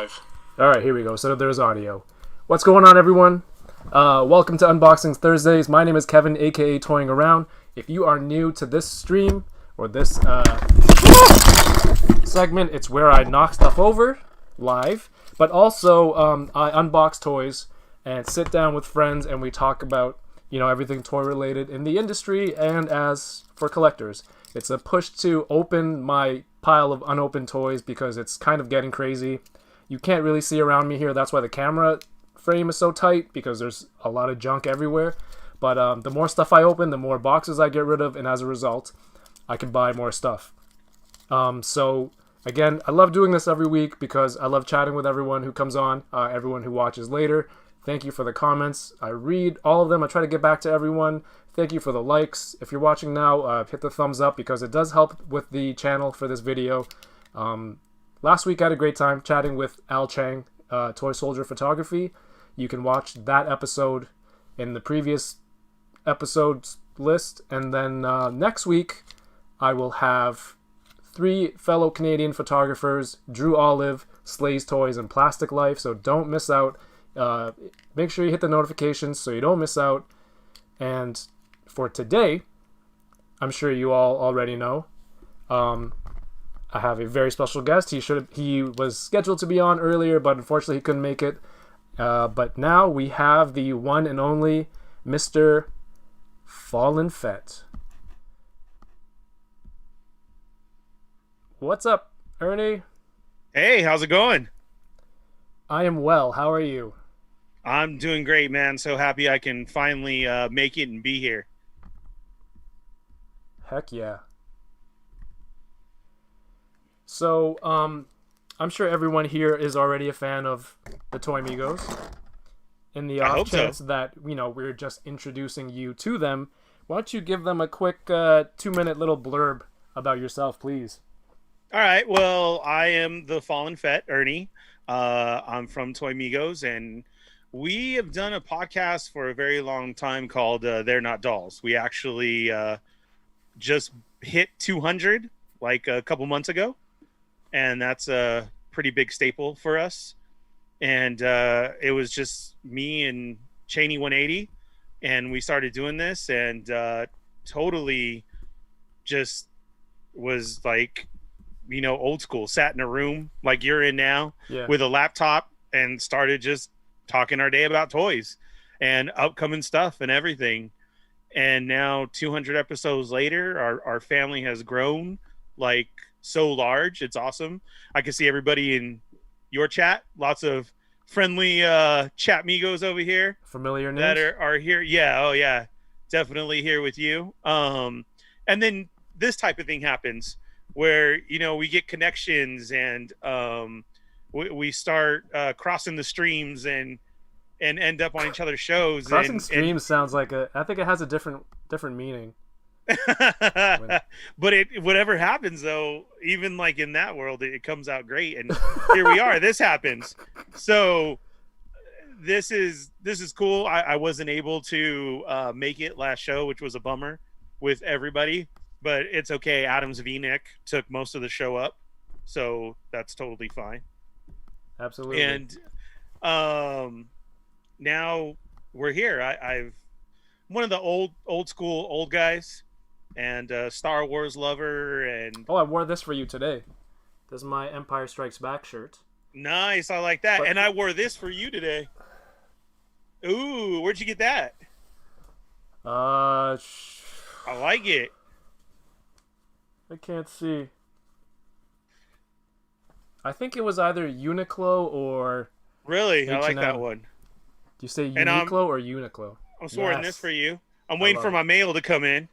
live. All right, here we go. So there's audio. What's going on, everyone? Welcome to Unboxing Thursdays. My name is Kevin, aka Toying Around. If you are new to this stream or this segment, it's where I knock stuff over live, but also I unbox toys and sit down with friends and we talk about everything toy related in the industry and as for collectors. It's a push to open my pile of unopened toys because it's kind of getting crazy. You can't really see around me here. That's why the camera frame is so tight, because there's a lot of junk everywhere. But the more stuff I open, the more boxes I get rid of, and as a result, I can buy more stuff. So again, I love doing this every week because I love chatting with everyone who comes on, everyone who watches later. Thank you for the comments. I read all of them. I try to get back to everyone. Thank you for the likes. If you're watching now, hit the thumbs up because it does help with the channel for this video. Last week I had a great time chatting with Al Chang, Toy Soldier Photography. You can watch that episode in the previous episodes list. And then next week I will have 3 fellow Canadian photographers, Drew Olive, Slays Toys, and Plastic Life. So don't miss out. Make sure you hit the notifications so you don't miss out. And for today, I'm sure you all already know, I have a very special guest. He was scheduled to be on earlier, but unfortunately he couldn't make it. But now we have the one and only Mr. Fallen Fett. What's up, Ernie? Hey, how's it going? I am well. How are you? I'm doing great, man. So happy I can finally make it and be here. Heck yeah. So, I'm sure everyone here is already a fan of the Toy Migos. In the off chance that, we're just introducing you to them, why don't you give them a quick 2-minute little blurb about yourself, please? All right. Well, I am the Fallen Fett, Ernie. I'm from Toy Migos, and we have done a podcast for a very long time called They're Not Dolls. We actually just hit 200 like a couple months ago, and that's a pretty big staple for us. And it was just me and Cheney 180, and we started doing this, and totally just was like, old school, sat in a room like you're in now, yeah, with a laptop and started just talking our day about toys and upcoming stuff and everything. And now 200 episodes later, our family has grown like so large. It's awesome. I can see everybody in your chat. Lots of friendly chat migos over here. Familiar names that are here. Yeah. Oh yeah. Definitely here with you. And then this type of thing happens where, we get connections and we start crossing the streams and end up on each other's shows. Crossing streams sounds like I think it has a different meaning. But whatever happens though, even like in that world, it comes out great. And here we are. This happens. So this is cool. I wasn't able to make it last show, which was a bummer with everybody. But it's okay. Adam's V-neck took most of the show up, so that's totally fine. Absolutely. And now we're here. I'm one of the old school old guys, and Star Wars lover. And I wore this for you today. This is my Empire Strikes Back shirt. Nice, I like that. And I wore this for you today. Ooh, where'd you get that? I like it. I can't see. I think it was either Uniqlo or really. H&M. I like that one. Do you say Uniqlo or Uniqlo? I'm sorting this for you. I'm waiting for my mail to come in,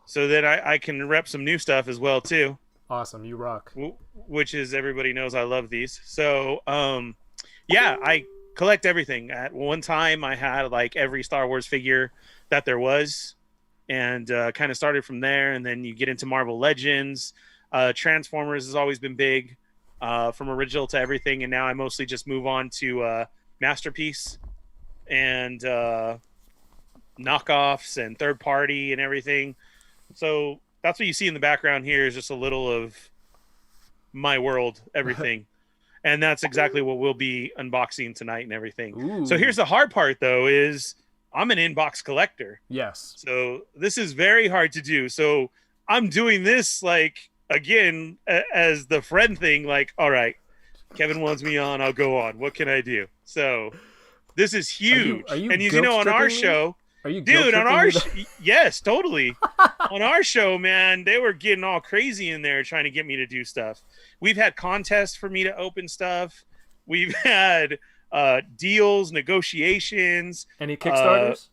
so that I can rep some new stuff as well too. Awesome, you rock. Which is, everybody knows I love these. So yeah, I collect everything. At one time, I had like every Star Wars figure that there was. And kind of started from there, and then you get into Marvel Legends. Transformers has always been big, from original to everything, and now I mostly just move on to Masterpiece and knockoffs and third party and everything. So that's what you see in the background here is just a little of my world, everything. And that's exactly what we'll be unboxing tonight and everything. Ooh. So here's the hard part, though, is I'm an inbox collector. Yes. So this is very hard to do. So I'm doing this, like, again, as the friend thing, like, all right, Kevin wants me on, I'll go on. What can I do? So this is huge. Are you and you know, on our show, are you dude, on our yes, totally. On our show, man, they were getting all crazy in there trying to get me to do stuff. We've had contests for me to open stuff. We've had deals, negotiations. Any Kickstarters?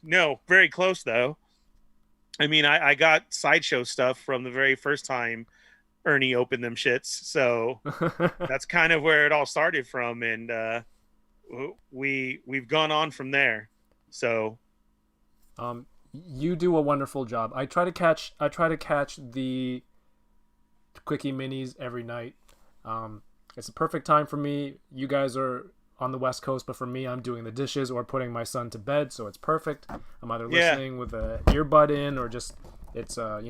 No, very close though. I mean, I got sideshow stuff from the very first time Ernie opened them shits. So that's kind of where it all started from. And we've gone on from there. So you do a wonderful job. I try to catch the quickie minis every night. It's a perfect time for me. You guys are on the West Coast, but for me, I'm doing the dishes or putting my son to bed, so it's perfect. I'm either listening with a earbud in or just it's on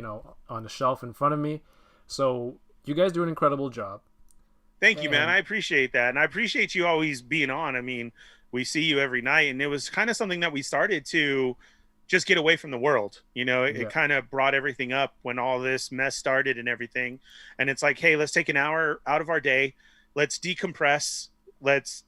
the shelf in front of me. So you guys do an incredible job. Thank you, man. I appreciate that, and I appreciate you always being on. I mean, we see you every night, and it was kind of something that we started to just get away from the world. You know, it kind of brought everything up when all this mess started and everything. And it's like, hey, let's take an hour out of our day. Let's decompress. Let's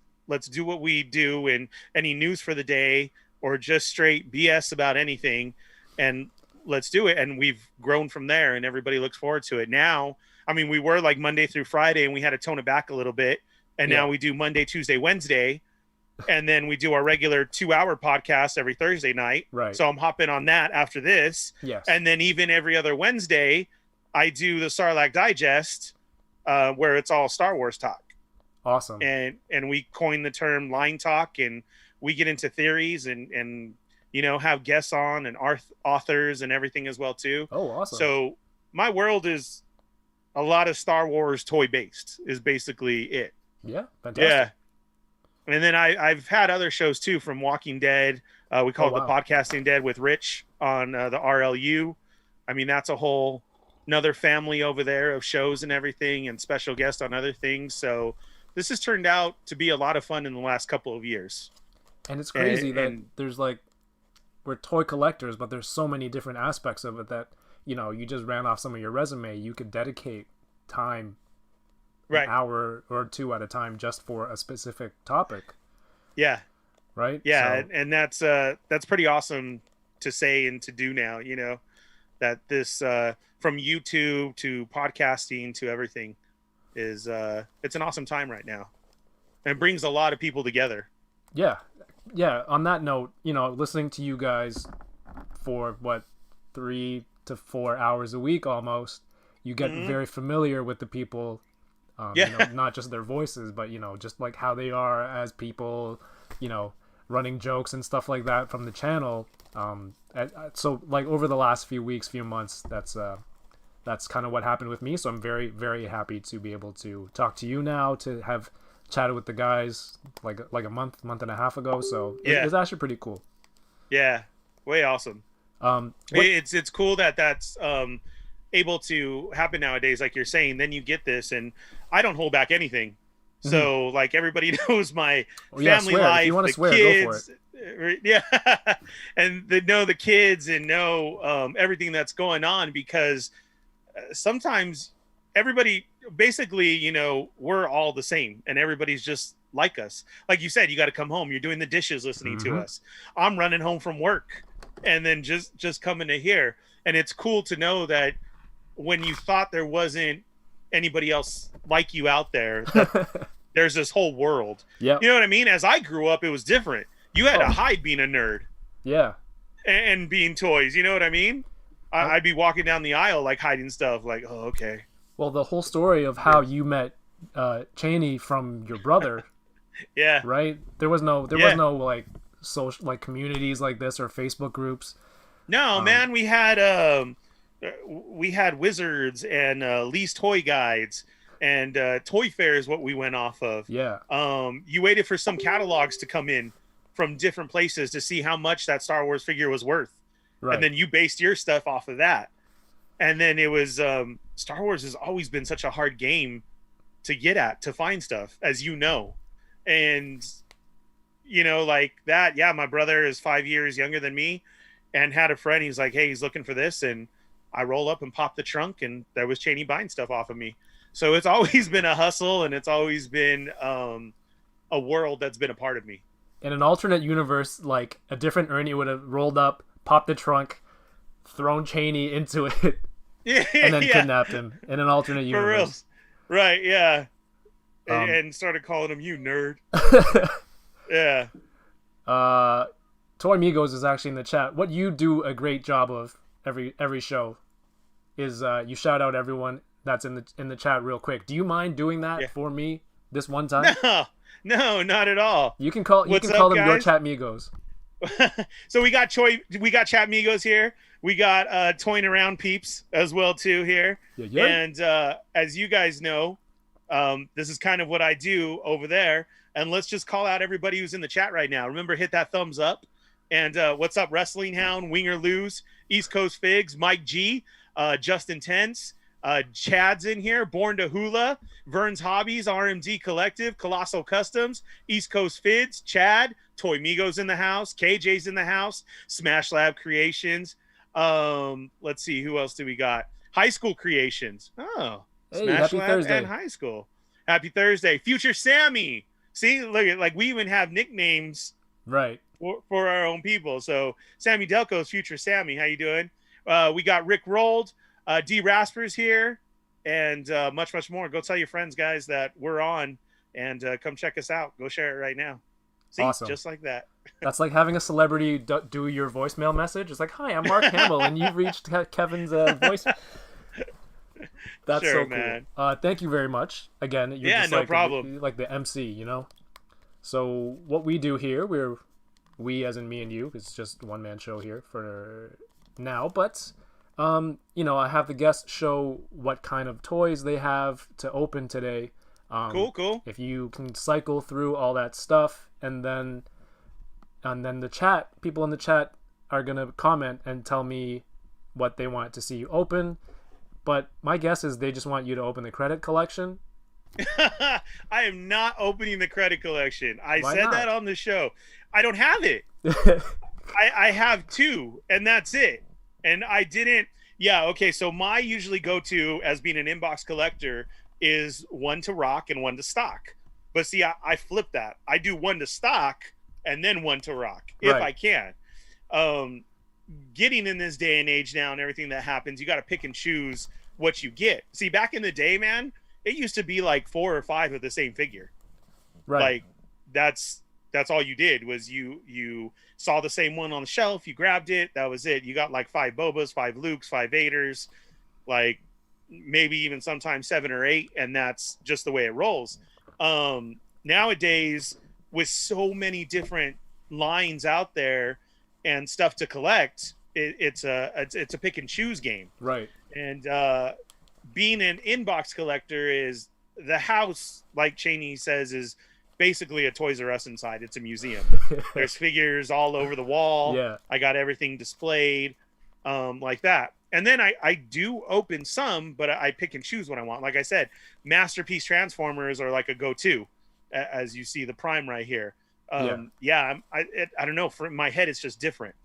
do what we do, and any news for the day or just straight BS about anything, and let's do it. And we've grown from there, and everybody looks forward to it. Now, I mean, we were like Monday through Friday, and we had to tone it back a little bit. And now we do Monday, Tuesday, Wednesday. And then we do our regular 2-hour podcast every Thursday night. Right. So I'm hopping on that after this. Yes. And then even every other Wednesday, I do the Sarlacc Digest, where it's all Star Wars talk. Awesome. And we coined the term line talk, and we get into theories and have guests on and authors and everything as well too. Oh, awesome. So my world is a lot of Star Wars toy based is basically it. Yeah. Fantastic. Yeah. And then I've had other shows too, from Walking Dead. We call it the Podcasting Dead with Rich on the RLU. I mean, that's a whole another family over there of shows and everything, and special guests on other things. So this has turned out to be a lot of fun in the last couple of years. And it's crazy that there's we're toy collectors, but there's so many different aspects of it that, you just ran off some of your resume. You could dedicate time, an hour or two at a time, just for a specific topic. Yeah. Right. Yeah. So, and that's pretty awesome to say and to do now, that this, from YouTube to podcasting to everything is, it's an awesome time right now, and it brings a lot of people together. Yeah. Yeah. On that note, listening to you guys for 3 to 4 hours a week, almost, you get very familiar with the people, not just their voices, but, just like how they are as people, running jokes and stuff like that from the channel. So like over the last few months, that's kind of what happened with me. So I'm very, very happy to be able to talk to you now, to have chatted with the guys like a month and a half ago. So it's actually pretty cool. Yeah. Way awesome. It's cool that's able to happen nowadays, like you're saying. Then you get this, and I don't hold back anything. So like everybody knows my family life. If you want to swear, kids, go for it. Yeah. And they know the kids and know everything that's going on, because sometimes everybody basically, we're all the same, and everybody's just like us. Like you said, you got to come home. You're doing the dishes listening to us. I'm running home from work and then just coming to here. And it's cool to know that when you thought there wasn't anybody else like you out there, that there's this whole world. Yeah. You know what I mean? As I grew up, it was different. You had to hide being a nerd. Yeah. And being toys. You know what I mean? I'd be walking down the aisle, like hiding stuff, like, oh, okay. Well, the whole story of how you met Cheney from your brother. Yeah. Right? There was no like social, like, communities like this or Facebook groups. No, man, we had Wizards and Lee's Toy Guides, and Toy Fair is what we went off of. Yeah. You waited for some catalogs to come in from different places to see how much that Star Wars figure was worth. Right. And then you based your stuff off of that. And then it was Star Wars has always been such a hard game to get at, to find stuff, as you know. And like that. Yeah, my brother is 5 years younger than me, and had a friend. He's like, hey, he's looking for this, and I roll up and pop the trunk, and there was Cheney buying stuff off of me. So it's always been a hustle, and it's always been a world that's been a part of me. In an alternate universe, like a different Ernie would have rolled up, popped the trunk, thrown Cheney into it, and then kidnapped him. In an alternate universe, for real, right? Yeah, and started calling him "you nerd." Yeah. Toy Migos is actually in the chat. What you do a great job of every show is you shout out everyone that's in the chat real quick. Do you mind doing that for me this one time? No, not at all. You can call them guys? Your chat Migos. So we got chat Migos here. We got toying around peeps as well too here. Yeah. And as you guys know, this is kind of what I do over there. And let's just call out everybody who's in the chat right now. Remember, hit that thumbs up. And what's up, Wrestling Hound, Winger Lose, East Coast Figs, Mike G, Justin Tense, Chad's in here, Born to Hula, Vern's Hobbies, RMD Collective, Colossal Customs, East Coast Fids, Chad, Toy Migos in the house, KJ's in the house, Smash Lab Creations. Let's see, who else do we got? High School Creations. Oh, hey, Smash happy Lab Thursday. And High School. Happy Thursday. Future Sammy. See, look at, like, we even have nicknames right for our own people. So Sammy Delco's Future Sammy. How you doing? We got Rick Rolled, D Raspers here, and much more. Go tell your friends, guys, that we're on, and come check us out. Go share it right now. See, awesome. Just like that. That's like having a celebrity do your voicemail message. It's like, hi, I'm Mark Hamill, and you've reached Kevin's voice. That's sure, so cool. Man. Thank you very much. Again, you're just no like, problem. like the MC, So what we do here, we as in me and you, it's just a one-man show here for now. But, I have the guests show what kind of toys they have to open today. Cool. If you can cycle through all that stuff, and then the chat, people in the chat are going to comment and tell me what they want to see you open. But my guess is they just want you to open the credit collection. I am not opening the credit collection. Why said not? that on the show. I don't have it. I have two, and that's it. And I didn't. Yeah, okay. So my usually go-to as being an inbox collector is one to rock and one to stock. But see, I flip that. I do one to stock and then one to rock if I can. Getting in this day and age now and everything that happens, you got to pick and choose what you get. See, back in the day, man, it used to be like 4 or 5 of the same figure. Right. Like that's all you did was you saw the same one on the shelf, you grabbed it, that was it. You got like 5 Bobas, 5 Lukes, 5 Vaders, like maybe even sometimes 7 or 8, and that's just the way it rolls. Nowadays, with so many different lines out there and stuff to collect, it's a pick and choose game. Right. And being an inbox collector is the house, like Cheney says, is basically a Toys R Us inside. It's a museum. There's figures all over the wall. Yeah. I got everything displayed like that. And then I do open some, but I pick and choose what I want. Like I said, Masterpiece Transformers are like a go-to, as you see the Prime right here. I don't know. For my head, it's just different.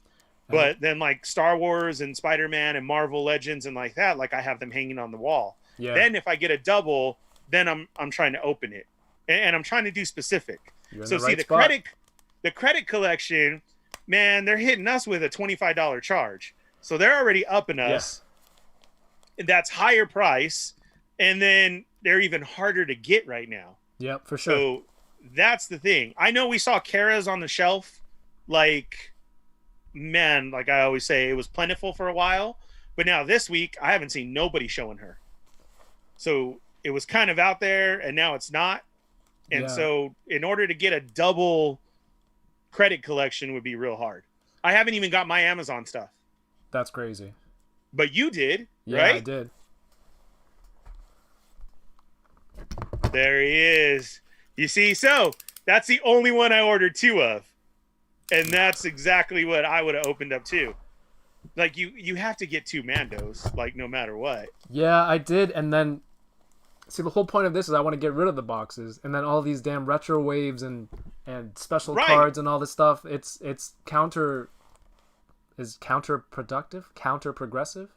But then like Star Wars and Spider-Man and Marvel Legends and like that, like I have them hanging on the wall. Yeah. Then if I get a double, then I'm trying to open it, and I'm trying to do specific. So see the credit collection, man, they're hitting us with a $25 charge. So they're already upping us. Yeah. That's higher price, and then they're even harder to get right now. Yep, for sure. So that's the thing. I know we saw Kara's on the shelf, like, man, like I always say, it was plentiful for a while, but now this week I haven't seen nobody showing her. So it was kind of out there, and now it's not. And so in order to get a double credit collection would be real hard. I haven't even got my Amazon stuff. That's crazy. But you did, yeah, right? I did. There he is. You see, so that's the only one I ordered 2 of. And that's exactly what I would have opened up too. Like you have to get 2 Mandos, like no matter what. Yeah, I did, and then See, the whole point of this is I want to get rid of the boxes, and then all these damn retro waves and special cards and all this stuff. It's counterproductive, counter progressive.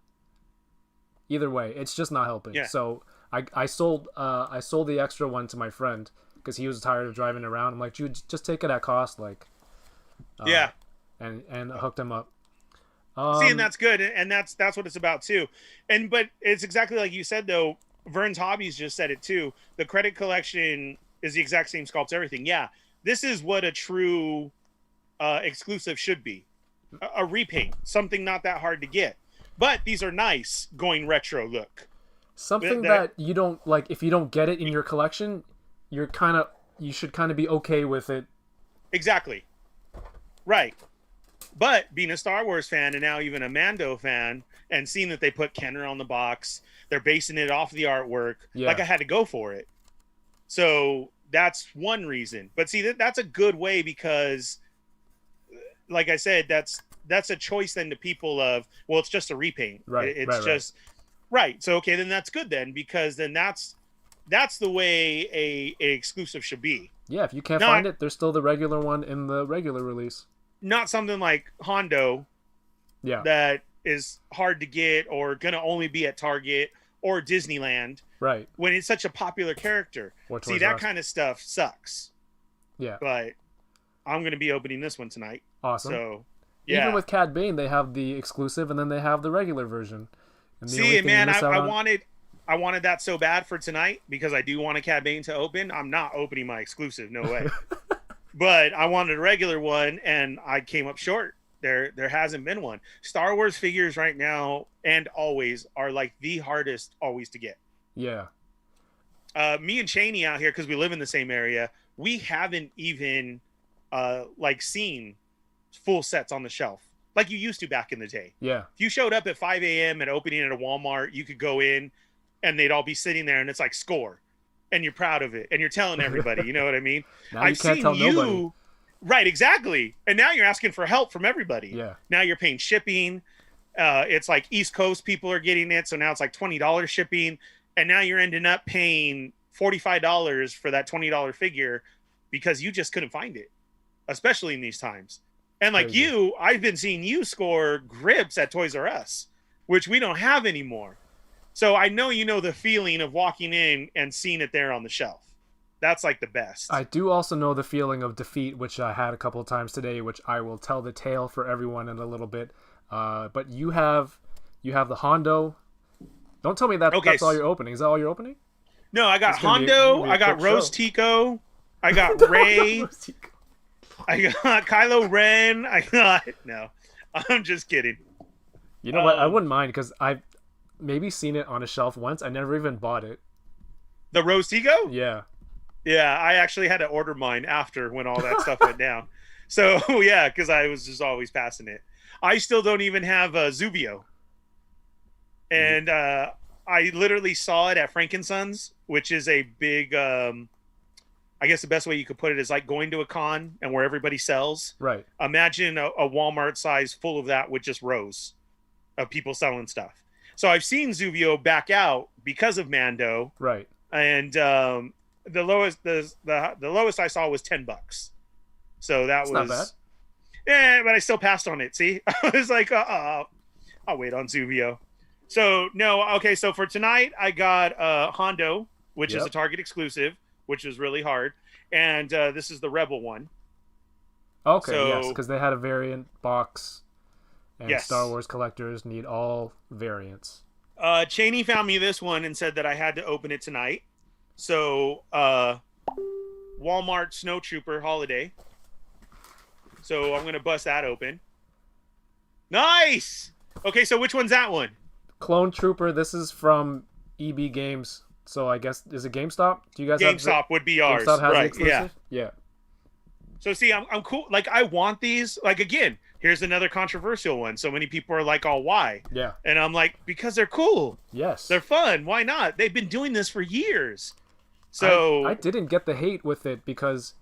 Either way, it's just not helping. Yeah. So I sold the extra one to my friend because he was tired of driving around. I'm like, dude, just take it at cost, like. And hooked him up. See, and that's good, and that's what it's about too. But it's exactly like you said though. Vern's Hobbies just said it too. The credit collection is the exact same sculpts, everything. Yeah, this is what a true exclusive should be. A repaint, something not that hard to get. But these are nice, going retro look. Something that you don't like. If you don't get it in your collection, you should kind of be okay with it. Exactly. Right. But being a Star Wars fan and now even a Mando fan, and seeing that they put Kenner on the box, they're basing it off the artwork. Yeah. Like, I had to go for it. So that's one reason. But see, that's a good way because, like I said, that's a choice then to people of, well, it's just a repaint. Right. It's just right. So okay, then that's good then, because then that's the way a exclusive should be. Yeah, if you can't find it, there's still the regular one in the regular release. Not something like Hondo. Yeah. That is hard to get or gonna only be at Target or Disneyland. Right. When it's such a popular character. See, that kind of stuff sucks. Yeah. But I'm gonna be opening this one tonight. Awesome. So yeah. Even with Cad Bane, they have the exclusive and then they have the regular version. And see, man, I wanted that so bad for tonight because I do want a Cad Bane to open. I'm not opening my exclusive, no way. But I wanted a regular one, and I came up short. There hasn't been one. Star Wars figures right now and always are like the hardest always to get. Yeah. Me and Cheney out here, because we live in the same area, we haven't even seen full sets on the shelf like you used to back in the day. Yeah. If you showed up at 5 a.m. and opening at a Walmart, you could go in and they'd all be sitting there and it's like score. And you're proud of it, and you're telling everybody, you know what I mean? Now I've seen you, nobody. Right? Exactly. And now you're asking for help from everybody. Yeah. Now you're paying shipping. It's like East Coast people are getting it, so now it's like $20 shipping, and now you're ending up paying $45 for that $20 figure because you just couldn't find it, especially in these times. And like you, I've been seeing you score grips at Toys R Us, which we don't have anymore. So I know you know the feeling of walking in and seeing it there on the shelf. That's like the best. I do also know the feeling of defeat, which I had a couple of times today, which I will tell the tale for everyone in a little bit. But you have the Hondo. Don't tell me that that's all you're opening. Is that all you're opening? No, I got Hondo. I got Rose Tico. I got Rey. I got Kylo Ren. No, I'm just kidding. You know what? I wouldn't mind because I've maybe seen it on a shelf once. I never even bought it. The Rose Tico? Yeah. Yeah, I actually had to order mine after when all that stuff went down. So, yeah, because I was just always passing it. I still don't even have Zubio. And I literally saw it at Frankensons, which is a big, I guess the best way you could put it is like going to a con and where everybody sells. Right. Imagine a Walmart size full of that with just rows of people selling stuff. So I've seen Zubio back out because of Mando. Right. And the lowest I saw was $10. So that was not bad. Yeah, but I still passed on it. See, I was like, I'll wait on Zubio. So no, okay. So for tonight, I got Hondo, which is a Target exclusive, which is really hard, and this is the Rebel one. Okay, yes, because they had a variant box. And Star Wars collectors need all variants. Cheney found me this one and said that I had to open it tonight. So, Walmart Snowtrooper Holiday. So I'm going to bust that open. Nice! Okay, so which one's that one? Clone Trooper. This is from EB Games. So I guess, is it GameStop? Do you guys GameStop would be ours. GameStop has right, the exclusive? Yeah. So see, I'm cool. Like, I want these. Like, again, here's another controversial one. So many people are like, oh, why? Yeah. And I'm like, because they're cool. Yes. They're fun. Why not? They've been doing this for years. So I didn't get the hate with it because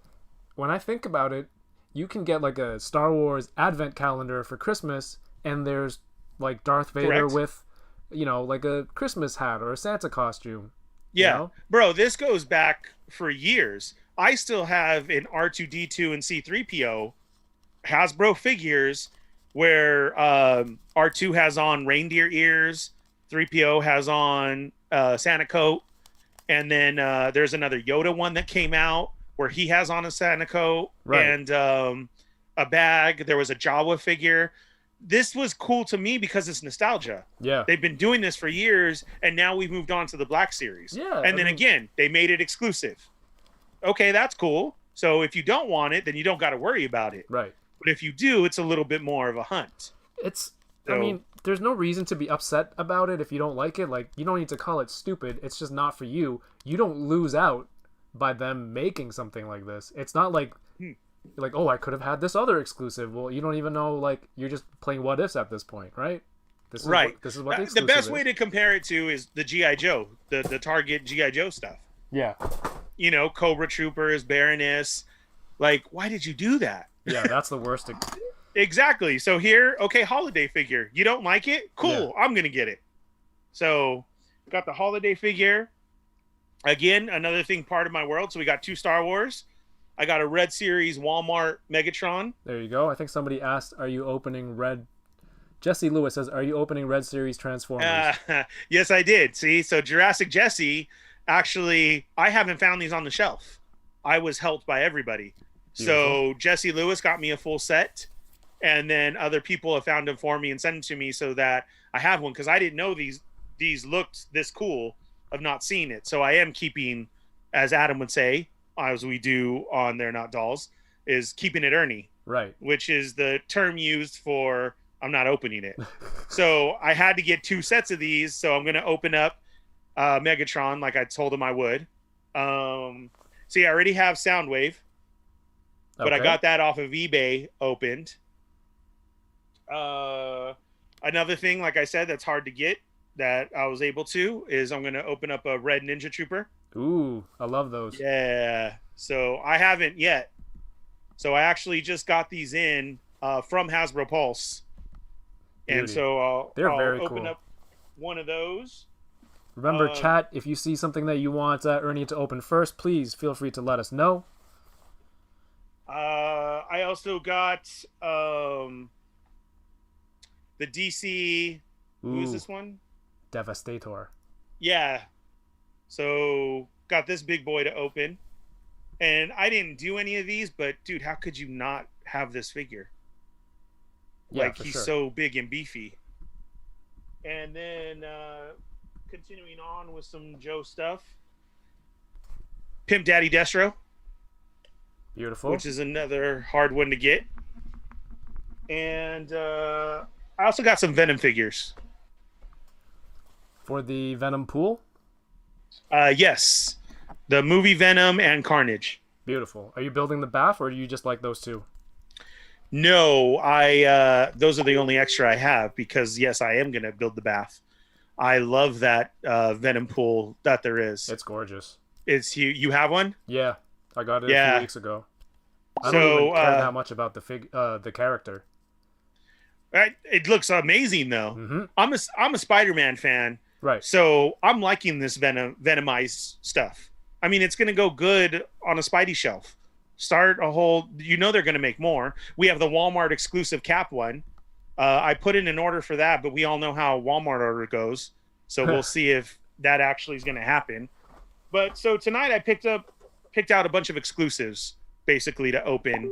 when I think about it, you can get like a Star Wars advent calendar for Christmas and there's like Darth Vader with, like a Christmas hat or a Santa costume. Yeah, bro, this goes back for years. I still have an R2D2 and C3PO Hasbro figures where R2 has on reindeer ears, 3PO has on Santa coat, and then there's another Yoda one that came out where he has on a Santa coat and a bag. There was a Jawa figure. This was cool to me because it's nostalgia. Yeah. They've been doing this for years, and now we've moved on to the Black Series. Yeah. And then again, they made it exclusive. Okay, that's cool. So if you don't want it, then you don't got to worry about it. Right. But if you do, it's a little bit more of a hunt. I mean, there's no reason to be upset about it if you don't like it. Like, you don't need to call it stupid. It's just not for you. You don't lose out by them making something like this. It's not like, like, oh, I could have had this other exclusive. Well, you don't even know, like, you're just playing what ifs at this point, right? This is what the best way to compare it to is the G.I. Joe, the Target G.I. Joe stuff. Yeah. You know, Cobra Troopers, Baroness. Like, why did you do that? Yeah, that's the worst. Exactly. So here, okay, holiday figure. You don't like it? Cool. Yeah. I'm going to get it. So got the holiday figure. Again, another thing, part of my world. So we got 2 Star Wars. I got a Red Series Walmart Megatron. There you go. I think somebody asked, are you opening Red... Jesse Lewis says, are you opening Red Series Transformers? Yes, I did. See, so Jurassic Jesse, actually, I haven't found these on the shelf. I was helped by everybody. Beautiful. So Jesse Lewis got me a full set, and then other people have found them for me and sent them to me so that I have one, because I didn't know these looked this cool of not seeing it. So I am keeping, as Adam would say, as we do on They're Not Dolls, is keeping it Ernie. Right. Which is the term used for I'm not opening it. So I had to get 2 sets of these. So I'm going to open up Megatron like I told him I would. See, I already have Soundwave. But I got that off of eBay opened. Another thing, like I said, that's hard to get that I was able to is I'm going to open up a Red Ninja Trooper. Ooh, I love those. Yeah. So I haven't yet. So I actually just got these in from Hasbro Pulse. Beauty. And so I'll open up one of those. Remember, chat, if you see something that you want Ernie to open first, please feel free to let us know. I also got the DC. Who's this one? Devastator. Yeah. So got this big boy to open, and I didn't do any of these, but dude, how could you not have this figure? Yeah, like he's so big and beefy. And then continuing on with some Joe stuff. Pimp Daddy Destro. Beautiful. Which is another hard one to get. And I also got some Venom figures. For the Venom pool? Yes. The movie Venom and Carnage. Beautiful. Are you building the bath, or do you just like those 2? No, those are the only extra I have because, yes, I am going to build the bath. I love that Venom pool that there is. It's gorgeous. You have one? Yeah. I got it a few weeks ago. I don't even care that much about the character. Right, it looks amazing though. Mm-hmm. I'm a Spider-Man fan, right? So I'm liking this Venomized stuff. I mean, it's going to go good on a Spidey shelf. Start a whole. You know they're going to make more. We have the Walmart exclusive Cap one. I put in an order for that, but we all know how Walmart order goes. So we'll see if that actually is going to happen. But so tonight I picked out a bunch of exclusives basically to open.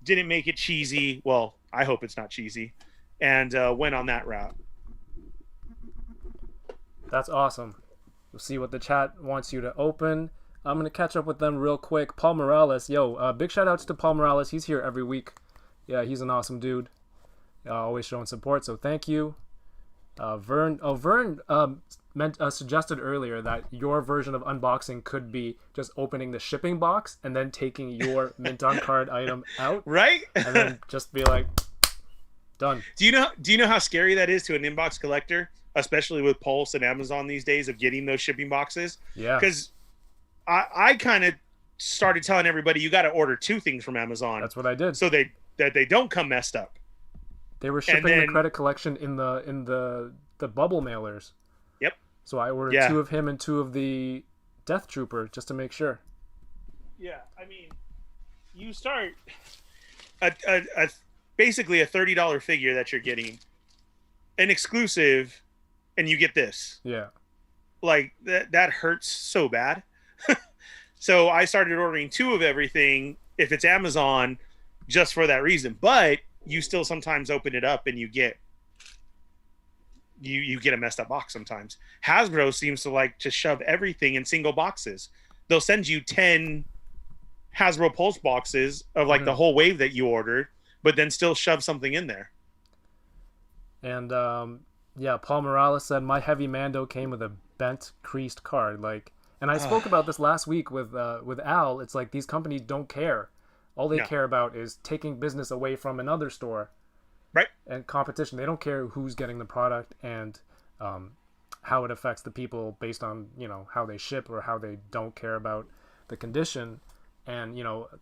Didn't make it cheesy. Well, I hope it's not cheesy. And went on that route. That's awesome. We'll see what the chat wants you to open. I'm going to catch up with them real quick. Paul Morales. Yo, big shout outs to Paul Morales. He's here every week. Yeah, he's an awesome dude. Always showing support, so thank you. Vern suggested earlier that your version of unboxing could be just opening the shipping box and then taking your mint on card item out, right? And then just be like, done. Do you know how scary that is to an inbox collector, especially with Pulse and Amazon these days, of getting those shipping boxes? Yeah. Because I kind of started telling everybody you got to order 2 things from Amazon. That's what I did. So that they don't come messed up. They were shipping the credit collection in the bubble mailers. Yep. So I ordered 2 of him and 2 of the Death Trooper just to make sure. Yeah, I mean, you start basically a $30 figure that you're getting, an exclusive, and you get this. Yeah. Like that hurts so bad. So I started ordering 2 of everything if it's Amazon, just for that reason. But you still sometimes open it up and you get a messed up box sometimes. Hasbro seems to like to shove everything in single boxes. They'll send you 10 Hasbro Pulse boxes of like the whole wave that you ordered, but then still shove something in there. And Paul Morales said my heavy Mando came with a bent, creased card. Like, and I spoke about this last week with Al. It's like these companies don't care. All they care about is taking business away from another store. Right. And competition. They don't care who's getting the product and how it affects the people based on, how they ship or how they don't care about the condition. And,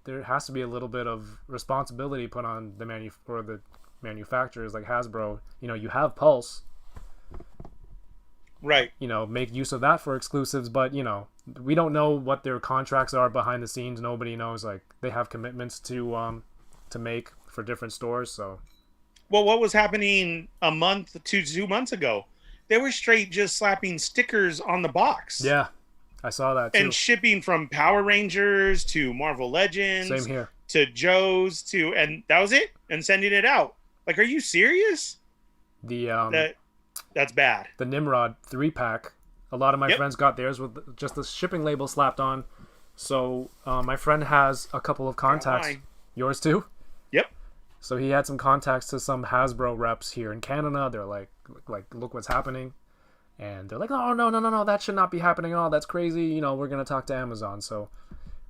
there has to be a little bit of responsibility put on the manufacturers like Hasbro. You have Pulse. Right. Make use of that for exclusives, but, we don't know what their contracts are behind the scenes. Nobody knows. Like, they have commitments to make for different stores, so... Well, what was happening a month to 2 months ago? They were straight just slapping stickers on the box. Yeah, I saw that too. And shipping from Power Rangers to Marvel Legends. Same here. To Joe's and that was it? And sending it out. Like, are you serious? That's bad. The Nimrod 3-pack. A lot of my friends got theirs with just the shipping label slapped on. So my friend has a couple of contacts. Yours too? Yep. So he had some contacts to some Hasbro reps here in Canada. They're like, look what's happening. And they're like, oh, no, that should not be happening at all. That's crazy. We're going to talk to Amazon. So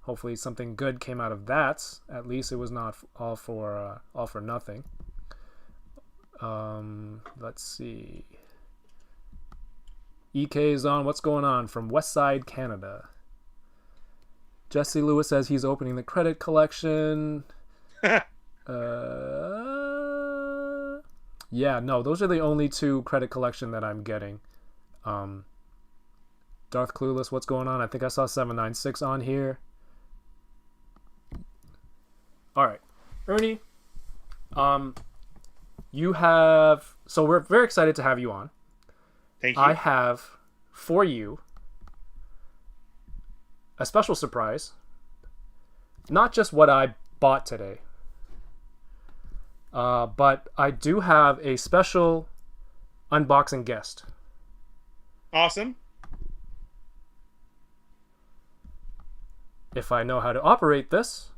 hopefully something good came out of that. At least it was not all for nothing. Let's see. EK is on. What's going on from Westside, Canada? Jesse Lewis says he's opening the credit collection. Yeah, no, those are the only 2 credit collection that I'm getting. Darth Clueless, what's going on? I think I saw 796 on here. All right, Ernie. You have, so we're very excited to have you on. Thank you. I have for you a special surprise. Not just what I bought today. But I do have a special unboxing guest. Awesome. If I know how to operate this.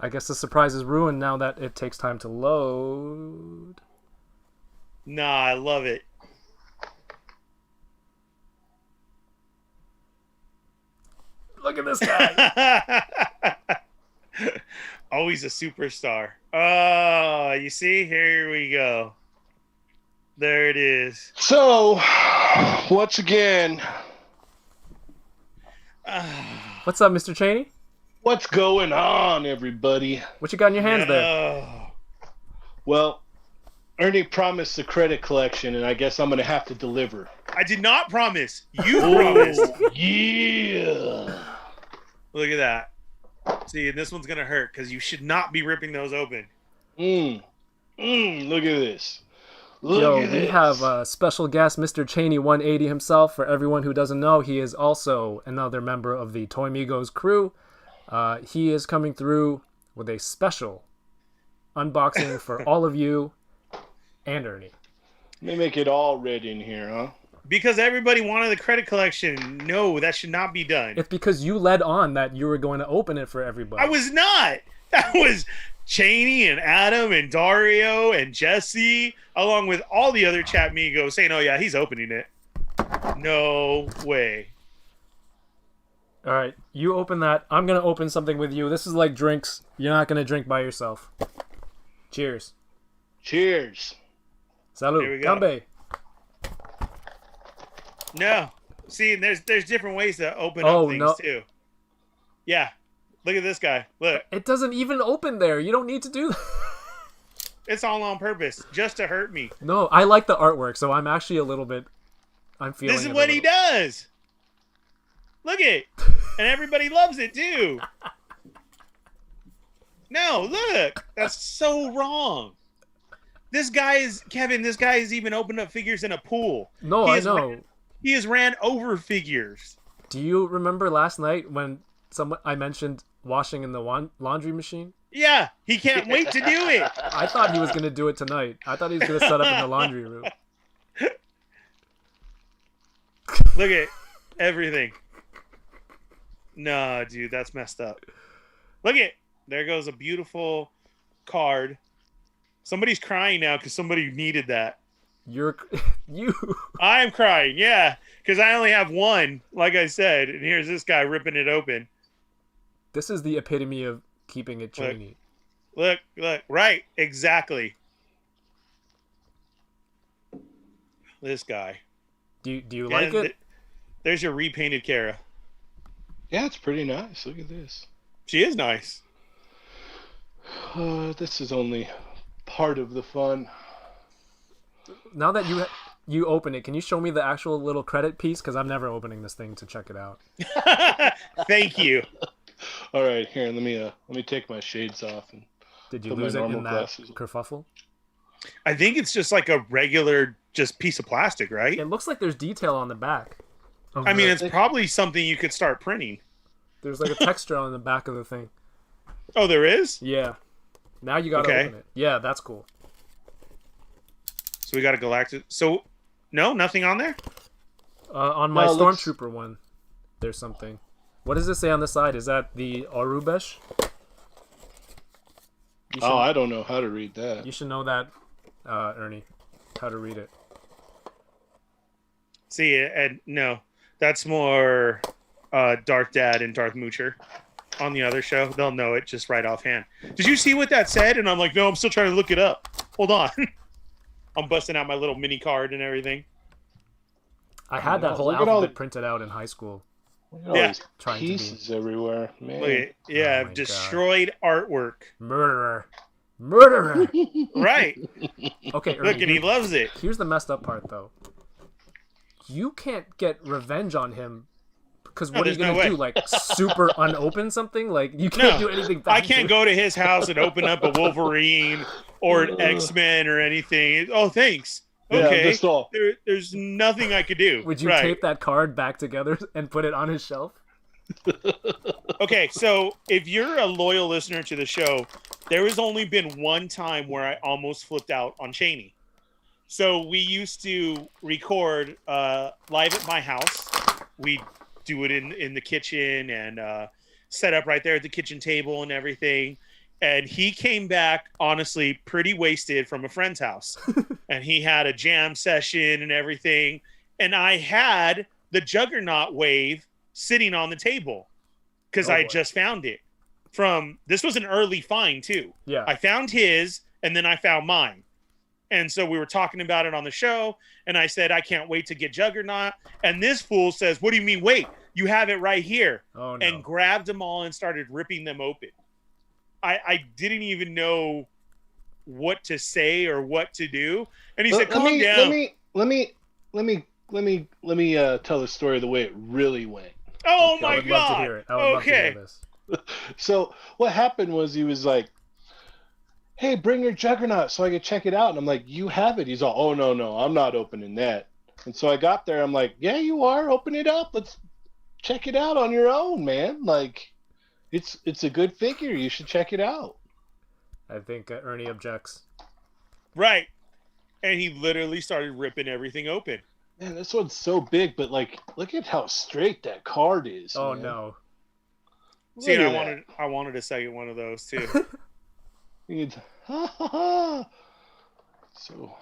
I guess the surprise is ruined now that it takes time to load. Nah, I love it. Look at this guy. Always a superstar. Oh, you see? Here we go. There it is. So, once again, what's up, Mr. Cheney? What's going on, everybody? What you got in your hands there? Well, Ernie promised the credit collection, and I guess I'm going to have to deliver. I did not promise. You promised. Yeah. Look at that. See, and this one's going to hurt because you should not be ripping those open. Look at this. We have a special guest, Mr. Cheney 180 himself. For everyone who doesn't know, he is also another member of the Toy Migos crew. He is coming through with a special unboxing for all of you and Ernie. Let me make it all red in here, huh? Because everybody wanted the credit collection. No, that should not be done. It's because you led on that you were going to open it for everybody. I was not. That was Cheney and Adam and Dario and Jesse, along with all the other chat Migos saying, oh yeah, he's opening it. No way. All right, you open that. I'm going to open something with you. This is like drinks. You're not going to drink by yourself. Cheers. Cheers. Salud. Here we go. Gambe. No. See, there's different ways to open up things too. Yeah. Look at this guy. Look. It doesn't even open there. You don't need to do that. It's all on purpose, just to hurt me. No, I like the artwork, so I'm actually a little bit... I'm feeling This is it what he does. Look it. And everybody loves it, too. No, look. That's so wrong. This guy is... Kevin, this guy has even opened up figures in a pool. No, I know. He has ran over figures. Do you remember last night when I mentioned washing in the laundry machine? Yeah, he can't wait to do it. I thought he was going to do it tonight. I thought he was going to set up in the laundry room. Look at everything. No, dude, that's messed up. Look at, there goes a beautiful card. Somebody's crying now because somebody needed that. You. I'm crying, yeah, because I only have one, like I said, and here's this guy ripping it open. This is the epitome of keeping it chainy. Look, right, exactly. This guy. Do you like it? There's your repainted Kara. Yeah, it's pretty nice. Look at this. She is nice. This is only part of the fun. Now that you open it, can you show me the actual little credit piece? Because I'm never opening this thing to check it out. Thank you. All right, here, let me take my shades off. And did you lose it in that glasses. kerfuffle? I think it's just like a regular just piece of plastic, right? It looks like there's detail on the back. I mean, it's probably something you could start printing. There's like a texture on the back of the thing. Oh, there is? Yeah. Now you gotta open it. Yeah, that's cool. So we got a Galactic. So, no, nothing on there? On my Stormtrooper one, there's something. What does it say on the side? Is that the Arubesh? I don't know how to read that. You should know that, Ernie, how to read it. See, and no, that's more Darth Dad and Darth Moocher on the other show. They'll know it just right offhand. Did you see what that said? And I'm like, no, I'm still trying to look it up. Hold on. I'm busting out my little mini card and everything. I had that whole alphabet printed out in high school. Yeah, pieces everywhere, man. Look, destroyed artwork. Murderer. Right. Okay, Ernie, look, and he loves it. Here's the messed up part, though. You can't get revenge on him because what are you gonna do? Like super unopen something? Like you can't do anything. I can't go to his house and open up a Wolverine or an X-Men or anything. Oh, thanks. Okay, there's nothing I could do. Would you tape that card back together and put it on his shelf? Okay, so if you're a loyal listener to the show, there has only been one time where I almost flipped out on Cheney. So we used to record live at my house. We do it in the kitchen and set up right there at the kitchen table and everything. And he came back, honestly, pretty wasted from a friend's house. And he had a jam session and everything. And I had the Juggernaut wave sitting on the table because I just found it. This was an early find, too. Yeah. I found his, and then I found mine. And so we were talking about it on the show. And I said, I can't wait to get Juggernaut. And this fool says, what do you mean, wait? You have it right here. Oh, no. And grabbed them all and started ripping them open. I didn't even know what to say or what to do, and he said, "Calm down." Let me tell the story the way it really went. Oh okay, my I would god! Love to hear it. I would love to hear this. So what happened was he was like, "Hey, bring your Juggernaut so I could check it out." And I'm like, "You have it?" He's all, "Oh no, I'm not opening that." And so I got there. I'm like, "Yeah, you are. Open it up. Let's check it out on your own, man. Like." It's a good figure. You should check it out. I think Ernie objects. Right. And he literally started ripping everything open. Man, this one's so big, but like, look at how straight that card is. Oh, man. no. See, I wanted a second one of those, too. So.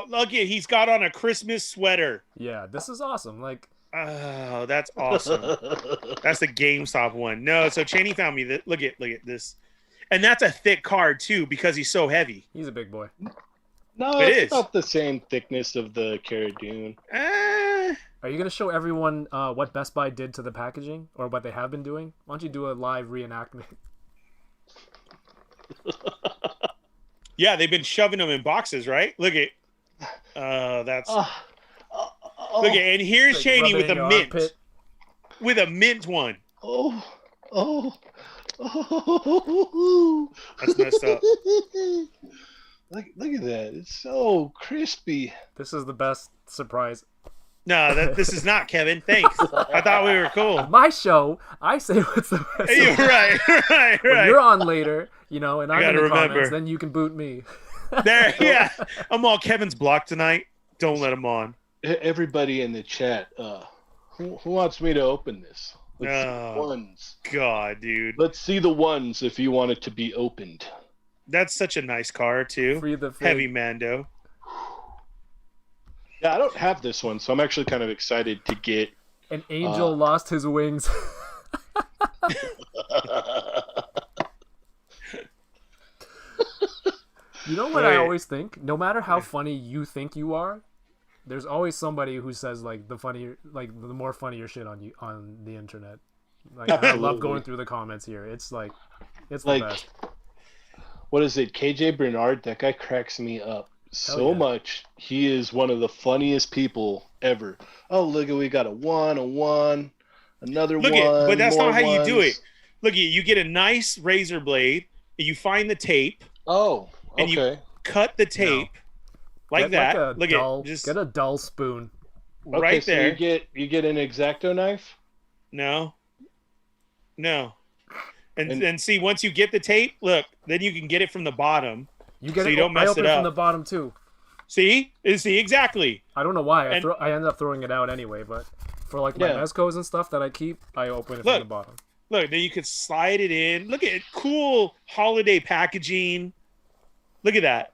Look, he's got on a Christmas sweater. Yeah, this is awesome. Like, oh, that's awesome. That's the GameStop one. No, so Cheney found me that. Look at this, and that's a thick card too because he's so heavy. He's a big boy. No, it's about the same thickness of the Cara Dune. Are you gonna show everyone what Best Buy did to the packaging, or what they have been doing? Why don't you do a live reenactment? Yeah, they've been shoving them in boxes, right? Look at, that's. Look at, and here's Like Cheney with a rubbing mint, armpit. with a mint one. Oh. That's messed up. Look at that. It's so crispy. This is the best surprise. No, this is not, Kevin. Thanks. I thought we were cool. My show, I say what's the best. You're right. When you're on later, and I'm in the gotta remember. comments, then you can boot me. There, yeah. I'm all Kevin's blocked tonight. Don't let him on. Everybody in the chat, who wants me to open this? Let's see the ones. God, dude. Let's see the ones if you want it to be opened. That's such a nice car, too. Free the fig. Heavy Mando. Yeah, I don't have this one, so I'm actually kind of excited to get. An angel lost his wings. You know what I always think? No matter how funny you think you are, there's always somebody who says like the more funnier shit on the internet. Like I love going through the comments here. It's the best. What is it? KJ Bernard, that guy cracks me up so much. He is one of the funniest people ever. Oh, look at, we got a one, another look one. But that's not how ones. you do it. Look, you get a nice razor blade, and you find the tape. Oh, okay. And you cut the tape like Get that. Like just get a dull spoon. Right so there. You get an X-Acto knife? No. And see, once you get the tape, look, then you can get it from the bottom. You get so it. You don't mess I open it up from the bottom too. See, exactly. I don't know why. I ended up throwing it out anyway, but for like my Mezcos and stuff that I keep, I open it from the bottom. Look, then you could slide it in. Look at it, cool holiday packaging. Look at that.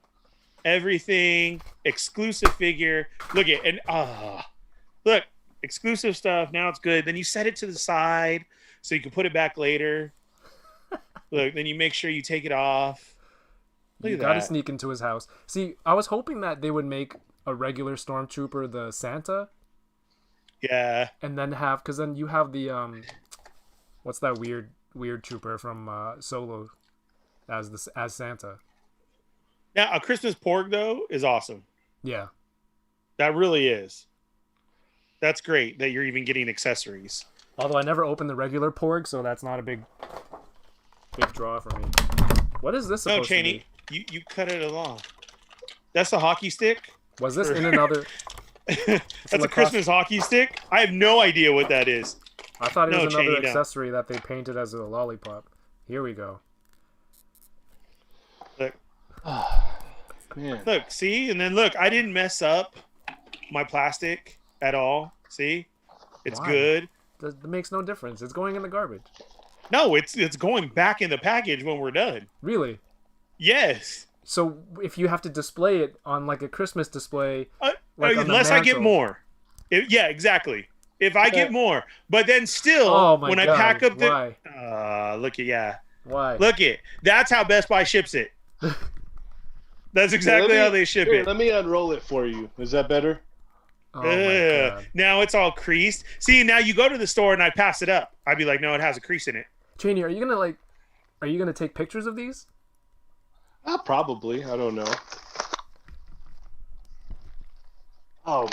Everything, exclusive figure. Look at, and look, exclusive stuff. Now it's good. Then you set it to the side so you can put it back later. Look, then you make sure you take it off. Look you at gotta that. sneak into his house. See, I was hoping that they would make a regular Stormtrooper the Santa. Yeah. And then because then you have the what's that weird trooper from Solo as Santa. Now, a Christmas Porg, though, is awesome. Yeah. That really is. That's great that you're even getting accessories. Although I never opened the regular Porg, so that's not a big draw for me. What is this supposed to be? You cut it along. That's a hockey stick? Was this in another... That's a Christmas hockey stick? I have no idea what that is. I thought it was another Cheney, accessory that they painted as a lollipop. Here we go. Look. Man. Look, see? And then look, I didn't mess up my plastic at all. See? It's Why? good. That makes no difference. It's going in the garbage. No, it's going back in the package when we're done. Really? Yes. So if you have to display it on like a Christmas display, Unless I get more. Yeah, exactly. If I get more. But then still, I pack up the... Why? Look at, Why? Look it. That's how Best Buy ships it. That's exactly how they ship it. Let me unroll it for you. Is that better? Oh my God. Now it's all creased. See, now you go to the store and I pass it up. I'd be like, no, it has a crease in it. Cheney, are you gonna take pictures of these? Probably. I don't know. Oh.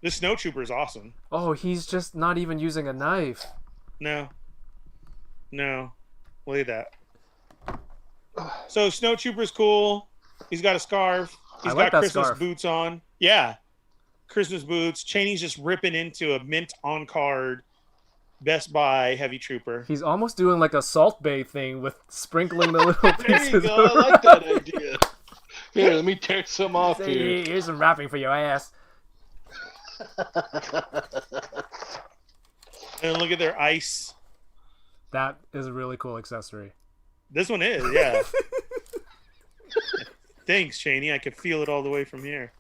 This Snow Trooper is awesome. Oh, he's just not even using a knife. No. Look at that. So Snow Trooper's cool. He's got a scarf. He's got Christmas boots on. Yeah. Christmas boots. Cheney's just ripping into a mint on card Best Buy Heavy Trooper. He's almost doing like a Salt Bay thing with sprinkling the little pieces. There you go. I like that idea. Here, let me tear some off here. Here's some wrapping for your ass. And look at their ice. That is a really cool accessory. This one is, yeah. Thanks, Cheney. I could feel it all the way from here.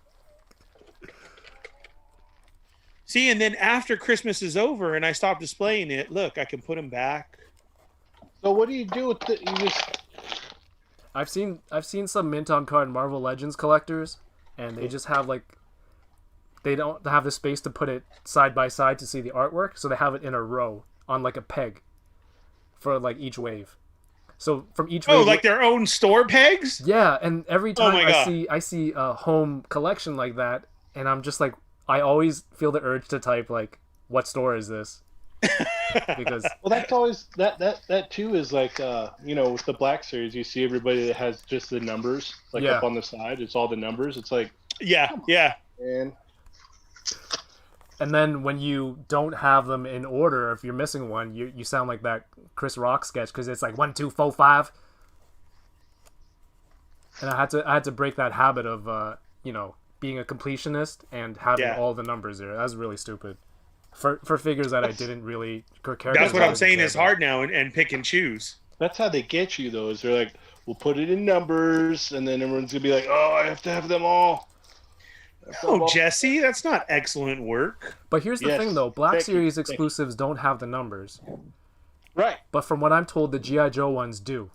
See, and then after Christmas is over and I stop displaying it, look, I can put them back. So what do you do with it? You just... I've seen some mint on card Marvel Legends collectors, and they just have like they don't have the space to put it side by side to see the artwork, so they have it in a row on like a peg for like each wave. So from each wave, like their own store pegs? yeah, and every time my God. I see a home collection like that, and I'm just like, I always feel the urge to type like, what store is this? Because Well, that's always that too is like with the Black Series, you see everybody that has just the numbers like Yeah. up on the side. It's all the numbers. It's like, Yeah. man, and then when you don't have them in order, if you're missing one, you sound like that Chris Rock sketch because it's like 1, 2, 4, 5. And I had to break that habit of being a completionist and having Yeah. all the numbers there. That was really stupid for figures that I didn't really care. That's what about. I'm saying is hard now, and pick and choose. that's how they get you though. Is they're like, we'll put it in numbers, and then everyone's gonna be like, oh, I have to have them all. Oh, Jesse, that's not excellent work. But here's the Yes. thing, though: Black Thank you. Series Thank you. exclusives don't have the numbers. Right. But from what I'm told, the GI Joe ones do.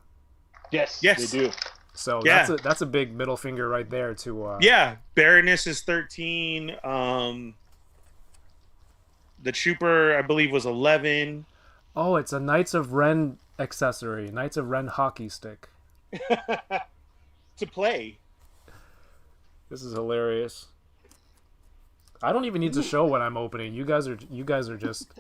Yes. Yes. They do. So Yeah. that's a big middle finger right there to. Yeah, Baroness is 13. The Trooper, I believe, was 11. Oh, it's a Knights of Ren accessory. Knights of Ren hockey stick. To play. This is hilarious. I don't even need to show what I'm opening. You guys are just,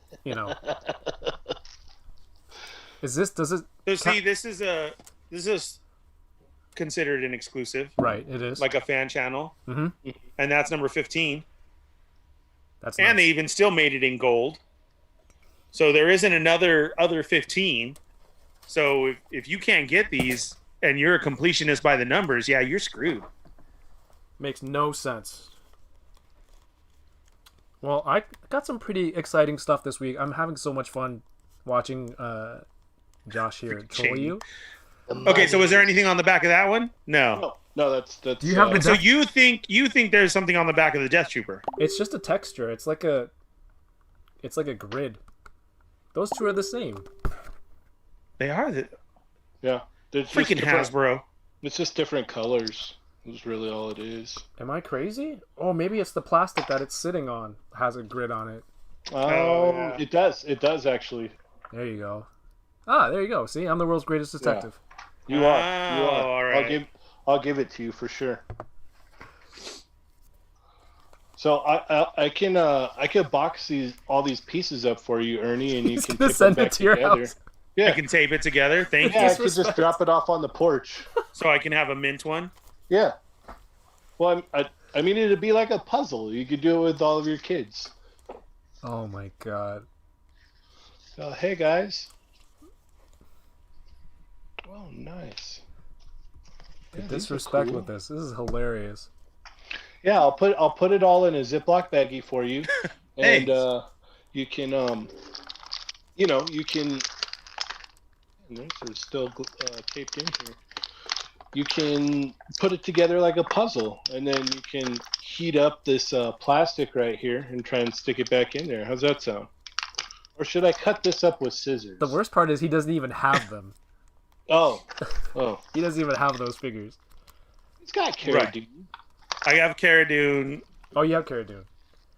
Does it So see, this is considered an exclusive, right, it is. like a fan channel. Mm-hmm. And that's number 15. That's And they nice. even still made it in gold. So there isn't other 15. So if you can't get these and you're a completionist by the numbers, yeah, you're screwed. Makes no sense. Well, I got some pretty exciting stuff this week. I'm having so much fun watching Josh here troll you. Okay, so is there anything on the back of that one? No. No, that's. Do you have the So you think there's something on the back of the Death Trooper? It's just a texture. It's like a grid. Those two are the same. They are Yeah. They're just freaking different- Hasbro. It's just different colors. That's really all it is. Am I crazy? Oh, maybe it's the plastic that it's sitting on has a grid on it. Oh, yeah. it does. It does actually. There you go. Ah, there you go. See, I'm the world's greatest detective. You are. You Oh, are. all right. I'll give it to you for sure. So I can box all these pieces up for you, Ernie, and you He's can gonna tip send them it back to your together. house. I Yeah, can tape it together. Thank yeah. you. I can just drop it off on the porch. So I can have a mint one. Yeah. Well, I mean, it'd be like a puzzle. You could do it with all of your kids. Oh my god. So, hey guys. Oh, nice. The Yeah, these are disrespect cool. with this. This is hilarious. Yeah, I'll put it all in a Ziploc baggie for you, and Thanks. you can you can. And they're still taped in here. You can put it together like a puzzle, and then you can heat up this plastic right here and try and stick it back in there. How's that sound? Or should I cut this up with scissors? The worst part is he doesn't even have them. Oh, He doesn't even have those figures. it's got Cara Right. Dune. I have Cara Dune. Oh, you have Cara Dune.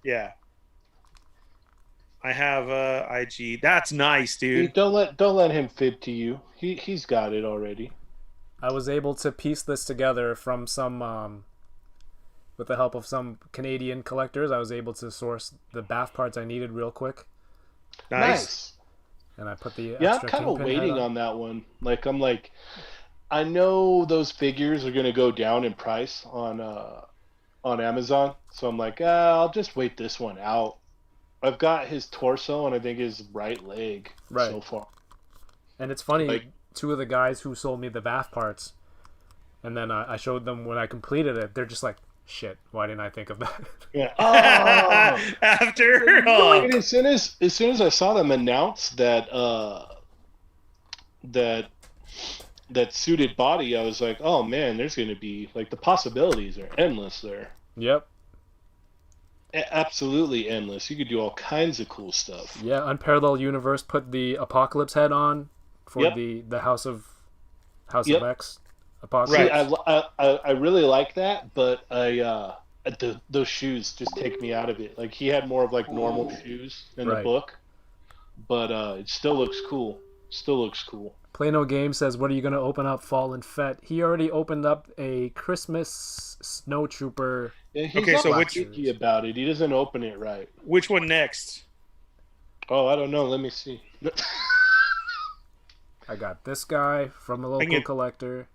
Yeah. I have IG. That's nice, Hey, dude. don't let him fib to you. He's got it already. I was able to piece this together from some, with the help of some Canadian collectors. I was able to source the bath parts I needed real quick, Nice. and I put the Yeah, I'm extra kind of Kingpin head waiting on that one. I know those figures are gonna go down in price on Amazon, so I'm like, I'll just wait this one out. I've got his torso and I think his right leg Right. so far. And it's funny, Like- two of the guys who sold me the bath parts, and then I showed them when I completed it. They're just like, "Shit, why didn't I think of that?" Yeah. Oh. After all. And as soon as I saw them announce that that suited body, I was like, oh man, there's gonna be like the possibilities are endless there. Yep. Absolutely endless. You could do all kinds of cool stuff. Yeah, Unparalleled Universe put the Apocalypse head on for Yep. the House of Yep. X See, Apocalypse. Right. I really like that, but I those shoes just take me out of it. Like he had more of like normal shoes in the Right. book, but it still looks cool. Still looks cool. Play No Game says, what are you going to open up, Fallen Fett? He already opened up a Christmas Snowtrooper. Yeah, he's Okay, so not which- picky about it. He doesn't open it right. Which one next? Oh, I don't know. Let me see. I got this guy from a local get- collector.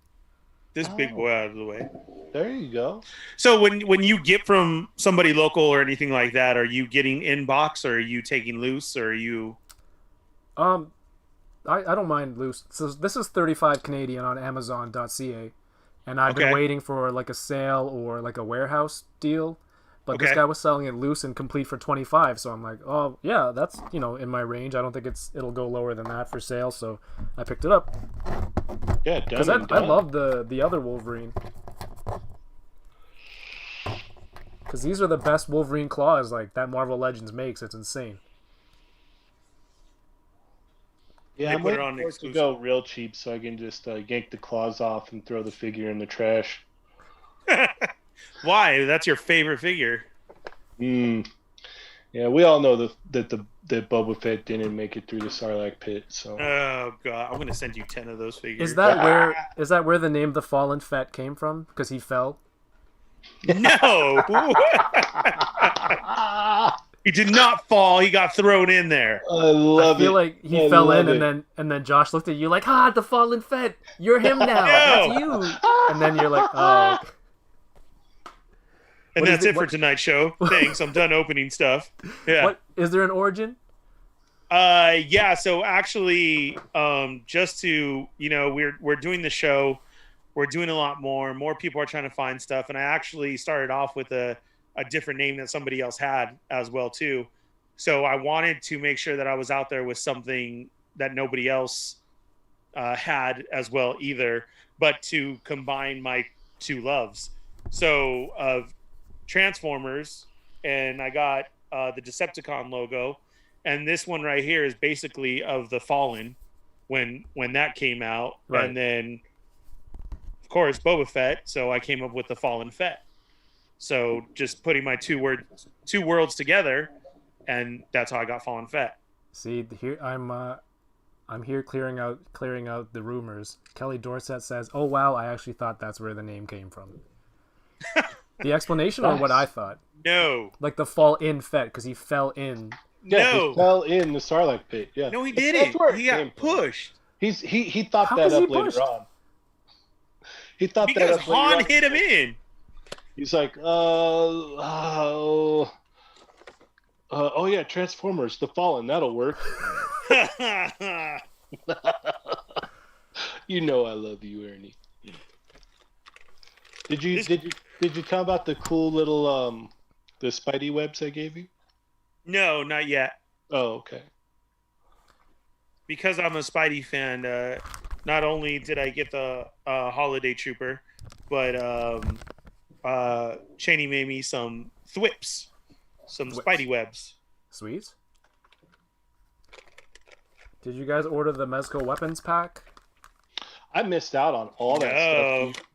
This big boy out of the way. There you go. So when you get from somebody local or anything like that, are you getting in box or are you taking loose or are you? I don't mind loose. So this is 35 Canadian on Amazon.ca, and I've been Okay. waiting for like a sale or like a warehouse deal. But this Okay. guy was selling it loose and complete for 25, so I'm like, oh yeah, that's in my range. I don't think it'll go lower than that for sale, so I picked it up Yeah, because done I and done. love the other Wolverine. Because these are the best Wolverine claws like that Marvel Legends makes. It's insane. Yeah, They I'm put it waiting on for it to exclusive. go real cheap so I can just yank the claws off and throw the figure in the trash. Why? That's your favorite figure. Yeah, we all know that Boba Fett didn't make it through the Sarlacc pit. So Oh god, I'm gonna send you 10 of those figures. Is that where the name the Fallen Fett came from? Because he fell. No. He did not fall. He got thrown in there. I love I feel it. like he I fell love in, it. and then Josh looked at you like, the Fallen Fett, you're him now. No. That's you. And then you're like, oh. Okay. And What is that's it- it for what- tonight's show. Thanks. I'm done opening stuff. Yeah. What is there an origin? Yeah, so actually just to, we're doing the show. We're doing a lot more people are trying to find stuff, and I actually started off with a different name that somebody else had as well too. So I wanted to make sure that I was out there with something that nobody else had as well either, but to combine my two loves. So of Transformers, and I got the Decepticon logo, and this one right here is basically of the Fallen when that came out, Right. and then of course Boba Fett. So I came up with the Fallen Fett. So just putting my two worlds together, and that's how I got Fallen Fett. See, here I'm here clearing out the rumors. Kelly Dorset says, "Oh wow, I actually thought that's where the name came from." The explanation or what I thought? No, Like the fall in Fett because he fell in. Yeah, no. he fell in the Sarlacc pit. Yeah, no, he That's didn't. where it He came got from. pushed He thought How that was he up later pushed? on. He thought because that up later Han on. hit him in. He's like, oh yeah, Transformers, the Fallen, that'll work. You know I love you, Ernie. Did you tell about the cool little the Spidey webs I gave you? No, not yet. Oh, okay. Because I'm a Spidey fan, not only did I get the Holiday Trooper, but Cheney made me some thwips, some Thwips. Spidey webs. Sweet. Did you guys order the Mezco weapons pack? I missed out on all that No. stuff.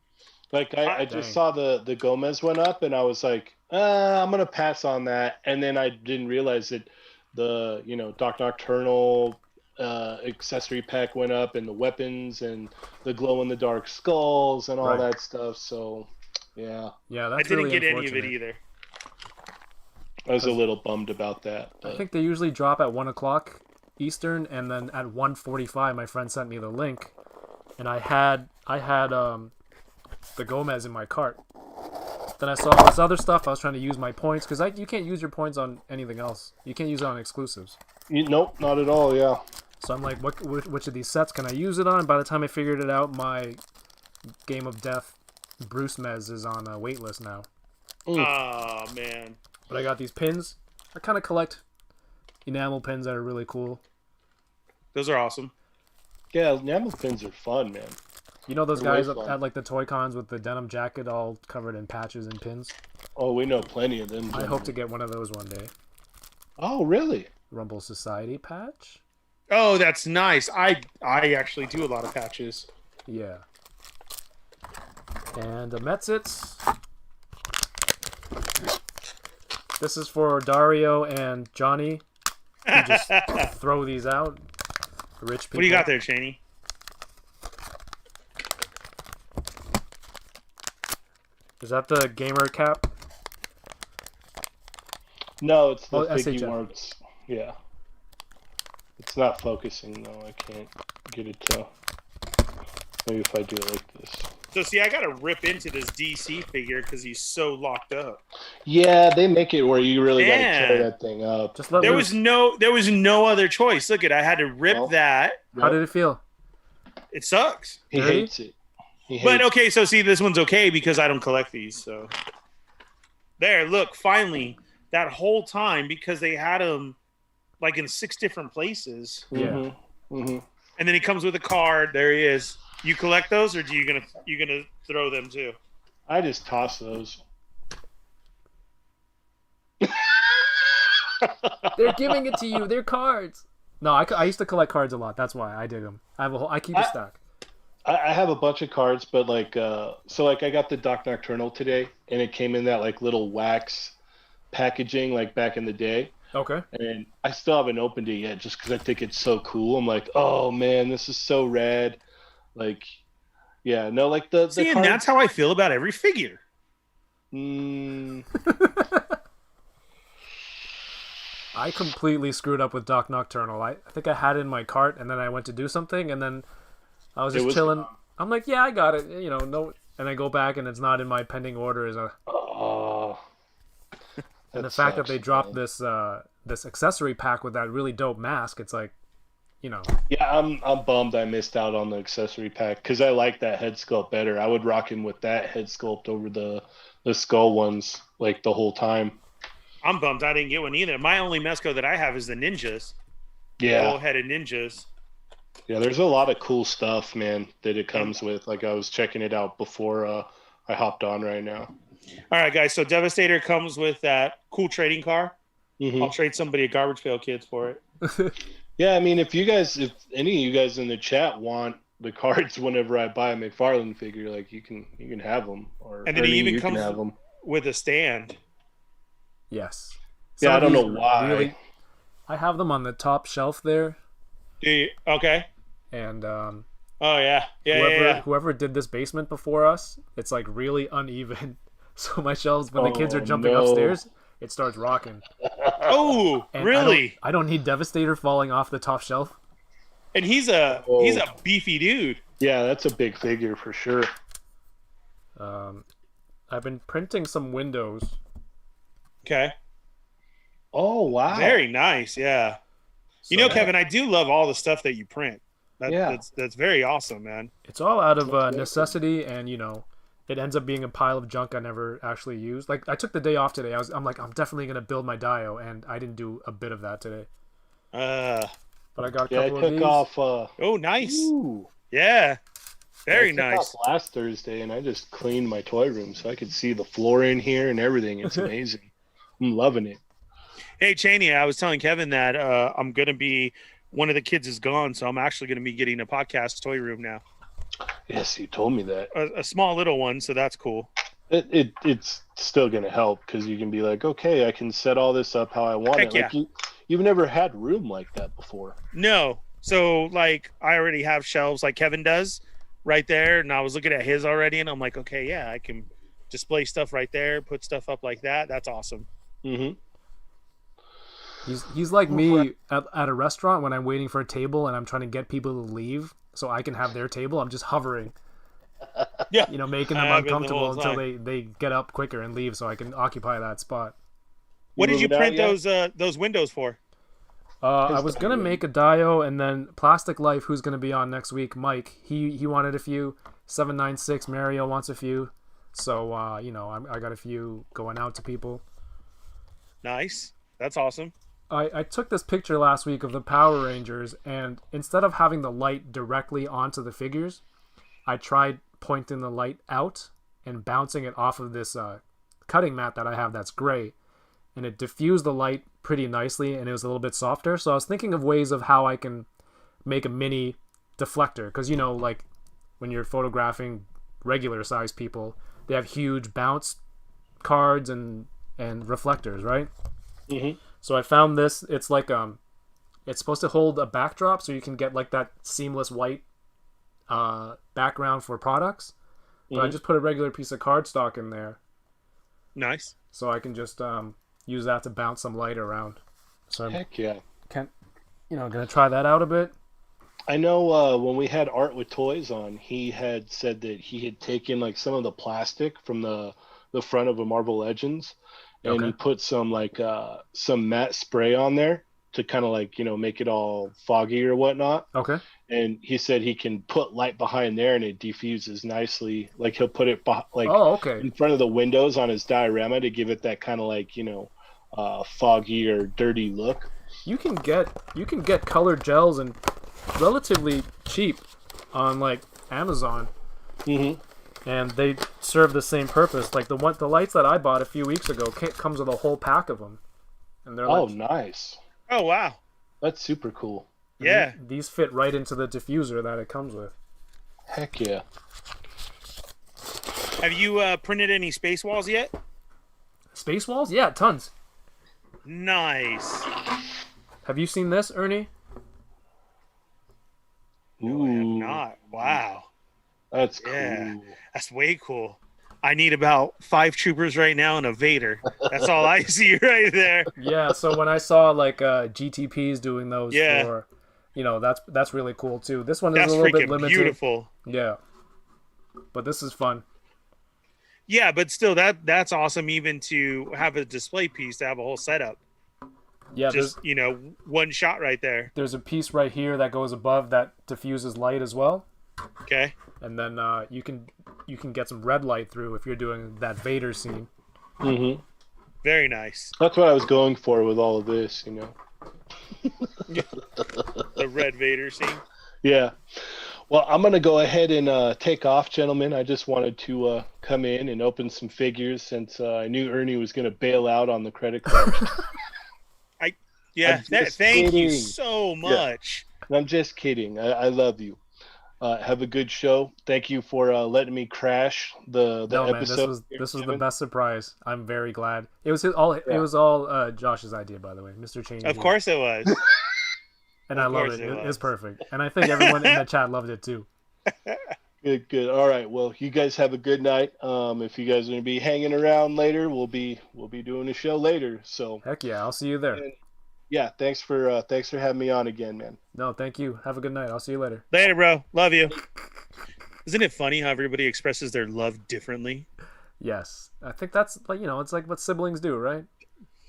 Like I just Dang. saw the Gomez went up, and I was like, I'm gonna pass on that. And then I didn't realize that the Doc Nocturnal accessory pack went up, and the weapons and the glow in the dark skulls and all Right. that stuff. So yeah, Yeah, I that's didn't really get any of it unfortunate. either. I was a little bummed about that. I But think they usually drop at 1:00 Eastern, and then at 1:45, my friend sent me the link, and I had the Gomez in my cart. Then I saw all this other stuff. I was trying to use my points because you can't use your points on anything else. You can't use it on exclusives. nope, not at all. Yeah. So I'm like, which of these sets can I use it on? By the time I figured it out, my Game of Death Bruce Mez is on a wait list now. Oh man. But I got these pins. I kind of collect enamel pins that are really cool. Those are awesome. Yeah, enamel pins are fun, man. You know those They're way guys fun. at like the Toy Cons with the denim jacket all covered in patches and pins? Oh, we know plenty of them. I hope to get one of those one day. Oh, really? Rumble Society patch? Oh, that's nice. I actually do a lot of patches. Yeah. And the Metzits. This is for Dario and Johnny. You just throw these out. Rich people. What do you got there, Cheney? Is that the gamer cap? No, it's the SHF. Figgy Marks. Yeah. It's not focusing though. I can't get it to. Maybe if I do it like this. So see, I gotta rip into this DC figure because he's so locked up. Yeah, they make it where you really got to Man. tear that thing up. Just let There loose. was no other choice. Look at, I had to rip Well, that. How did it feel? It sucks. He Really? hates it. He hates But okay, so see, this one's okay because I don't collect these. So there, look, finally, that whole time because they had him like in 6 different places, it. Yeah. hmm and then he comes with a card. There he is. You collect those, or do you gonna throw them too? I just toss those. They're giving it to you. They're cards. No, I used to collect cards a lot. That's why I dig them. I keep a stack. I have a bunch of cards, but like, so like I got the Doc Nocturnal today, and it came in that like little wax packaging, like back in the day. Okay. And I still haven't opened it yet, just because I think it's so cool. I'm like, oh man, this is so rad. Like, yeah, no, like the See, and cards, that's how I feel about every figure. I completely screwed up with Doc Nocturnal. I think I had it in my cart, and then I went to do something, and then I was It just was chilling. gone. I'm like, yeah, I got it. You know, no, and I go back, and it's not in my pending order. Oh, And the fact that sucks, they dropped man. this accessory pack with that really dope mask, it's like, you know, Yeah, I'm bummed I missed out on the accessory pack because I like that head sculpt better. I would rock him with that head sculpt over the skull ones like the whole time. I'm bummed I didn't get one either. My only Mezco that I have is the ninjas. Yeah, Bull-headed ninjas. yeah. There's a lot of cool stuff, man, that it comes with. Like I was checking it out before I hopped on right now. All right, guys. So Devastator comes with that cool trading car. Mhm. I'll trade somebody a Garbage Pail Kids for it. Yeah, I mean, if any of you guys in the chat want the cards whenever I buy a McFarlane figure, like you can have them. Or And then he Ernie, even you can comes have them. with a stand. yes. Yeah, Some I of don't know these why. really- I have them on the top shelf there, Okay. and Oh yeah. Yeah. whoever did this basement before us, it's like really uneven. So my shelves, when the kids are Oh, jumping no. upstairs, it starts rocking. Oh, And really? I don't need Devastator falling off the top shelf. And he's a beefy dude. Yeah, that's a big figure for sure. I've been printing some windows. Okay. Oh wow! Very nice. Yeah. You know, So Kevin, I do love all the stuff that you print. Yeah. That's very awesome, man. it's all out of That's necessity, and you know, it ends up being a pile of junk I never actually used. Like I took the day off today. I'm like, I'm definitely gonna build my Dio, and I didn't do a bit of that today. But I got a Yeah, I couple of took these. off. Oh, nice. Ooh, Yeah. Very I took nice. off last Thursday, and I just cleaned my toy room so I could see the floor in here and everything. It's amazing. I'm loving it. Hey, Cheney, I was telling Kevin that I'm going to be, one of the kids is gone, so I'm actually going to be getting a podcast toy room now. Yes, you told me that. A small little one, so that's cool. It's still gonna help because you can be like, okay, I can set all this up how I want Heck it. Like you've never had room like that before. No. So, like, I already have shelves like Kevin does right there, and I was looking at his already, and I'm like, okay, yeah, I can display stuff right there, put stuff up like that. That's awesome. Mm-hmm. He's like me at a restaurant when I'm waiting for a table and I'm trying to get people to leave so I can have their table. I'm just hovering, Yeah. you know, making them I've been the uncomfortable whole until time. they get up quicker and leave so I can occupy that spot. What did you moving out print yet? those windows for? I was gonna make a Dio, and then Plastic Life, who's gonna be on next week, Mike. He wanted a few. 796 Mario wants a few. So you know, I got a few going out to people. Nice. That's awesome. I took this picture last week of the Power Rangers, and instead of having the light directly onto the figures, I tried pointing the light out and bouncing it off of this cutting mat that I have that's gray, and it diffused the light pretty nicely, and it was a little bit softer. So I was thinking of ways of how I can make a mini deflector, because you know, like when you're photographing regular size people, they have huge bounce cards and and reflectors, right? Mm-hmm. So I found this. It's like it's supposed to hold a backdrop, so you can get like that seamless white background for products. But I just put a regular piece of cardstock in there, Nice. so I can just use that to bounce some light around. So Heck yeah. Gonna try that out a bit. I know when we had Art with Toys on, he had said that he had taken like some of the plastic from the front of a Marvel Legends, and Okay. he put some like some matte spray on there to kind of like make it all foggy or whatnot. Okay. And he said he can put light behind there and it diffuses nicely. Like he'll put it like Oh, okay. in front of the windows on his diorama to give it that kind of like foggy or dirty look. You can get colored gels and relatively cheap on like Amazon, and they serve the same purpose. Like the lights that I bought a few weeks ago comes with a whole pack of them, and they're Oh, like, nice. Oh wow. That's super cool. Yeah. these fit right into the diffuser that it comes with. Heck yeah. Have you printed any space walls yet? Space walls? Yeah, tons. Nice. Have you seen this, Ernie? No, I have Ooh, not. Wow. that's cool. Yeah. That's way cool. I need about 5 troopers right now and a Vader. That's all I see right there. Yeah. So when I saw like GTPs doing those Yeah. for, that's really cool too. This one is That's a little bit freaking limited. beautiful. Yeah. But this is fun. Yeah, but still, that's awesome. Even to have a display piece, to have a whole setup. Yeah. Just one shot right there. There's a piece right here that goes above that diffuses light as well. Okay. And then you can get some red light through if you're doing that Vader scene. Mm-hmm. Very nice. That's what I was going for with all of this, The red Vader scene. Yeah. Well, I'm going to go ahead and take off, gentlemen. I just wanted to come in and open some figures since I knew Ernie was going to bail out on the credit card. Yeah, I'm just thank you kidding. so much. I'm just kidding. I love you. Have a good show. Thank you for letting me crash the No, man, episode. this was the best surprise. I'm very glad. It was it was all Josh's idea, by the way, Mr. Change. Of course it was. And I love it. It's perfect. And I think everyone in the chat loved it too. Good. All right. Well, you guys have a good night. If you guys are gonna be hanging around later, we'll be doing a show later. So Heck yeah, I'll see you there. and, yeah, thanks for having me on again, man. No, thank you. Have a good night. I'll see you later. Later, bro. Love you. Isn't it funny how everybody expresses their love differently? Yes, I think that's like it's like what siblings do, right?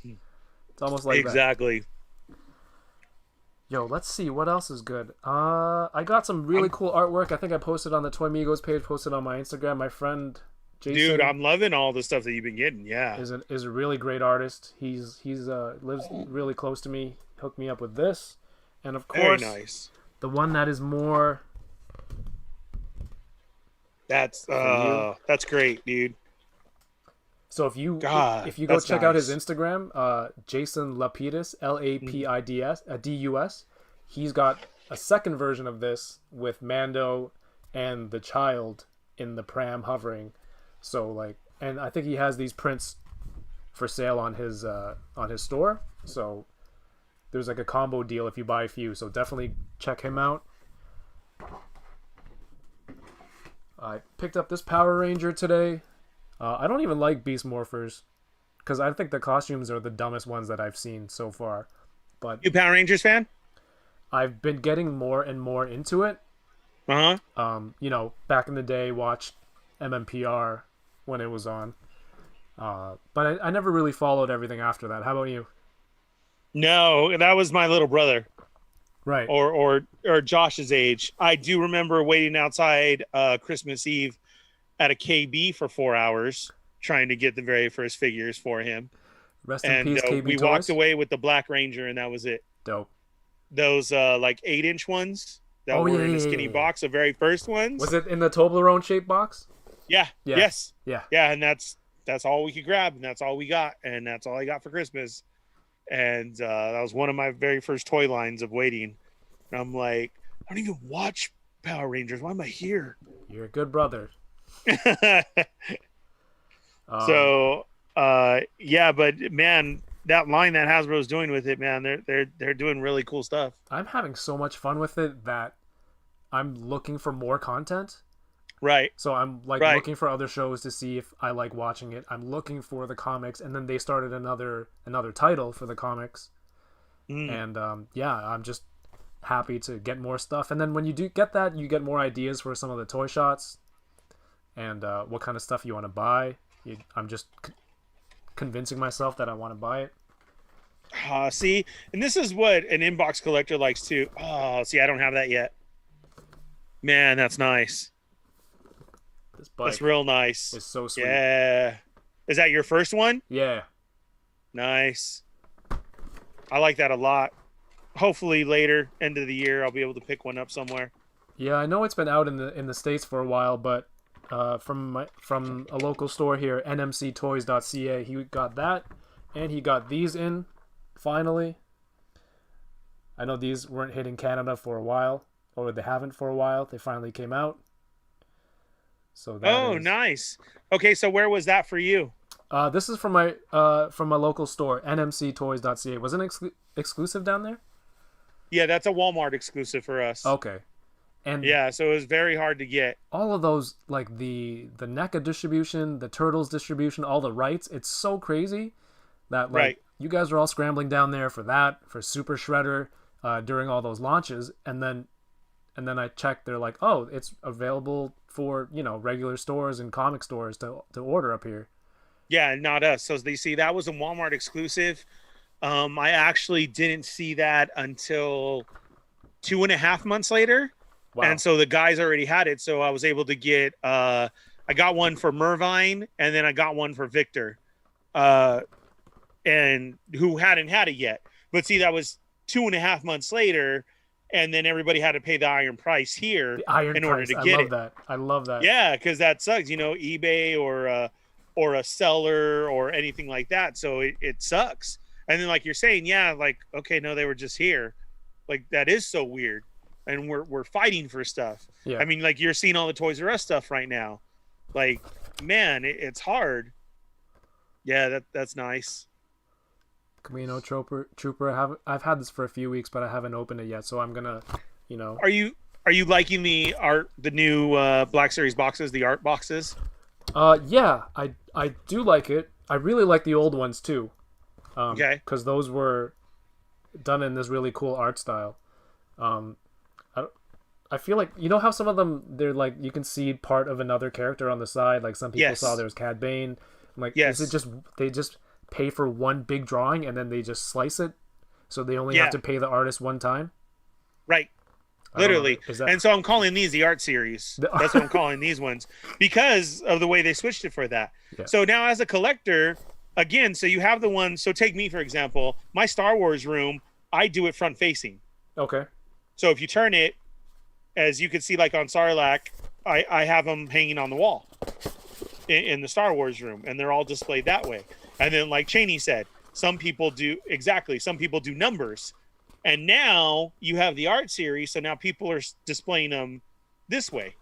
It's almost like that. Exactly. Yo, let's see what else is good. I got some really cool artwork. I think I posted on the Toy Migos page, posted on my Instagram. My friend Jason, Dude, I'm loving all the stuff that you've been getting. Yeah. is a really great artist. He's lives really close to me. Hooked me up with this, and of Very course, nice. the one that is more. That's great, dude. So if you God, go that's check out his nice. Instagram, Jason Lapidus, LAPIDS, he's got a second version of this with Mando and the child in the pram hovering. So like, and I think he has these prints for sale on his store. So there's like a combo deal if you buy a few. So definitely check him out. I picked up this Power Ranger today. I don't even like Beast Morphers because I think the costumes are the dumbest ones that I've seen so far. But You Power Rangers fan? I've been getting more and more into it. Uh-huh. Back in the day, watched MMPR when it was on. But I never really followed everything after that. How about you? No, that was my little brother. Right. Or Josh's age. I do remember waiting outside Christmas Eve at a KB for 4 hours trying to get the very first figures for him. Rest in And peace, KB we Toys. walked away with the Black Ranger, and that was it. Dope. Those like 8-inch ones that were in the skinny box, the very first ones. Was it in the Toblerone shaped box? Yeah. Yeah. Yes. Yeah. Yeah, and that's all we could grab, and that's all we got, and that's all I got for Christmas. And that was one of my very first toy lines of waiting. And I'm like, I don't even watch Power Rangers. Why am I here? You're a good brother. So Yeah, but man, that line that Hasbro's doing with it, man, they're doing really cool stuff. I'm having so much fun with it that I'm looking for more content. Right. So I'm like Right. looking for other shows to see if I like watching it. I'm looking for the comics, and then they started another title for the comics. And yeah, I'm just happy to get more stuff. And then when you do get that, you get more ideas for some of the toy shots and what kind of stuff you want to buy. I'm just convincing myself that I want to buy it. See, and this is what an inbox collector likes too. Oh, see, I don't have that yet. Man, that's nice. This bike That's real nice. is so sweet. Yeah. Is that your first one? Yeah. Nice. I like that a lot. Hopefully later, end of the year, I'll be able to pick one up somewhere. Yeah, I know it's been out in the States for a while, but from a local store here, nmctoys.ca, he got that, and he got these in finally. I know these weren't hitting Canada for a while, or they haven't for a while. They finally came out. So that is... nice. Okay, so where was that for you? This is from my local store, nmctoys.ca. Was it exclusive down there? Yeah, that's a Walmart exclusive for us. Okay. And yeah, so it was very hard to get. All of those, like the NECA distribution, the Turtles distribution, all the rights, it's so crazy that like you guys are all scrambling down there for that, for Super Shredder, during all those launches, and then I checked, they're like, oh, it's available for, regular stores and comic stores to order up here. Yeah, not us. So they see that was a Walmart exclusive. I actually didn't see that until 2.5 months later. Wow. And so the guys already had it. So I was able to get, I got one for Mervine, and then I got one for Victor, and who hadn't had it yet. But see, that was 2.5 months later. And then everybody had to pay the iron price here in order to get it. I love that. Yeah, because that sucks. eBay or a seller or anything like that. So it sucks. And then like you're saying, yeah, like, okay, no, they were just here. Like that is so weird. And we're fighting for stuff. Yeah. I mean, like you're seeing all the Toys R Us stuff right now. Like, man, it's hard. Yeah, that's nice. Camino Trooper. I've had this for a few weeks, but I haven't opened it yet. So I'm gonna, Are you liking the art, the new Black Series boxes, the art boxes? Yeah, I do like it. I really like the old ones too. Okay. Because those were done in this really cool art style. I feel like, how some of them, they're like, you can see part of another character on the side. Like some people saw there was Cad Bane. I'm like, is it just, they just pay for one big drawing and then they just slice it? So they only have to pay the artist one time? Right. Literally. And so I'm calling these the art series. That's what I'm calling these ones because of the way they switched it for that. Yeah. So now as a collector, again, so you have the one, so take me, for example, my Star Wars room, I do it front facing. Okay. So if you turn it, as you can see, like on Sarlacc, I have them hanging on the wall in the Star Wars room, and they're all displayed that way. And then like Cheney said, some people do numbers. And now you have the art series, so now people are displaying them this way,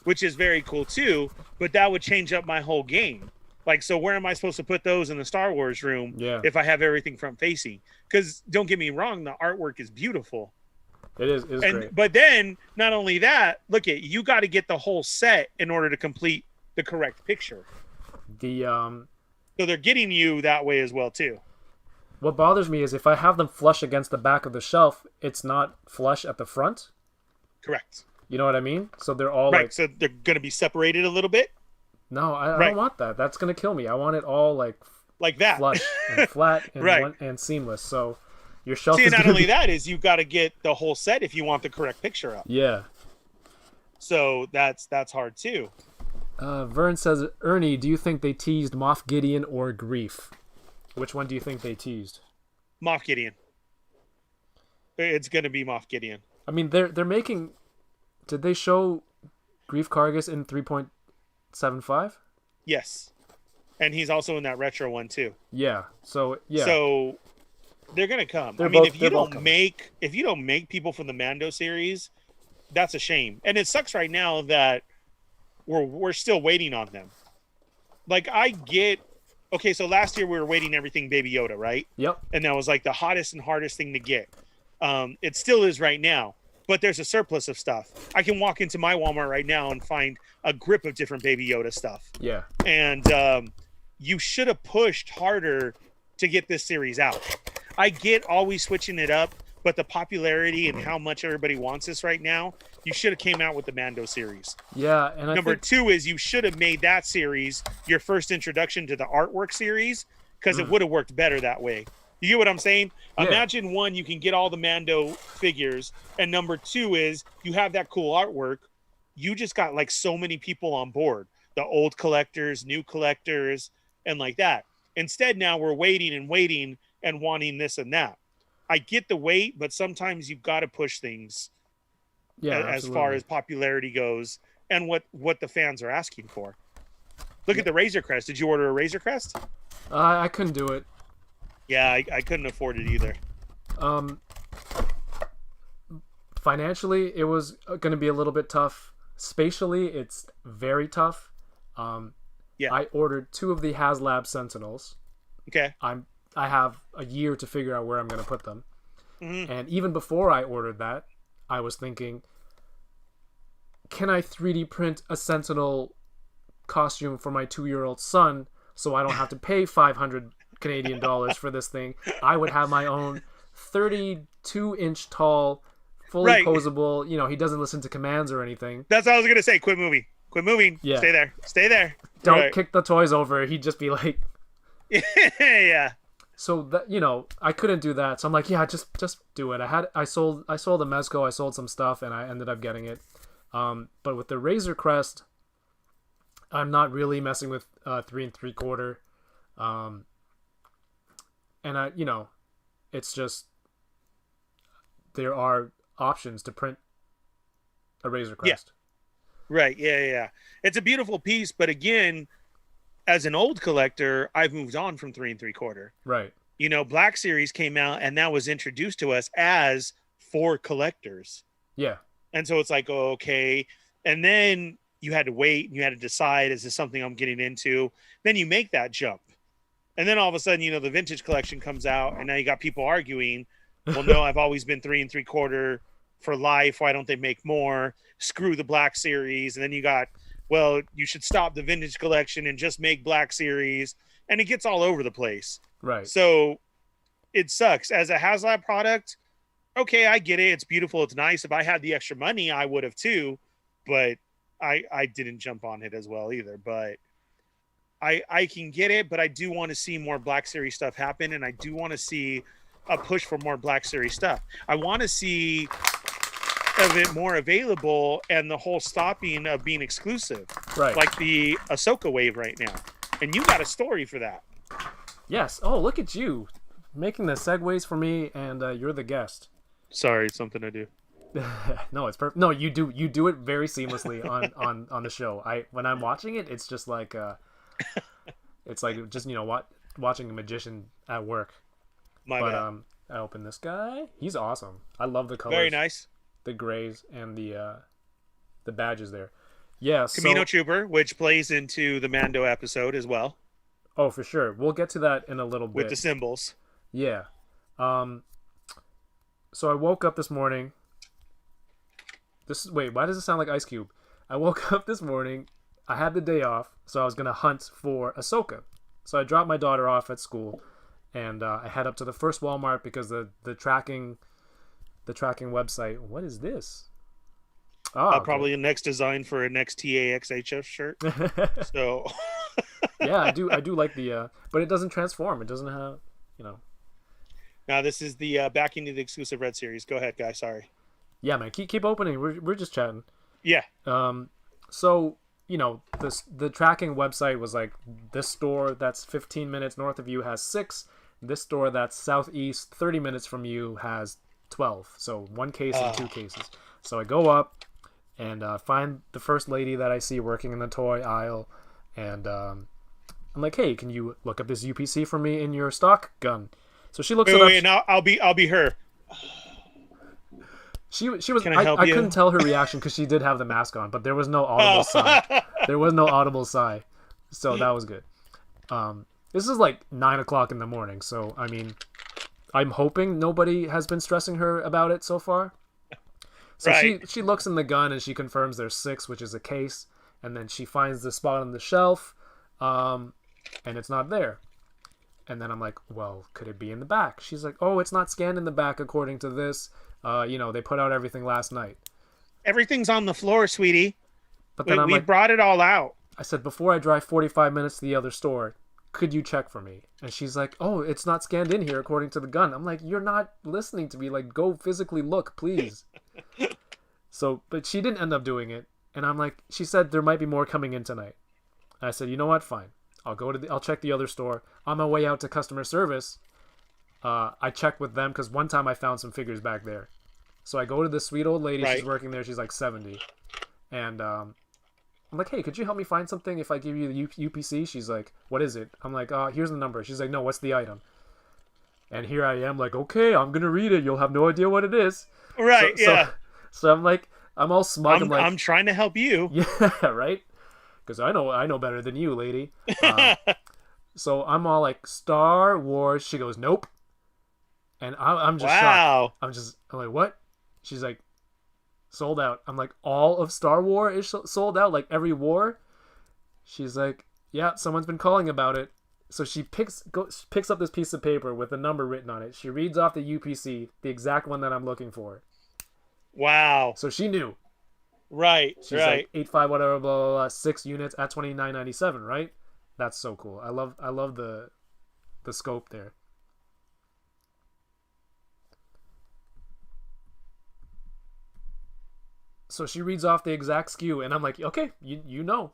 which is very cool too, but that would change up my whole game. Like, so where am I supposed to put those in the Star Wars room if I have everything front facing? Because don't get me wrong, the artwork is beautiful. It is great. But then, not only that, look at, you got to get the whole set in order to complete the correct picture. So they're getting you that way as well too. What bothers me is if I have them flush against the back of the shelf, it's not flush at the front. Correct. You know what I mean? So they're all right. So they're going to be separated a little bit. No, I don't want that. That's going to kill me. I want it all like that, flush and flat and and seamless. So your shelf. See, not only that is you've got to get the whole set if you want the correct picture up. Yeah. So that's hard too. Vern says, Ernie, do you think they teased Moff Gideon or Grief? Which one do you think they teased? Moff Gideon. It's going to be Moff Gideon. I mean, they're making. Did they show Grief Kargas in 3.75? Yes, and he's also in that retro one too. Yeah. So they're going to come. If you don't make people from the Mando series, that's a shame. And it sucks right now that we're still waiting on them. Like I get okay, so last year we were waiting everything Baby Yoda, right? Yep. And that was like the hottest and hardest thing to get. It still is right now, but there's a surplus of stuff. I can walk into my Walmart right now and find a grip of different Baby Yoda stuff. Yeah. And you should have pushed harder to get this series out. I get always switching it up, but the popularity and how much everybody wants this right now, you should have came out with the Mando series. Yeah, and Number two is you should have made that series your first introduction to the artwork series, because it would have worked better that way. You get what I'm saying? Yeah. Imagine, one, you can get all the Mando figures, and number two is you have that cool artwork. You just got like so many people on board, the old collectors, new collectors, and like that. Instead, now we're waiting and wanting this and that. I get the wait, but sometimes you've got to push things as far as popularity goes and what the fans are asking for. Look at the Razor Crest. Did you order a Razor Crest? I couldn't do it. Yeah, I couldn't afford it either. Financially, it was going to be a little bit tough. Spatially, it's very tough. Yeah. I ordered 2 of the HasLab Sentinels. Okay. I have a year to figure out where I'm going to put them. Mm-hmm. And even before I ordered that, I was thinking, can I 3D print a Sentinel costume for my 2-year-old son so I don't have to pay 500 Canadian dollars for this thing? I would have my own 32-inch tall, fully posable, he doesn't listen to commands or anything. That's what I was going to say. Quit moving. Yeah. Stay there. Don't kick the toys over. He'd just be like... Yeah. So that, I couldn't do that. So I'm like, yeah, just do it. I sold a Mezco, I sold some stuff, and I ended up getting it. But with the Razor Crest, I'm not really messing with 3 3/4. And it's just there are options to print a Razor Crest. Yeah. Right. Yeah. It's a beautiful piece, but again, as an old collector, I've moved on from 3 3/4. Right. Black Series came out, and that was introduced to us as for collectors. Yeah. And so it's like, oh, okay. And then you had to wait, and you had to decide, is this something I'm getting into? Then you make that jump. And then all of a sudden, the vintage collection comes out, and now you got people arguing, well, no, I've always been 3 3/4 for life. Why don't they make more? Screw the Black Series. And then you got, well, you should stop the vintage collection and just make Black Series. And it gets all over the place. Right. So it sucks. As a HasLab product, okay, I get it. It's beautiful. It's nice. If I had the extra money, I would have too. But I didn't jump on it as well either. But I can get it. But I do want to see more Black Series stuff happen. And I do want to see a push for more Black Series stuff. I want to see of it more available and the whole stopping of being exclusive. Right. Like the Ahsoka wave right now. And you got a story for that. Yes. Oh, look at you making the segues for me, and you're the guest. Sorry, it's something I do. No, it's perfect. No, you do it very seamlessly on the show. When I'm watching it, it's just like it's like just watching a magician at work. My bad. I open this guy. He's awesome. I love the colors. Very nice. The grays and the badges there. Yeah. Camino Trooper, which plays into the Mando episode as well. Oh, for sure. We'll get to that in a little bit. With the symbols. Yeah. So I woke up this morning. Wait, why does it sound like Ice Cube? I woke up this morning. I had the day off, so I was gonna hunt for Ahsoka. So I dropped my daughter off at school, and I head up to the first Walmart because the tracking website. What is this? Oh, okay. Probably a next design for a next TAXHF shirt. So. Yeah, I do like the, but it doesn't transform. It doesn't have, Now this is the backing to the exclusive Red Series. Go ahead, guys. Sorry. Yeah, man. Keep opening. We're just chatting. Yeah. So the tracking website was like, this store that's 15 minutes north of you has 6. This store that's southeast 30 minutes from you has 12. So 1 case and 2 cases. So I go up and find the first lady that I see working in the toy aisle, and I'm like, hey, can you look up this UPC for me in your stock gun? So she looks it up. Wait, now I'll be her. She was. Can I help you? Couldn't tell her reaction because she did have the mask on, but there was no audible sigh. There was no audible sigh, so that was good. This is like 9 o'clock in the morning, so I mean, I'm hoping nobody has been stressing her about it so far. So Right. she looks in the gun and she confirms there's 6, which is a case, and then she finds the spot on the shelf, and it's not there. And then I'm like, well, could it be in the back? She's like, oh, it's not scanned in the back according to this. They put out everything last night. Everything's on the floor, sweetie. But then We brought it all out. I said, before I drive 45 minutes to the other store, could you check for me? And she's like, oh, it's not scanned in here according to the gun. I'm like, you're not listening to me. Like, go physically look, please. But she didn't end up doing it. And I'm like, she said there might be more coming in tonight. And I said, you know what? Fine. I'll check the other store. On my way out to customer service, I checked with them because one time I found some figures back there. So I go to this sweet old lady. Right. She's working there. She's like 70. And I'm like, hey, could you help me find something if I give you the UPC? She's like, what is it? I'm like, here's the number. She's like, no, what's the item? And here I am like, okay, I'm going to read it. You'll have no idea what it is. Right, yeah. So I'm like, I'm all smug. I'm trying to help you. Yeah, right? Because I know better than you, lady. So I'm all like, Star Wars. She goes, nope. And I'm just shocked. I'm like, what? She's like, sold out. I'm like, all of Star Wars is sold out? Like every war? She's like, yeah, someone's been calling about it. So she picks up this piece of paper with a number written on it. She reads off the UPC, the exact one that I'm looking for. Wow. So she knew. Right. She's like 85 whatever, blah, blah, blah, 6 units at $29.97, right? That's so cool. I love the scope there. So she reads off the exact SKU, and I'm like, okay, you know.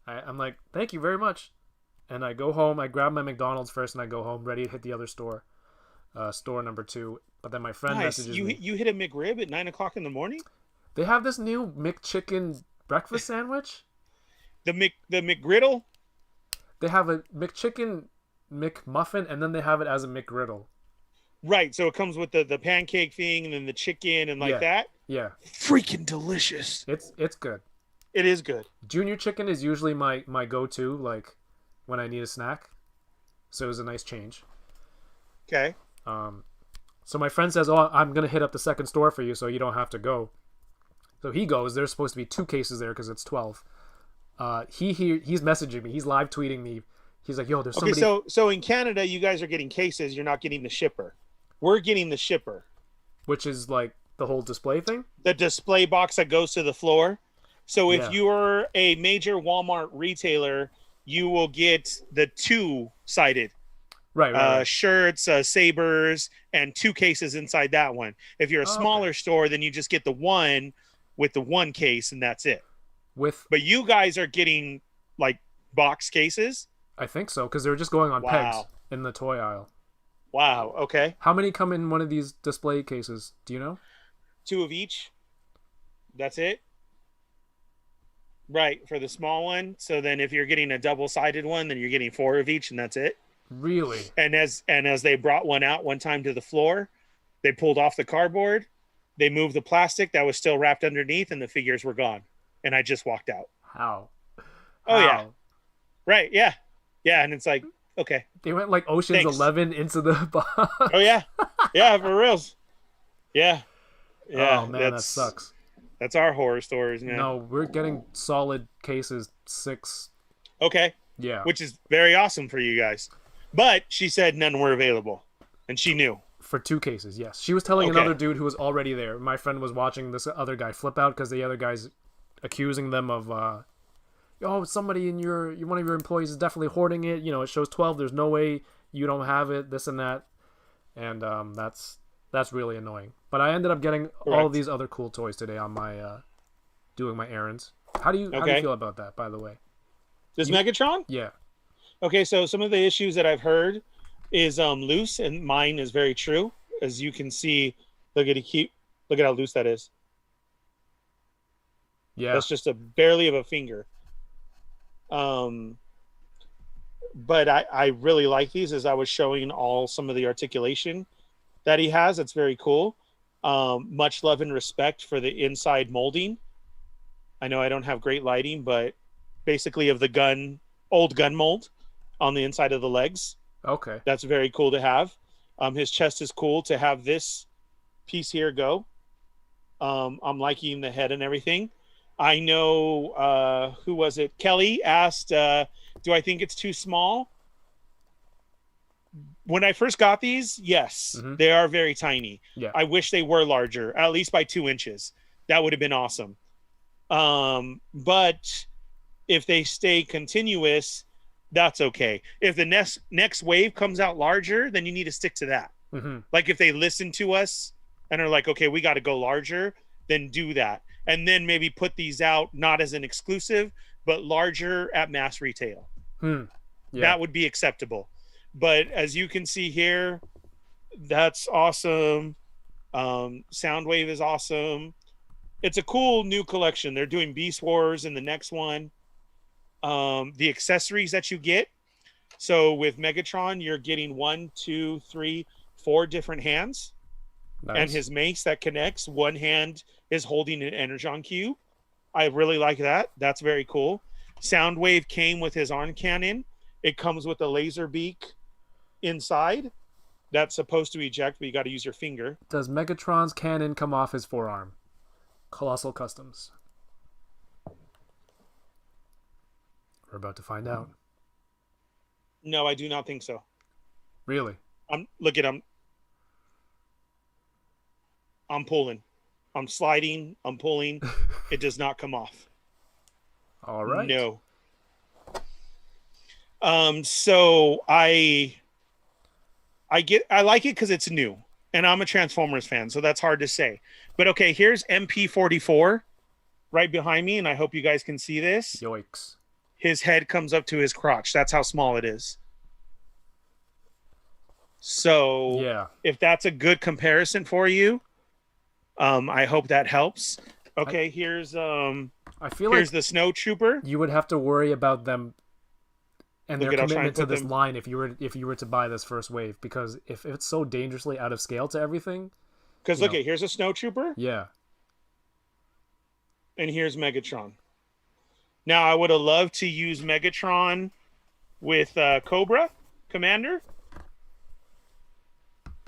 I'm like, thank you very much. And I go home. I grab my McDonald's first, and I go home, ready to hit the other store, store number 2. But then my friend messages me. You hit a McRib at 9 o'clock in the morning? They have this new McChicken breakfast sandwich. The McGriddle? They have a McChicken McMuffin, and then they have it as a McGriddle. Right, so it comes with the pancake thing and then the chicken and that? Yeah. Freaking delicious. It's good. It is good. Junior chicken is usually my go-to, like, when I need a snack. So it was a nice change. Okay. So my friend says, oh, I'm going to hit up the second store for you so you don't have to go. So he goes. There's supposed to be 2 cases there because it's 12. He's messaging me. He's live tweeting me. He's like, yo, there's somebody. Okay, so in Canada, you guys are getting cases. You're not getting the shipper. We're getting the shipper. Which is like the whole display thing? The display box that goes to the floor. So if you're a major Walmart retailer, you will get the 2-sided. Right. Shirts, sabers, and 2 cases inside that one. If you're a smaller store, then you just get the one with the 1 case, and that's it. But you guys are getting like box cases? I think so, because they were just going on pegs in the toy aisle. Wow. Okay. How many come in one of these display cases? Do you know? 2 of each. That's it. Right, for the small one. So then if you're getting a double-sided one, then you're getting 4 of each, and that's it. Really? And as they brought one out one time to the floor, they pulled off the cardboard, they moved the plastic that was still wrapped underneath, and the figures were gone. And I just walked out. How? Oh, yeah. Right, yeah. Yeah, and it's like, okay. They went like Ocean's 11 into the box. Oh, yeah. Yeah, for reals. Yeah. Yeah. Oh, man, that sucks. That's our horror stories, man. No, we're getting solid cases, 6. Okay. Yeah. Which is very awesome for you guys. But she said none were available. And she knew. For 2 cases, yes. She was telling another dude who was already there. My friend was watching this other guy flip out because the other guy's accusing them of, somebody in one of your employees is definitely hoarding it. You know, it shows 12. There's no way you don't have it, this and that. And that's really annoying. But I ended up getting all of these other cool toys today on my doing my errands. How do you feel about that, by the way? This Megatron? Yeah. Okay, so some of the issues that I've heard is loose, and mine is very true. As you can see, look at how loose that is. Yeah. That's just barely of a finger. But I really like these, as I was showing some of the articulation that he has. It's very cool. Much love and respect for the inside molding. I know I don't have great lighting, but basically of the old gun mold. on the inside of the legs. Okay. That's very cool to have. His chest is cool to have this piece here go. I'm liking the head and everything. I know, who was it? Kelly asked, do I think it's too small? When I first got these, yes, they are very tiny. Yeah. I wish they were larger, at least by 2 inches. That would have been awesome. But if they stay continuous, that's okay. If the next wave comes out larger, then you need to stick to that. Like if they listen to us and are like, okay, we got to go larger, then do that. And then maybe put these out not as an exclusive, but larger at mass retail. Yeah. That would be acceptable. But as you can see here, that's awesome. Soundwave is awesome. It's a cool new collection. They're doing Beast Wars in the next one. The accessories that you get. So with Megatron, you're getting 1, 2, 3, 4 different hands. Nice. And his mace that connects. One hand is holding an Energon cube. I really like that. That's very cool. Soundwave came with his arm cannon. It comes with a laser beak inside that's supposed to eject, but you got to use your finger. Does Megatron's cannon come off his forearm? Colossal Customs. We're about to find out. No, I do not think so. Really? Look at him. I'm pulling. I'm sliding. I'm pulling. It does not come off. All right. No. So I like it because it's new, and I'm a Transformers fan, so that's hard to say. But okay, here's MP44 right behind me, and I hope you guys can see this. Yoicks. His head comes up to his crotch. That's how small it is. So yeah, if that's a good comparison for you, I hope that helps. Okay, here's I feel here's like the Snow Trooper. you would have to worry about them and Look their at, I'll try commitment and to put this them- line if you were to buy this first wave, because if it's so dangerously out of scale to everything. Because you look know. at, here's a Snow Trooper, Yeah. and here's Megatron. Now, I would have loved to use Megatron with Cobra Commander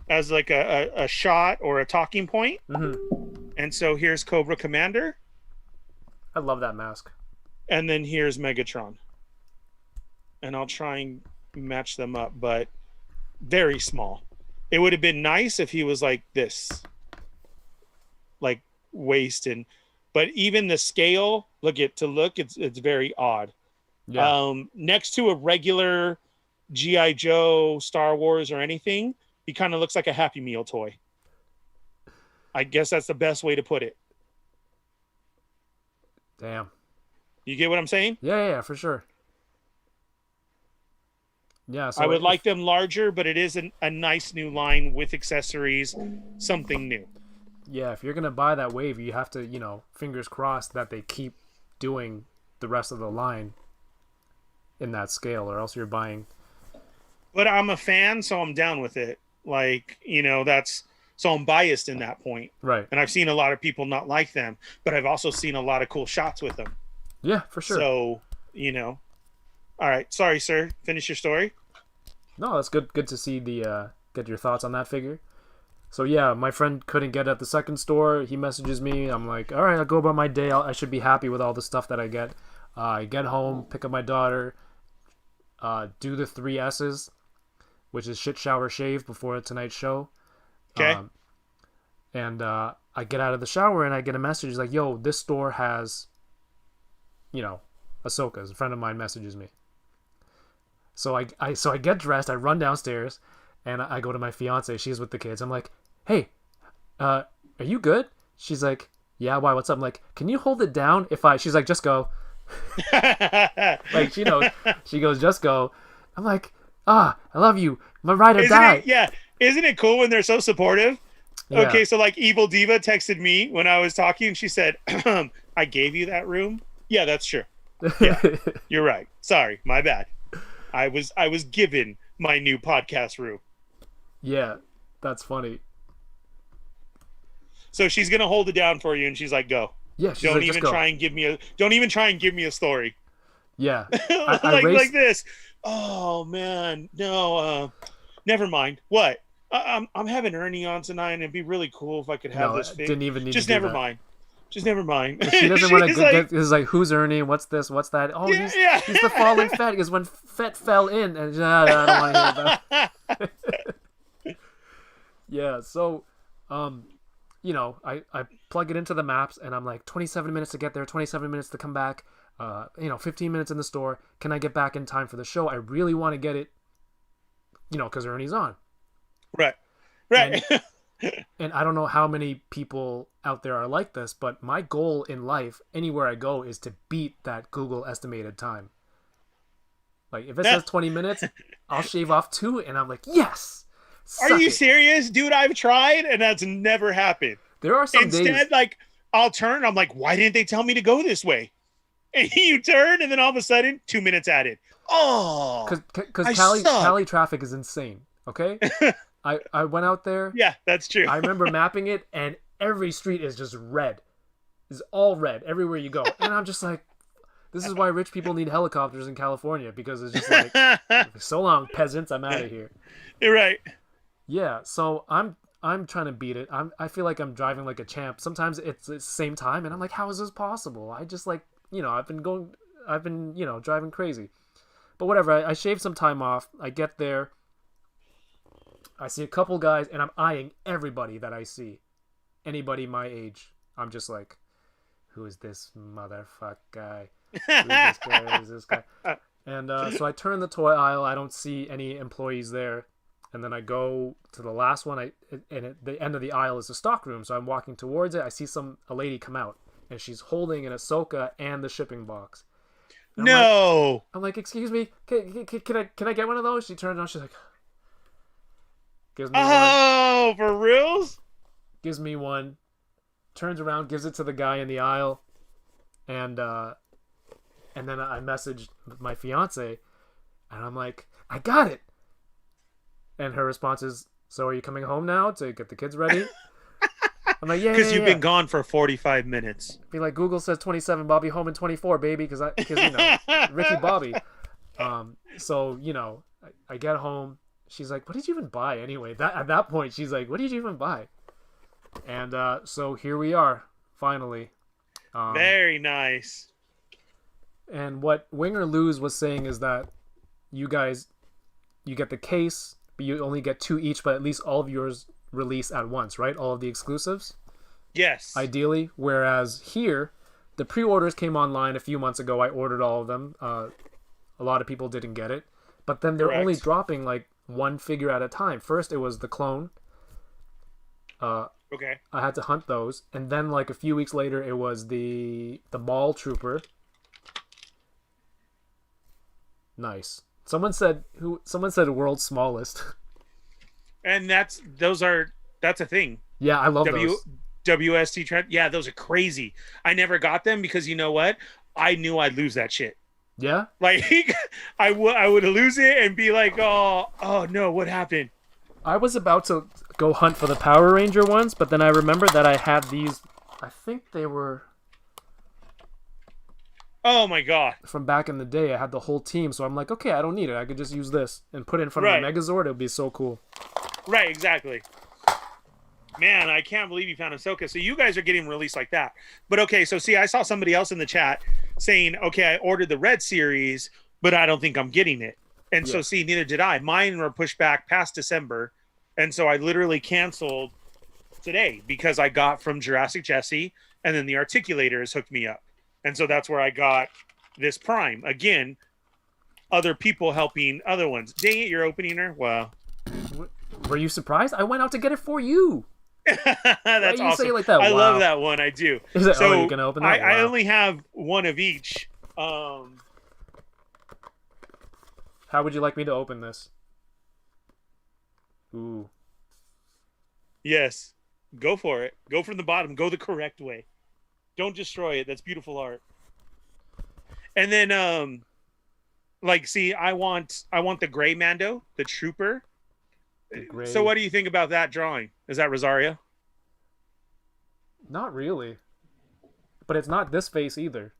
as like a shot or a talking point. And so here's Cobra Commander, I love that mask. and then here's Megatron. And I'll try and match them up, but very small. It would have been nice if he was like this, like waist, but even the scale, it's very odd. Yeah. Next to a regular G.I. Joe, Star Wars, or anything, he kind of looks like a Happy Meal toy. I guess that's the best way to put it. Damn. You get what I'm saying? Yeah, for sure. Yeah, so I would like them larger, but it is a nice new line with accessories, something new. Yeah, if you're gonna buy that wave, you have to, fingers crossed that they keep doing the rest of the line in that scale, or else you're buying. But I'm a fan, so I'm down with it. Like, so I'm biased in that point. Right. And I've seen a lot of people not like them, but I've also seen a lot of cool shots with them. Yeah, for sure. So, all right. Sorry, sir. Finish your story. No, that's good. Good to see get your thoughts on that figure. So yeah, my friend couldn't get at the second store. He messages me. I'm like, all right, I'll go about my day. I should be happy with all the stuff that I get. I get home, pick up my daughter, do the 3 S's, which is shit, shower, shave before tonight's show. Okay. And I get out of the shower and I get a message like, yo, this store has, Ahsoka. A friend of mine messages me. So I get dressed, I run downstairs, and I go to my fiance. She's with the kids. I'm like, hey, are you good? She's like, yeah, why? What's up? I'm like, can you hold it down she's like, just go. Like, she knows. She goes, just go. I'm like, I love you. My ride or die. Isn't it cool when they're so supportive? Yeah. Okay, so like Evil Diva texted me when I was talking. She said, I gave you that room. Yeah, that's true. Yeah, you're right. Sorry, my bad. I was given my new podcast room. Yeah, that's funny. So she's gonna hold it down for you, and she's like, "Go." Yeah, she's don't like, even just go. try and give me a. Don't even try and give me a story. Yeah, like this. Oh man, no. Never mind. What? I'm having Ernie on tonight, and it'd be really cool if I could have No, this I fig. didn't even need to Just do never that. mind. Just never mind. Because she doesn't want to She's get. It's like, who's Ernie? What's this? What's that? Oh, yeah, yeah. he's the fallen Fett. Because when Fett fell in, and I don't want to hear about. Yeah. So, I plug it into the maps, and I'm like 27 minutes to get there, 27 minutes to come back. 15 minutes in the store. Can I get back in time for the show? I really want to get it. Because Ernie's on. Right. Right. And I don't know how many people out there are like this, but my goal in life, anywhere I go, is to beat that Google estimated time. Like, if it says 20 minutes, I'll shave off 2, and I'm like, yes! Are you serious? Dude, I've tried, and that's never happened. There are some Instead, days... like, I'll turn, I'm like, why didn't they tell me to go this way? And you turn, and then all of a sudden, 2 minutes added. Oh! Because Cali traffic is insane, okay? I went out there. Yeah, that's true. I remember mapping it, and every street is just red. It's all red everywhere you go. And I'm just like, this is why rich people need helicopters in California, because it's just like, so long, peasants, I'm out of here. You're right. Yeah, so I'm trying to beat it. I feel like I'm driving like a champ. Sometimes it's the same time, and I'm like, how is this possible? I just like, I've been driving crazy. But whatever, I shaved some time off. I get there. I see a couple guys, and I'm eyeing everybody that I see. Anybody my age. I'm just like, who is this motherfucker guy? Who is this guy? And so I turn the toy aisle. I don't see any employees there. And then I go to the last one. The end of the aisle is the stock room. So I'm walking towards it. I see a lady come out, and she's holding an Ahsoka and the shipping box. And I'm like, excuse me, can I get one of those? She turns around. She's like, gives me one. For reals? Gives me one. Turns around, gives it to the guy in the aisle, and then I messaged my fiance, and I'm like, I got it. And her response is, so are you coming home now to get the kids ready? I'm like, yeah, because you've been gone for 45 minutes. Be like, Google says 27, Bobby home in 24, baby, because Ricky Bobby. So I get home. She's like, what did you even buy anyway? At that point, she's like, what did you even buy? And so here we are, finally. Very nice. And what Wing or Lose was saying is that you guys, you get the case, but you only get 2 each, but at least all of yours release at once, right? All of the exclusives? Yes. Ideally. Whereas here, the pre-orders came online a few months ago. I ordered all of them. A lot of people didn't get it. But then they're only dropping like one figure at a time. First, it was the clone. Okay. I had to hunt those. And then like a few weeks later, it was the Mall Trooper. Nice. Someone said world's smallest. And that's a thing. Yeah, I love those. WST trend. Yeah, those are crazy. I never got them because you know what? I knew I'd lose that shit. Yeah? Like I would lose it and be like, oh no, what happened? I was about to go hunt for the Power Ranger ones, but then I remembered that I had these. I think they were. Oh my god! From back in the day, I had the whole team, so I'm like, okay, I don't need it. I could just use this and put it in front of the Megazord. It would be so cool. Right, exactly. Man, I can't believe you found Ahsoka. So you guys are getting released like that. But okay, so see, I saw somebody else in the chat saying, okay, I ordered the Red series, but I don't think I'm getting it. And so see, neither did I. Mine were pushed back past December. And so I literally canceled today because I got from Jurassic Jesse, and then the Articulators hooked me up. And so that's where I got this Prime. Again, other people helping other ones. Dang it, you're opening her? Wow. Were you surprised? I went out to get it for you. That's awesome. Say it like that? I wow. love that one. I do. Is it, so you're gonna open that? I only have one of each. How would you like me to open this? Ooh. Yes. Go for it. Go from the bottom. Go the correct way. Don't destroy it. That's beautiful art. And then see, I want the gray Mando, the trooper. So what do you think about that drawing? Is that Rosario? Not really. But it's not this face either.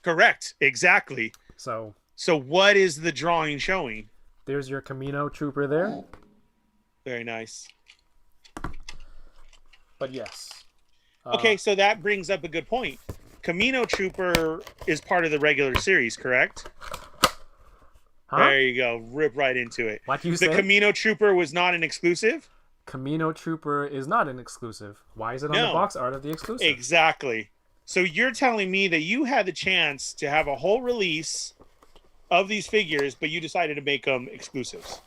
Correct. Exactly. So So what is the drawing showing? There's your Camino Trooper there. Very nice. But yes. Okay, so that brings up a good point. Camino Trooper is part of the regular series, correct? Huh? There you go. Rip right into it. What you The say? Camino Trooper was not an exclusive? Camino Trooper is not an exclusive. Why is it on the box art of the exclusive? Exactly. So you're telling me that you had the chance to have a whole release of these figures, but you decided to make them exclusives.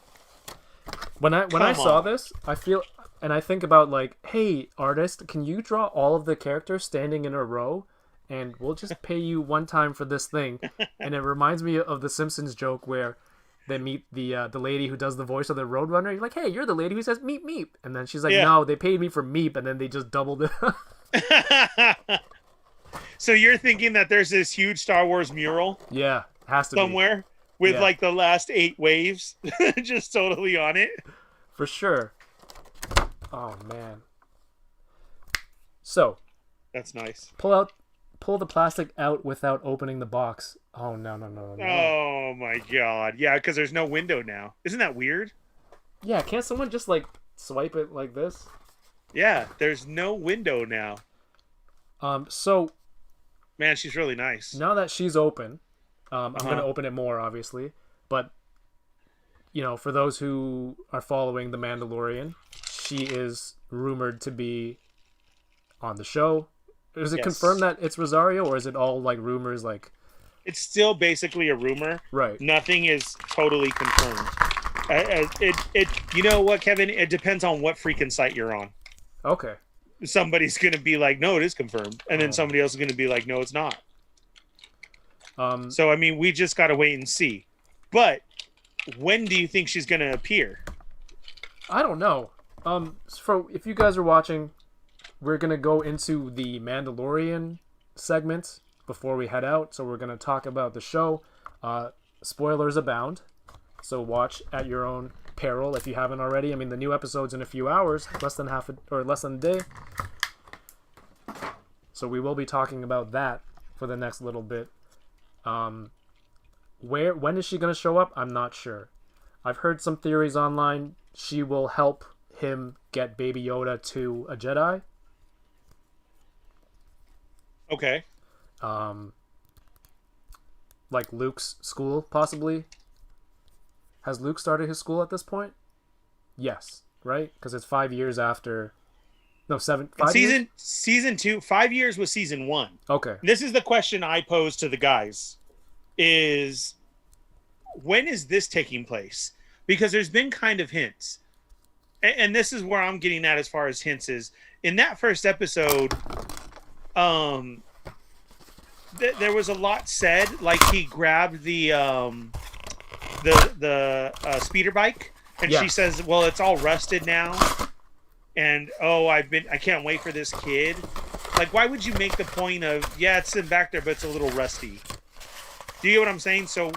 When I saw this, I feel and I think about like, hey, artist, can you draw all of the characters standing in a row? And we'll just pay you one time for this thing. And it reminds me of the Simpsons joke where they meet the lady who does the voice of the Roadrunner. You're like, hey, you're the lady who says meep meep. And then she's like, no, they paid me for meep, and then they just doubled it. So you're thinking that there's this huge Star Wars mural? Yeah, has to somewhere with like the last 8 waves just totally on it. For sure. Oh man. So that's nice. Pull the plastic out without opening the box. Oh no. Oh my god. Yeah, because there's no window now. Isn't that weird? Yeah, can't someone just like swipe it like this? Yeah, there's no window now. So man, she's really nice. Now that she's open, I'm gonna open it more, obviously. But you know, for those who are following The Mandalorian, she is rumored to be on the show. Is it confirmed that it's Rosario, or is it all like rumors? Like, it's still basically a rumor. Right. Nothing is totally confirmed. It you know what, Kevin? It depends on what freaking site you're on. Okay. Somebody's gonna be like, no, it is confirmed, and then somebody else is gonna be like, no, it's not. So I mean, we just gotta wait and see. But when do you think she's gonna appear? I don't know. If you guys are watching, we're gonna go into the Mandalorian segment before we head out. So we're gonna talk about the show. Spoilers abound, so watch at your own peril if you haven't already. I mean, the new episode's in a few hours, less than a day. So we will be talking about that for the next little bit. When is she gonna show up? I'm not sure. I've heard some theories online. She will help him get Baby Yoda to a Jedi. Okay. Like Luke's school, possibly. Has Luke started his school at this point? Yes, right? Because it's 5 years after. No, 7. 5 years? Season 2. 5 years was season 1. Okay. This is the question I pose to the guys: is when is this taking place? Because there's been kind of hints, and this is where I'm getting at as far as hints is in that first episode. There was a lot said, like he grabbed the speeder bike, and she says, well, it's all rusted now, and I can't wait for this kid. Like, why would you make the point of, it's in back there, but it's a little rusty? Do you get what I'm saying? So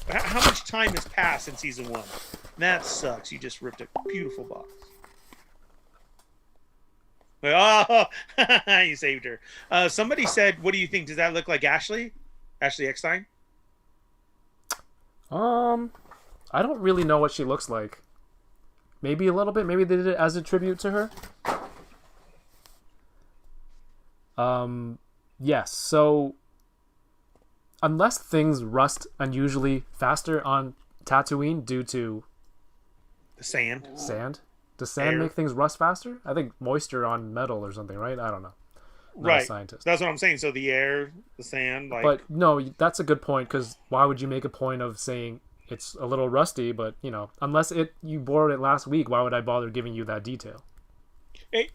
how much time has passed in season 1? That sucks. You just ripped a beautiful box. Oh, you saved her. Somebody said, what do you think? Does that look like Ashley Eckstein? I don't really know what she looks like. Maybe a little bit. Maybe they did it as a tribute to her. Yes. So, unless things rust unusually faster on Tatooine due to the sand. Does sand make things rust faster? I think moisture on metal or something, right? I don't know. Not a scientist. That's what I'm saying. So the air, the sand, like. But no, that's a good point, because why would you make a point of saying it's a little rusty? But unless you borrowed it last week, why would I bother giving you that detail?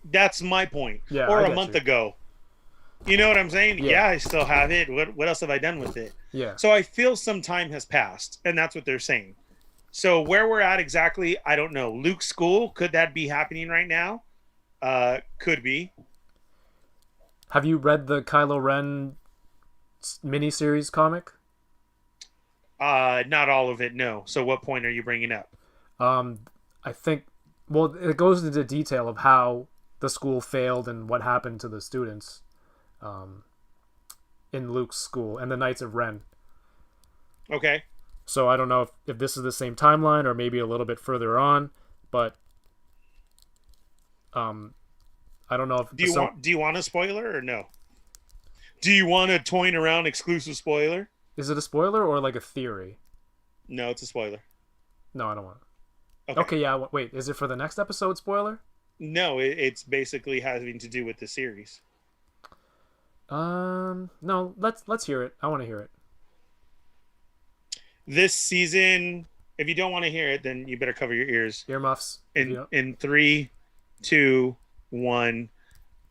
That's my point. Yeah, or a month ago. You know what I'm saying? Yeah, I still have it. What else have I done with it? Yeah. So I feel some time has passed, and that's what they're saying. So where we're at exactly, I don't know. Luke's school, could that be happening right now? Could be. Have you read the Kylo Ren miniseries comic? Not all of it, no. So what point are you bringing up? I think, it goes into detail of how the school failed and what happened to the students in Luke's school and the Knights of Ren. Okay. So I don't know if this is the same timeline or maybe a little bit further on, but I don't know if do you want a spoiler or no? Do you want a toying around exclusive spoiler? Is it a spoiler or like a theory? No, it's a spoiler. No, I don't want it. Okay, yeah. Wait, is it for the next episode spoiler? No, it's basically having to do with the series. No. Let's hear it. I want to hear it. This season, if you don't want to hear it, then you better cover your ears. Earmuffs. In 3, 2, 1.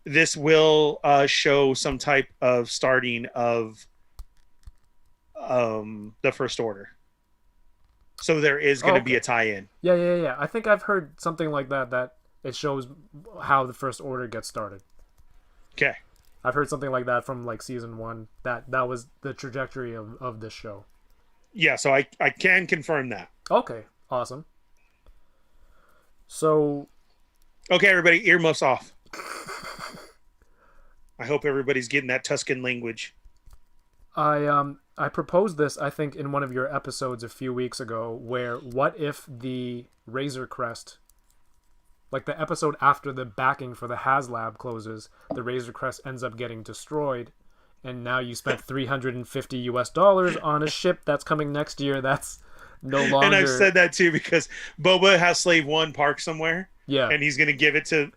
This will show some type of starting of the First Order. So there is going to be a tie-in. Yeah. I think I've heard something like that it shows how the First Order gets started. Okay. I've heard something like that from like season 1. That was the trajectory of this show. Yeah, so I can confirm that. Okay, awesome. So, okay, everybody, earmuffs off. I hope everybody's getting that Tuscan language. I proposed this, I think, in one of your episodes a few weeks ago, where what if the Razor Crest, like the episode after the backing for the HasLab closes, the Razor Crest ends up getting destroyed, and now you spent $350 on a ship that's coming next year that's no longer... And I've said that too because Boba has Slave 1 parked somewhere. Yeah. And he's going to give it to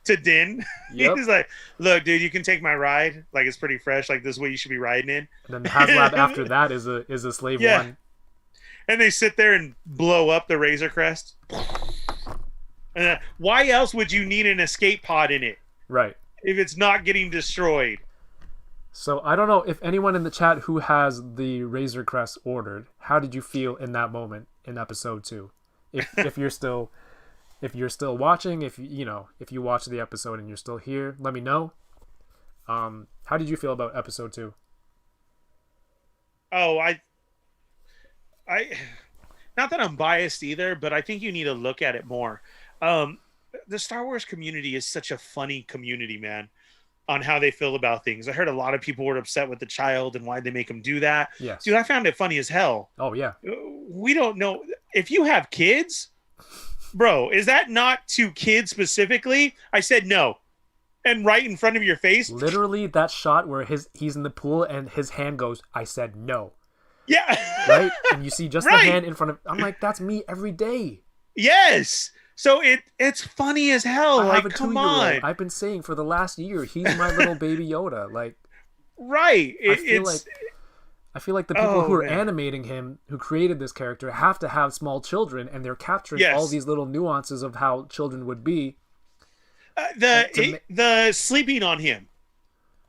Din. Yep. He's like, look, dude, you can take my ride. Like, it's pretty fresh. Like, this is what you should be riding in. And then the HasLab after that is a Slave 1. And they sit there and blow up the Razor Crest. Why else would you need an escape pod in it? Right. If it's not getting destroyed. So I don't know if anyone in the chat who has the Razor Crest ordered, how did you feel in that moment in episode 2? If you're still watching, if you watch the episode and you're still here, let me know. How did you feel about episode 2? Oh, I not that I'm biased either, but I think you need to look at it more. The Star Wars community is such a funny community, man, on how they feel about things. I heard a lot of people were upset with the child and why they make him do that. Yes. Dude, I found it funny as hell. Oh, yeah. We don't know. If you have kids, bro, is that not to kids specifically? I said no. And right in front of your face. Literally that shot where he's in the pool and his hand goes, I said no. Yeah. Right? And you see just the hand in front of... I'm like, that's me every day. Yes. So it's funny as hell. I like, have a come 2-year-old. on. I've been saying for the last year, he's my little baby Yoda. Like, right. I feel like the people who are animating him, who created this character, have to have small children, and they're capturing all these little nuances of how children would be. The sleeping on him.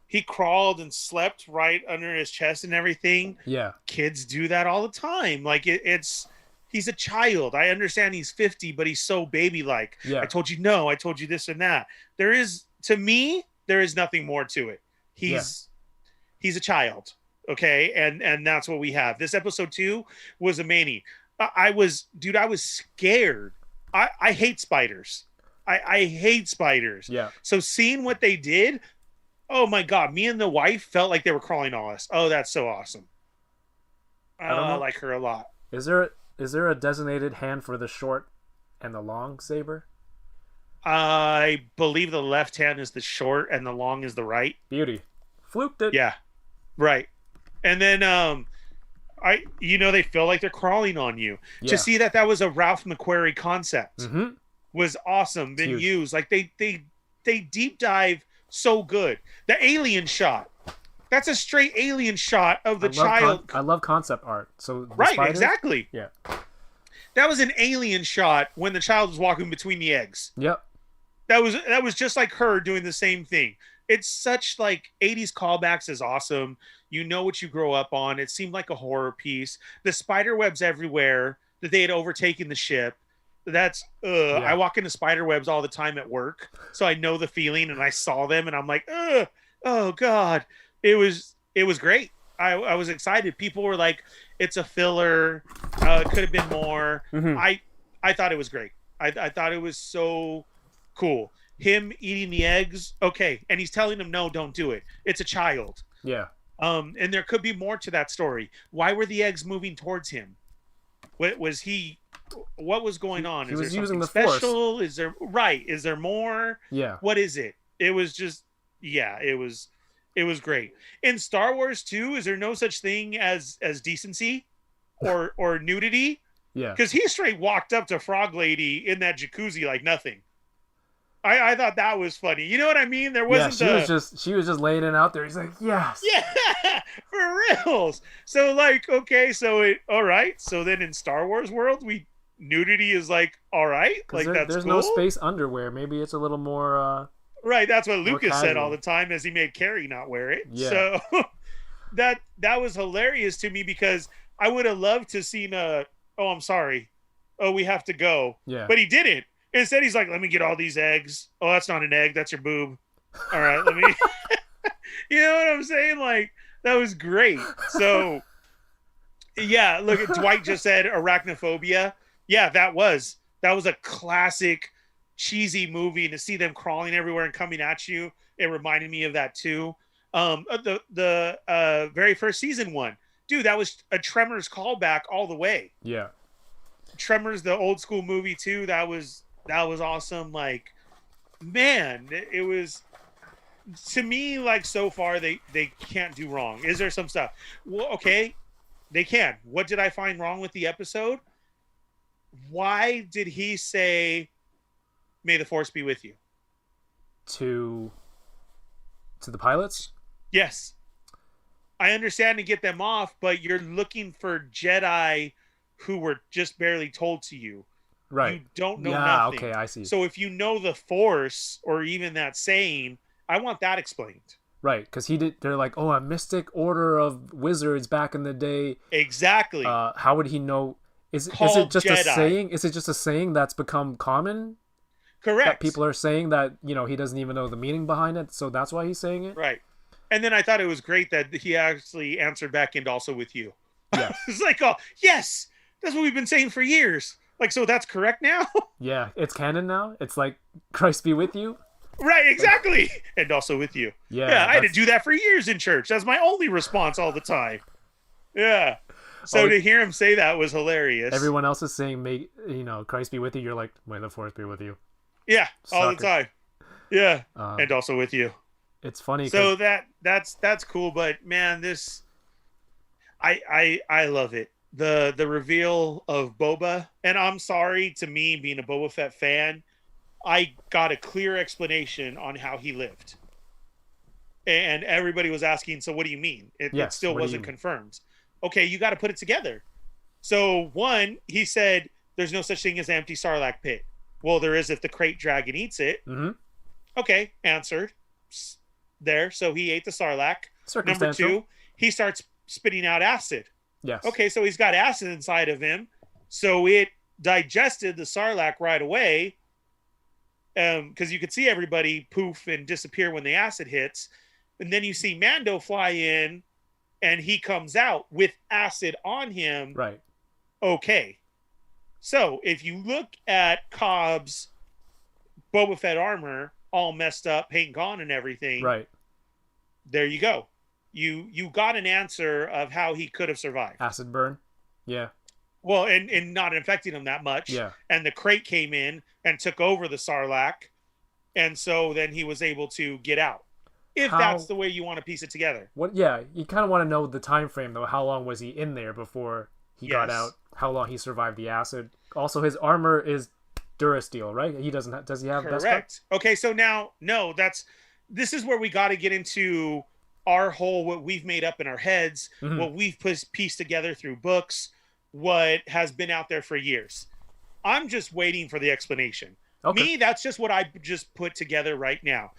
He crawled and slept right under his chest and everything. Yeah. Kids do that all the time. Like, he's a child. I understand he's 50, but he's so baby-like. Yeah. I told you no. I told you this and that. To me, there is nothing more to it. He's a child. Okay. And that's what we have. This episode 2 was a mania. I was scared. I hate spiders. I hate spiders. Yeah. So seeing what they did, oh my God, me and the wife felt like they were crawling on us. Oh, that's so awesome. I like her a lot. Is there a designated hand for the short and the long saber? I believe the left hand is the short and the long is the right. Beauty. Fluked it. Yeah. Right. And then they feel like they're crawling on you. Yeah. To see that was a Ralph McQuarrie concept was awesome. Been used. Like they deep dive so good. The alien shot. That's a straight alien shot of the child. I love concept art. So right, spiders, exactly. Yeah. That was an alien shot when the child was walking between the eggs. Yep. That was just like her doing the same thing. It's such like 80s callbacks is awesome. You know what you grow up on. It seemed like a horror piece. The spider webs everywhere that they had overtaken the ship. That's I walk into spider webs all the time at work, so I know the feeling, and I saw them and I'm like, oh God. It was great. I was excited. People were like, it's a filler. It could have been more. Mm-hmm. I thought it was great. I thought it was so cool. Him eating the eggs. Okay. And he's telling him, no, don't do it. It's a child. Yeah. And there could be more to that story. Why were the eggs moving towards him? What was he? What was going on? He is was there using something the special? Force. Is there right? Is there more? Yeah. What is it? It was just yeah. It was great. In Star Wars too, is there no such thing as decency or nudity? Yeah. Because he straight walked up to Frog Lady in that jacuzzi like nothing. I thought that was funny. You know what I mean? There wasn't she was just laying it out there. He's like, yes. Yeah, for reals. So like, okay, all right. So then in Star Wars world, nudity is like all right. Like there's cool. no space underwear. Maybe it's a little more right. That's what Lucas said all casual. the time as he made Carrie not wear it. Yeah. So that was hilarious to me because I would have loved to seen I'm sorry. Oh, we have to go. Yeah. But he didn't. Instead, he's like, let me get all these eggs. Oh, that's not an egg. That's your boob. All right, let me. You know what I'm saying? Like, that was great. So, yeah, look, Dwight just said arachnophobia. Yeah, that was a classic cheesy movie. And to see them crawling everywhere and coming at you, it reminded me of that too. The very first season one. Dude, that was a Tremors callback all the way. Yeah. Tremors, the old school movie too. That was awesome. Like, man, it was to me like so far they can't do wrong. Is there some stuff? Well, okay, they can. What did I find wrong with the episode? Why did he say, "May the Force be with you"? To the pilots? Yes, I understand to get them off, but you're looking for Jedi who were just barely told to you. Right. You don't know nothing. Okay, I see. So if you know the Force or even that saying, I want that explained. Right, because they're like, oh, a mystic order of wizards back in the day. Exactly. How would he know? Is it just Jedi. a saying? Is it just a saying that's become common? Correct. That people are saying that, he doesn't even know the meaning behind it, so that's why he's saying it? Right. And then I thought it was great that he actually answered back and also with you. Yeah. It's like, oh, yes, that's what we've been saying for years. Like, so that's correct now? Yeah, it's canon now. It's like, Christ be with you. Right, exactly. And also with you. Yeah, I had to do that for years in church. That's my only response all the time. Yeah. So to hear him say that was hilarious. Everyone else is saying, may Christ be with you. You're like, may the Force be with you. Yeah, all the time. Yeah, and also with you. It's funny. So that's cool, but man, this I love it. The reveal of Boba, and I'm sorry, to me being a Boba Fett fan, I got a clear explanation on how he lived. And everybody was asking, so what do you mean? It still wasn't confirmed. Okay, you got to put it together. So one, he said there's no such thing as an empty Sarlacc pit. Well, there is if the crate dragon eats it. Mm-hmm. Okay, answered. There, so he ate the Sarlacc. Number two, he starts spitting out acid. Yes. Okay, so he's got acid inside of him, so it digested the Sarlacc right away. Because you could see everybody poof and disappear when the acid hits, and then you see Mando fly in, and he comes out with acid on him. Right. Okay. So if you look at Cobb's Boba Fett armor, all messed up, paint gone, and everything. Right. There you go. You got an answer of how he could have survived. Acid burn. Yeah. Well, and not infecting him that much. Yeah. And the crate came in and took over the Sarlacc, and so then he was able to get out. If that's the way you want to piece it together. What? Yeah, you kind of want to know the time frame though. How long was he in there before he got out? How long he survived the acid? Also, his armor is Durasteel, right? He doesn't. Does he have? Correct. Okay, so now this is where we got to get into our whole what we've made up in our heads, what we've pieced together through books, what has been out there for years. I'm just waiting for the explanation. Okay. Me, that's just what I just put together right now.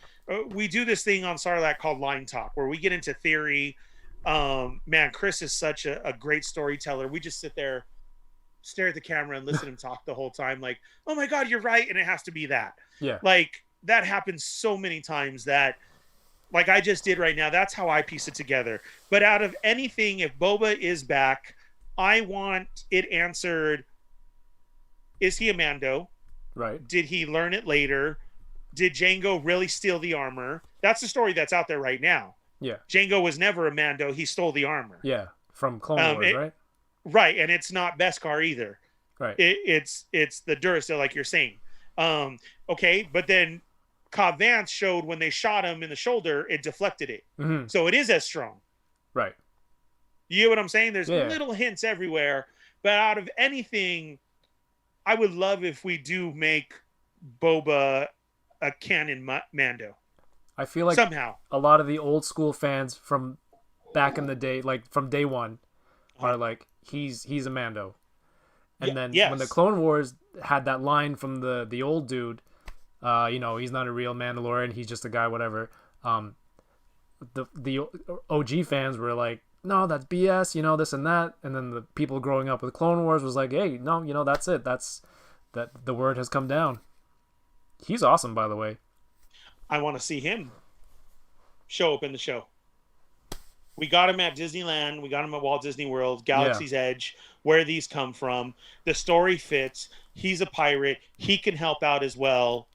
We do this thing on Sarlacc called Line Talk, where we get into theory. Man, Chris is such a great storyteller. We just sit there, stare at the camera, and listen to him talk the whole time. Like, oh my God, you're right, and it has to be that. Yeah. Like, that happens so many times that, like I just did right now, that's how I piece it together. But out of anything, if Boba is back, I want it answered, is he a Mando? Right. Did he learn it later? Did Jango really steal the armor? That's the story that's out there right now. Yeah. Jango was never a Mando. He stole the armor. Yeah. From Clone Wars, right? Right, and it's not Beskar either. Right. It's the Duracell, like you're saying. Okay, but then Cobb Vanth showed when they shot him in the shoulder, it deflected it. Mm-hmm. So it is as strong. Right. You get what I'm saying? There's little hints everywhere. But out of anything, I would love if we do make Boba a canon Mando. I feel like somehow a lot of the old school fans from back in the day, like from day one, are like, he's a Mando. And then when the Clone Wars had that line from the old dude, he's not a real Mandalorian, he's just a guy, whatever. The OG fans were like, no, that's BS, this and that. And then the people growing up with Clone Wars was like, hey, no, that's it. That the word has come down. He's awesome, by the way. I want to see him show up in the show. We got him at Disneyland. We got him at Walt Disney World, Galaxy's Edge, where these come from. The story fits. He's a pirate. He can help out as well.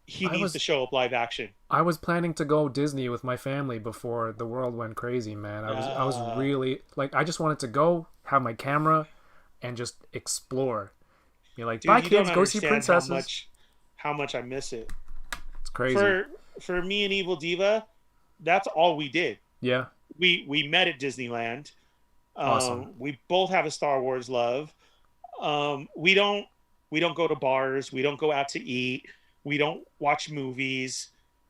He needs to show up live action. I was planning to go Disney with my family before the world went crazy, man. I was really, like, I just wanted to go, have my camera, and just explore. You're like, bye kids, go see princesses. How much I miss it. It's crazy. For me and Evil Diva, that's all we did. Yeah. We met at Disneyland. Awesome. We both have a Star Wars love. We don't go to bars. We don't go out to eat. We don't watch movies.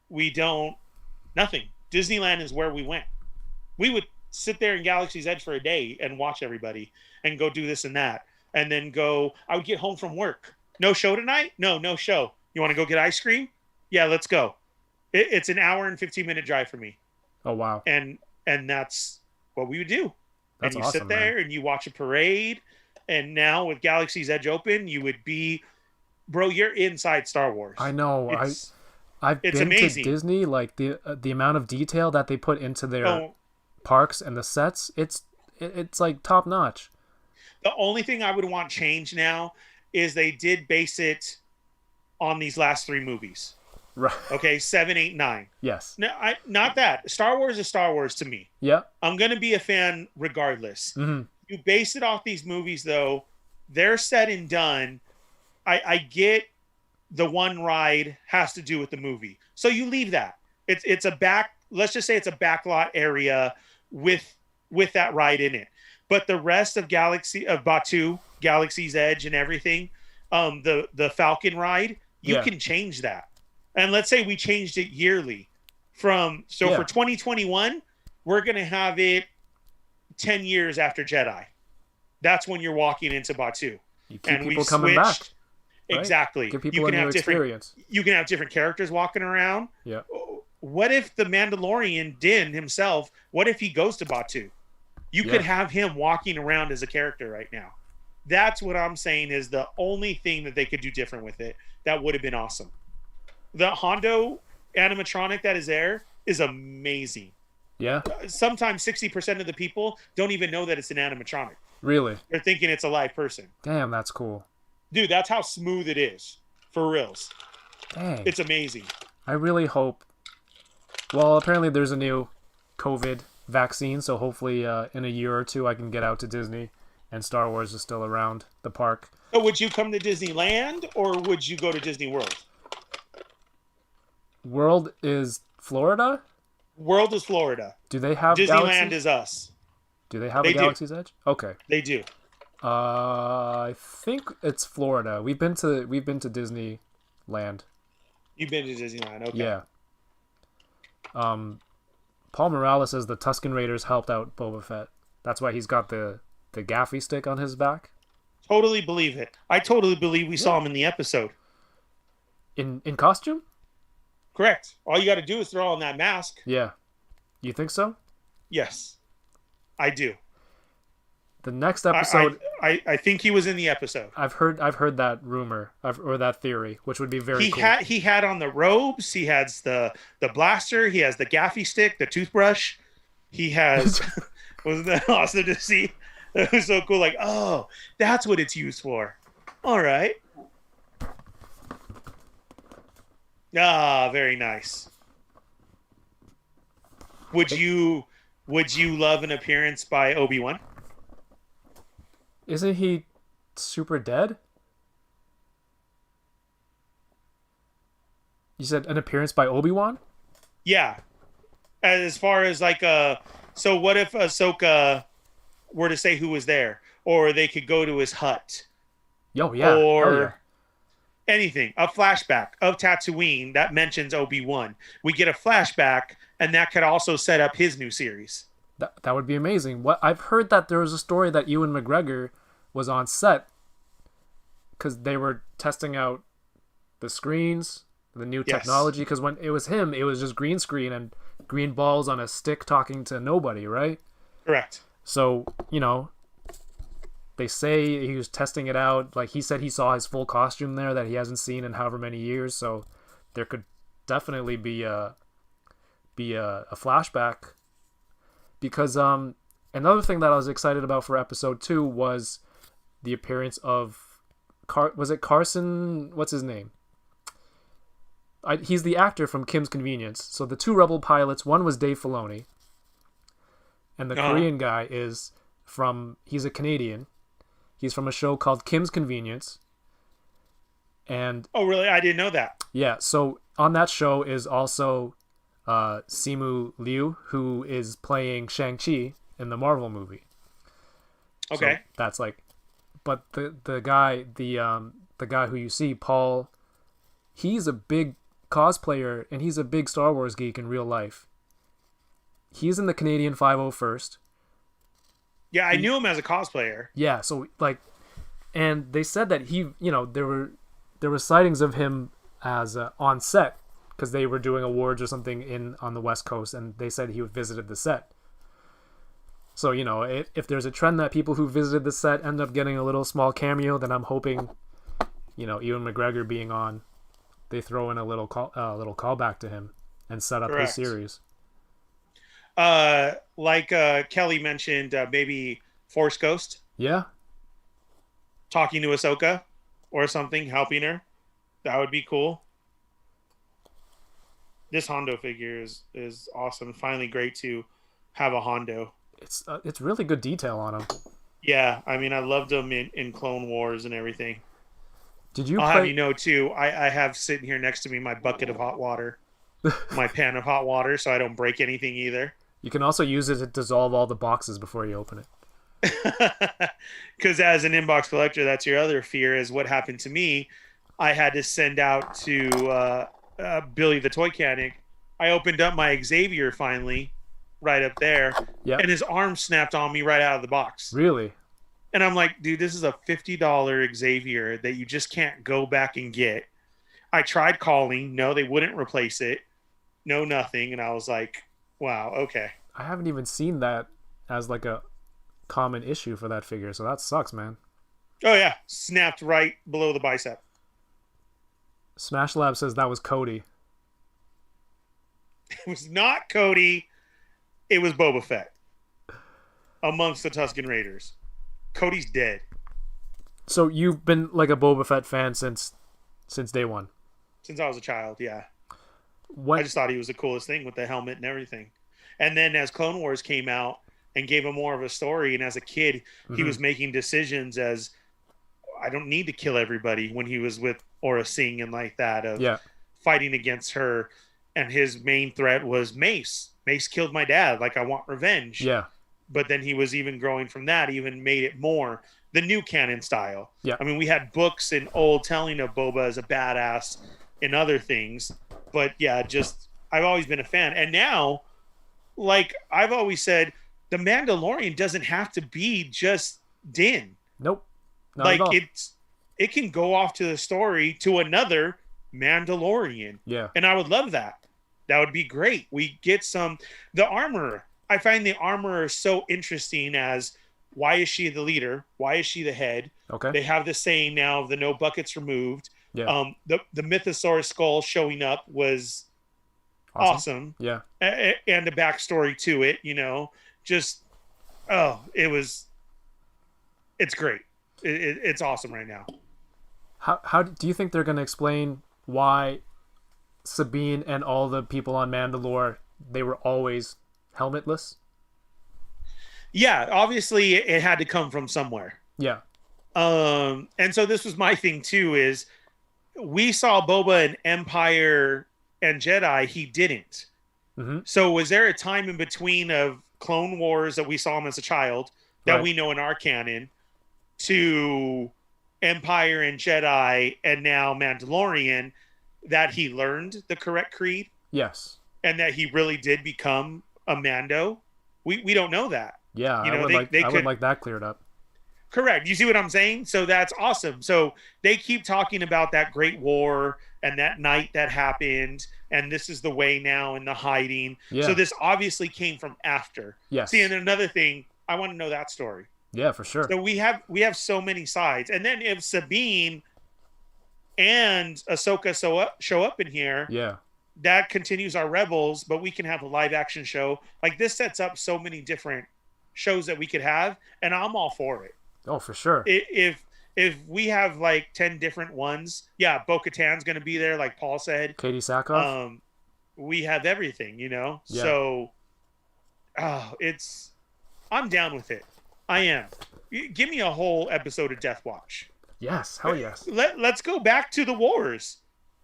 Nothing. Disneyland is where we went. We would sit there in Galaxy's Edge for a day and watch everybody and go do this and that. And then I would get home from work. No show tonight? No show. You want to go get ice cream? Yeah, let's go. It's an hour and 15-minute drive for me. Oh, wow. And that's what we would do. That's and you awesome, sit there and you watch a parade. And now with Galaxy's Edge open, you would be, bro, you're inside Star Wars. I know. I've been amazing. to Disney. Like the amount of detail that they put into their parks and the sets, it's like top notch. The only thing I would want changed now is they did base it on these last 3 movies. Right. Okay, 7, 8, 9. Yes. No, not that. Star Wars is Star Wars to me. Yeah. I'm gonna be a fan regardless. Mm-hmm. You base it off these movies, though. They're said and done. I get the one ride has to do with the movie, so you leave that. It's a back. Let's just say it's a backlot area with that ride in it. But the rest of Batuu, Galaxy's Edge, and everything, the Falcon ride, you can change that. And let's say we changed it yearly. For 2021, we're going to have it 10 years after Jedi. That's when you're walking into Batuu. You keep people coming back. Right? Exactly. Give people a new experience. You can have different characters walking around. Yeah. What if the Mandalorian, Din himself, what if he goes to Batuu? You could have him walking around as a character right now. That's what I'm saying is the only thing that they could do different with it. That would have been awesome. The Hondo animatronic that is there is amazing. Yeah. Sometimes 60% of the people don't even know that it's an animatronic. Really? They're thinking it's a live person. Damn, that's cool. Dude, that's how smooth it is. For reals. Dang. It's amazing. I really hope... Well, apparently there's a new COVID vaccine, so hopefully in a year or 2 I can get out to Disney and Star Wars is still around the park. So would you come to Disneyland or would you go to Disney World? World is Florida? World is Florida. Do they have Disneyland is us. Do they have a Galaxy's Edge? Okay. They do. I think it's Florida. We've been to Disneyland. You've been to Disneyland, okay. Yeah. Paul Morales says the Tusken Raiders helped out Boba Fett. That's why he's got the gaffy stick on his back. Totally believe it. I totally believe we saw him in the episode. In costume? Correct. All you got to do is throw on that mask. Yeah. You think so? Yes. I do. The next episode... I think he was in the episode. I've heard that rumor, or that theory, which would be very cool. He had on the robes, he has the blaster, he has the gaffy stick, the toothbrush. He has... Wasn't that awesome to see? That was so cool. Like, oh, that's what it's used for. All right. Ah, very nice. Would you love an appearance by Obi-Wan? Isn't he super dead? You said an appearance by Obi-Wan? Yeah. As far as like so what if Ahsoka were to say who was there, or they could go to his hut, Yo, yeah. or Hell yeah. anything, a flashback of Tatooine that mentions Obi-Wan. We get a flashback, and that could also set up his new series. That would be amazing. What I've heard that there was a story that Ewan McGregor was on set because they were testing out the screens, the new technology. Because when it was him, it was just green screen and green balls on a stick talking to nobody, right? Correct. So, they say he was testing it out. Like, he said he saw his full costume there that he hasn't seen in however many years. So there could definitely be a flashback. Because another thing that I was excited about for episode 2 was the appearance of was it Carson? What's his name? He's the actor from Kim's Convenience. So the 2 Rebel pilots, one was Dave Filoni, and the Korean guy he's a Canadian. He's from a show called Kim's Convenience. And oh, really? I didn't know that. Yeah. So on that show is also Simu Liu, who is playing Shang-Chi in the Marvel movie. Okay. So that's like, but the guy who you see, Paul, he's a big cosplayer and he's a big Star Wars geek in real life. He's in the Canadian 501st. Yeah, I knew him as a cosplayer. Yeah, so like, and they said that he, there were sightings of him as on set because they were doing awards or something on the West Coast, and they said he visited the set. So if there's a trend that people who visited the set end up getting a little small cameo, then I'm hoping, Ewan McGregor being on, they throw in a little callback to him and set up Correct. his series. Like Kelly mentioned, maybe Force Ghost. Yeah. Talking to Ahsoka or something, helping her. That would be cool. This Hondo figure is awesome. Finally great to have a Hondo. It's really good detail on him. Yeah, I mean, I loved him in Clone Wars and everything. I'll have you know, too, I have sitting here next to me my bucket of hot water. My pan of hot water, so I don't break anything either. You can also use it to dissolve all the boxes before you open it. Because as an inbox collector, that's your other fear, is what happened to me. I had to send out to Billy the Toy Mechanic. I opened up my Xavier finally, right up there, and his arm snapped on me right out of the box. Really? And I'm like, dude, this is a $50 Xavier that you just can't go back and get. I tried calling. No, they wouldn't replace it. No, nothing. And I was like, wow, okay. I haven't even seen that as like a common issue for that figure, so that sucks, man. Oh, yeah. Snapped right below the bicep. Smash Lab says that was Cody. It was not Cody. It was Boba Fett. Amongst the Tusken Raiders. Cody's dead. So you've been like a Boba Fett fan since day one? Since I was a child, yeah. I just thought he was the coolest thing with the helmet and everything. And then as Clone Wars came out and gave him more of a story, and as a kid, he was making decisions as, I don't need to kill everybody, when he was with Aura Singh and like that, of fighting against her. And his main threat was Mace. Mace killed my dad. Like, I want revenge. Yeah. But then he was even growing from that, even made it more the new canon style. Yeah. I mean, we had books and old telling of Boba as a badass in other things. But yeah, just, I've always been a fan. And now, like I've always said, the Mandalorian doesn't have to be just Din. Nope. Not like at all. it can go off to the story to another Mandalorian. Yeah. And I would love that. That would be great. We get the Armorer. I find the Armorer so interesting as, why is she the leader? Why is she the head? Okay. They have the saying now of the no buckets removed. Yeah. The Mythosaurus skull showing up was awesome. Yeah. And the backstory to it, just, it's great. It's awesome right now. How do you think they're going to explain why Sabine and all the people on Mandalore, they were always helmetless. Yeah, obviously it had to come from somewhere. Yeah. And so this was my thing too, is we saw Boba in Empire and Jedi, he didn't. Mm-hmm. So was there a time in between of Clone Wars that we saw him as a child that Right. we know in our canon to Empire and Jedi and now Mandalorian that he learned the correct creed Yes. and that he really did become a Mando? We don't know that. Yeah, You I know, would like that cleared up. Correct. You see what I'm saying? So that's awesome. So they keep talking about that great war and that night that happened, and this is the way now and the hiding. Yeah. So this obviously came from after. Yes. See, and another thing, I want to know that story. Yeah, for sure. So we have so many sides, and then if Sabine and Ahsoka show up in here, Yeah. that continues our Rebels, but we can have a live action show. Like this sets up so many different shows that we could have, and I'm all for it. Oh, for sure. If we have like 10 different ones, yeah, Bo-Katan's going to be there, like Paul said. Katie Sackhoff. We have everything, you know. Yeah. So, I'm down with it. I am. Give me a whole episode of Death Watch. Yes, hell yes. Let's go back to the wars.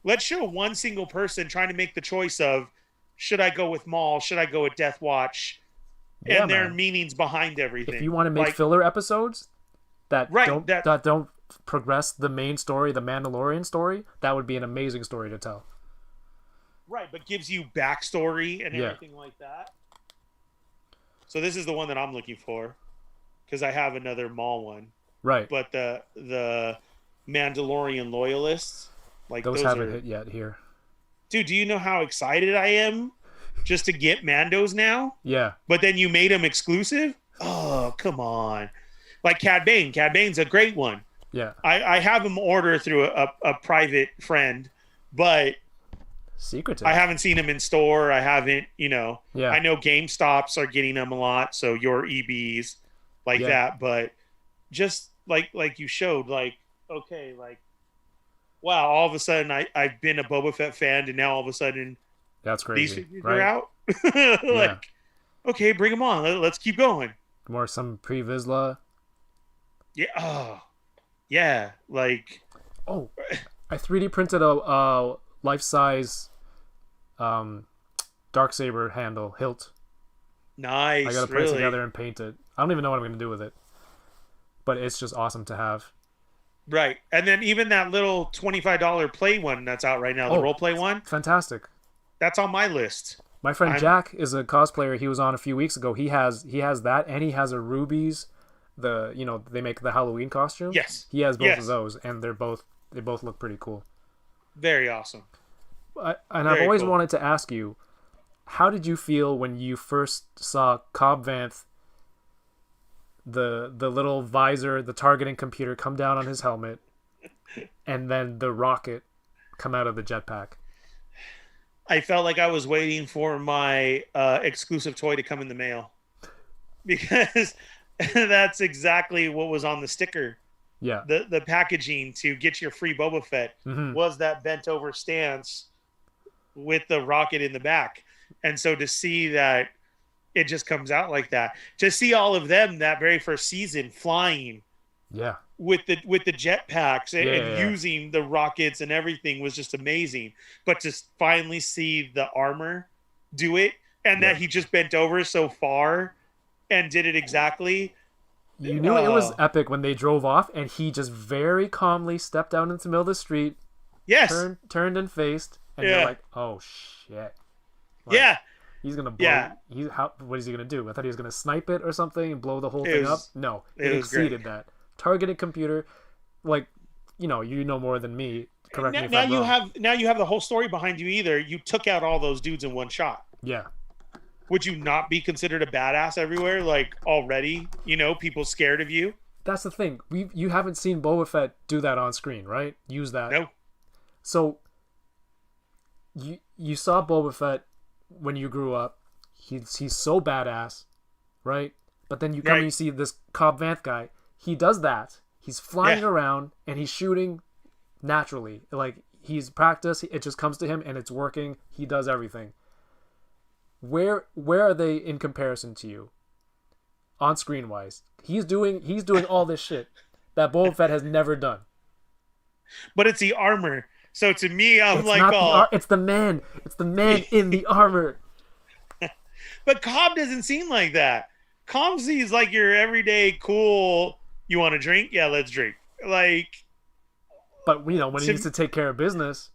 Let's show one single person trying to make the choice of, should I go with Maul? Should I go with Death Watch? Yeah, And their man. meanings behind everything. If you want to make Like, filler episodes that Right, don't progress the main story, the Mandalorian story, that would be an amazing story to tell. right, but gives you backstory and Yeah. everything like that. So this is the one that I'm looking for, because I have another Maul one. Right. But the Mandalorian loyalists, like those those haven't are, hit yet here. dude. Do you know how excited I am just to get Mandos now? Yeah. But then you made them exclusive. Oh, come on! Like Cad Bane. Cad Bane's a great one. Yeah. I have him order through a private friend, but Secretive. I haven't seen him in store. I haven't, Yeah. I know GameStops are getting them a lot, so your EBs like that. But just like you showed, like, okay, like, wow, all of a sudden I've been a Boba Fett fan, and now all of a sudden That's these crazy. figures Right? are out. Like, okay, bring them on. Let's keep going. More some pre-Vizsla. Yeah. Oh, yeah. Like, Oh, I 3D printed a life-size Darksaber handle hilt. nice. I gotta put it really. together and paint it. I don't even know what I'm gonna do with it, but it's just awesome to have. Right. And then even that little $25 play one that's out right now, the role play one, Fantastic. that's on my list. My friend Jack is a cosplayer. He was on a few weeks ago. He has that, and he has a Ruby's. They make the Halloween costume. Yes. He has both Yes. of those, and they both look pretty cool. Very awesome. And I've always wanted to ask you, how did you feel when you first saw Cobb Vanth, the little visor, the targeting computer come down on his helmet, and then the rocket come out of the jetpack? I felt like I was waiting for my exclusive toy to come in the mail, because that's exactly what was on the sticker. Yeah. The packaging to get your free Boba Fett was that bent over stance with the rocket in the back. And so to see that it just comes out like that, to see all of them that very first season flying Yeah. with the jetpacks and Yeah. using the rockets and everything was just amazing. But to finally see the armor do it, and that he just bent over so far and did it exactly. You knew it was epic when they drove off, and he just very calmly stepped out into the middle of the street, Yes. turned and faced, and you're like, oh shit. Like, Yeah. He's gonna blow. Yeah. What is he gonna do? I thought he was gonna snipe it or something and blow the whole It thing was- up. No, it it was great. exceeded that. Targeted computer, like, you know more than me. Correct me if Now I'm you wrong. have the whole story behind you. Either you took out all those dudes in one shot. Yeah. Would you not be considered a badass everywhere? Like already, people scared of you. That's the thing. You haven't seen Boba Fett do that on screen, right? Use that. No. So you saw Boba Fett when you grew up. He's so badass, right? But then you come and you see this Cobb Vanth guy. He does that. He's flying around and he's shooting naturally. Like, he's practiced. It just comes to him and it's working. He does everything. where are they in comparison to you? On screen wise. He's doing all this shit that Boba Fett has never done. But it's the armor. So to me, I'm it's like, not it's the man. It's the man in the armor. But Cobb doesn't seem like that. Cobb seems like your everyday cool. You want to drink? Yeah, let's drink. Like, but when he needs to take care of business,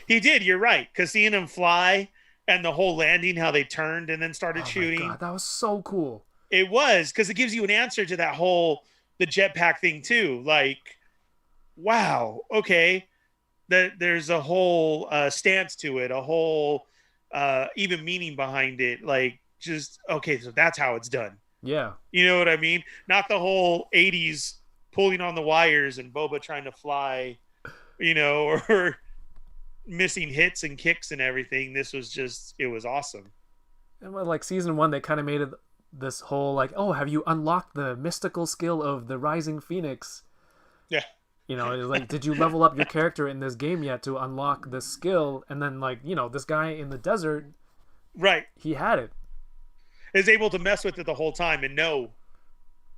he did. You're right. Because seeing him fly and the whole landing, how they turned and then started shooting. God, that was so cool. It was, because it gives you an answer to that whole the jetpack thing too. Like, wow, okay, there's a whole stance to it, a whole even meaning behind it. Like, just okay, so that's how it's done. Yeah, you know what I mean? Not the whole '80s pulling on the wires and Boba trying to fly, or missing hits and kicks and everything. This was just, it was awesome. And like season 1, they kind of made it this whole like, oh, have you unlocked the mystical skill of the Rising Phoenix? Yeah. Like, did you level up your character in this game yet to unlock this skill? And then like, this guy in the desert, right, he had it. Is able to mess with it the whole time and know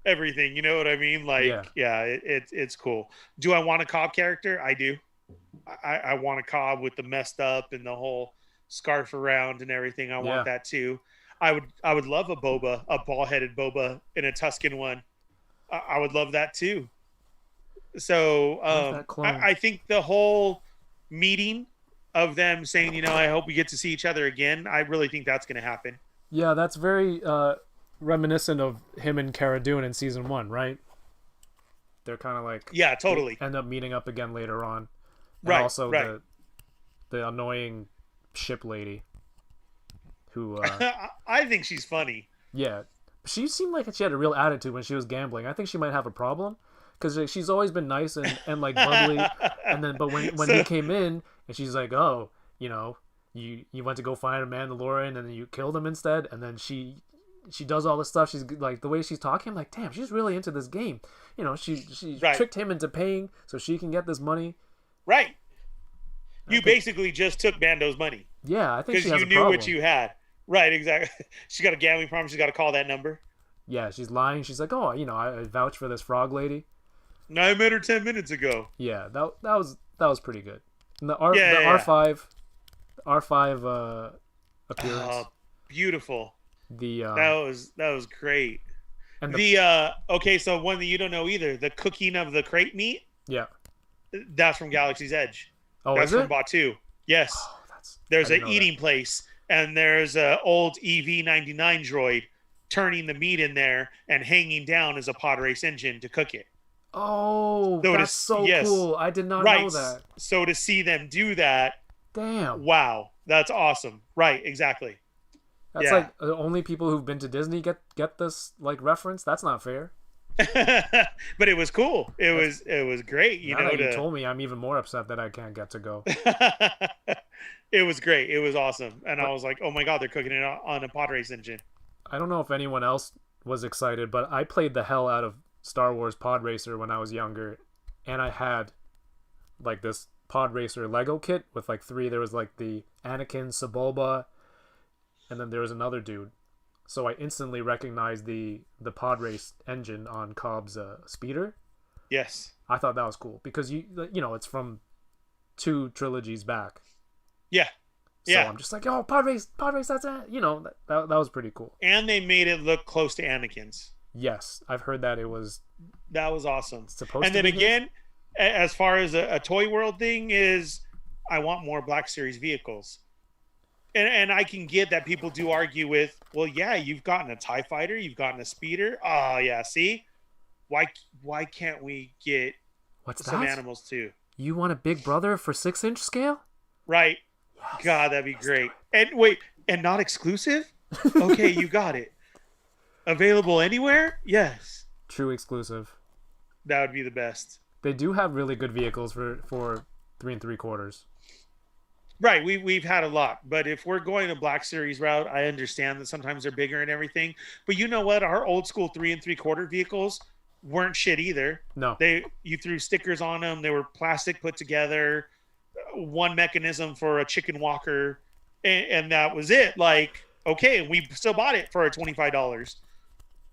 everything. You know what I mean? Like, it's cool. Do I want a Cobb character? I do. I want a Cobb with the messed up and the whole scarf around and everything. I want that too. I would love a ball-headed Boba in a Tuscan one. I would love that too. So I think the whole meeting of them saying, I hope we get to see each other again, I really think that's going to happen. Yeah, that's very reminiscent of him and Cara Dune in season 1, right? They're kind of like, yeah, totally end up meeting up again later on. And right. Also, right. the annoying ship lady. Who I think she's funny. Yeah, she seemed like she had a real attitude when she was gambling. I think she might have a problem because she's always been nice and like bubbly, but when he came in and she's like, oh, you went to go find a Mandalorian and then you killed him instead, and then she does all this stuff. She's like, the way she's talking, I'm like, damn, she's really into this game. She right. tricked him into paying so she can get this money. Right. You basically just took Bando's money. Yeah, I think she has a problem. Because you knew what you had. Right, exactly. She's got a gambling problem. She's got to call that number. Yeah, she's lying. She's like, oh, I vouch for this frog lady. No, I met her 10 minutes ago. Yeah, that was pretty good. And the R5 appearance. Beautiful. That was great. And okay, so one that you don't know either, the cooking of the crate meat. Yeah. That's from Galaxy's Edge. Oh, that's is from Batu. Yes. Oh, there's an eating place, and there's an old EV-99 droid turning the meat in there, and hanging down is a pod race engine to cook it. Oh, that's so cool. I did not know that. So to see them do that, damn. Wow, that's awesome. Right, exactly. That's like the only people who've been to Disney get this like reference. That's not fair. But it was cool. It was great. You told me, I'm even more upset that I can't get to go. It was great. It was awesome, and I was like, "Oh my god, they're cooking it on a pod race engine." I don't know if anyone else was excited, but I played the hell out of Star Wars Pod Racer when I was younger, and I had like this Pod Racer Lego kit with like 3. There was like the Anakin, Sebulba, and then there was another dude. So I instantly recognized the pod race engine on Cobb's speeder. Yes. I thought that was cool because it's from 2 trilogies back. Yeah. So I'm just like, oh, pod race, that's it. That was pretty cool. And they made it look close to Anakin's. Yes, I've heard that it was. That was awesome. Supposed and to then be again, as far as a Toy World thing is, I want more Black Series vehicles. And I can get that people do argue with, well, yeah, you've gotten a TIE Fighter, you've gotten a speeder. Oh, yeah, see? Why can't we get some animals too? You want a Big Brother for 6-inch scale? Right. Yes. God, that'd be great. And wait, and not exclusive? Okay, you got it. Available anywhere? Yes. True exclusive. That would be the best. They do have really good vehicles for 3 3/4. Right, we've had a lot, but if we're going a Black Series route, I understand that sometimes they're bigger and everything. But you know what? Our old school 3 3/4 vehicles weren't shit either. No, you threw stickers on them. They were plastic put together, one mechanism for a chicken walker, and that was it. Like, okay, and we still bought it for $25.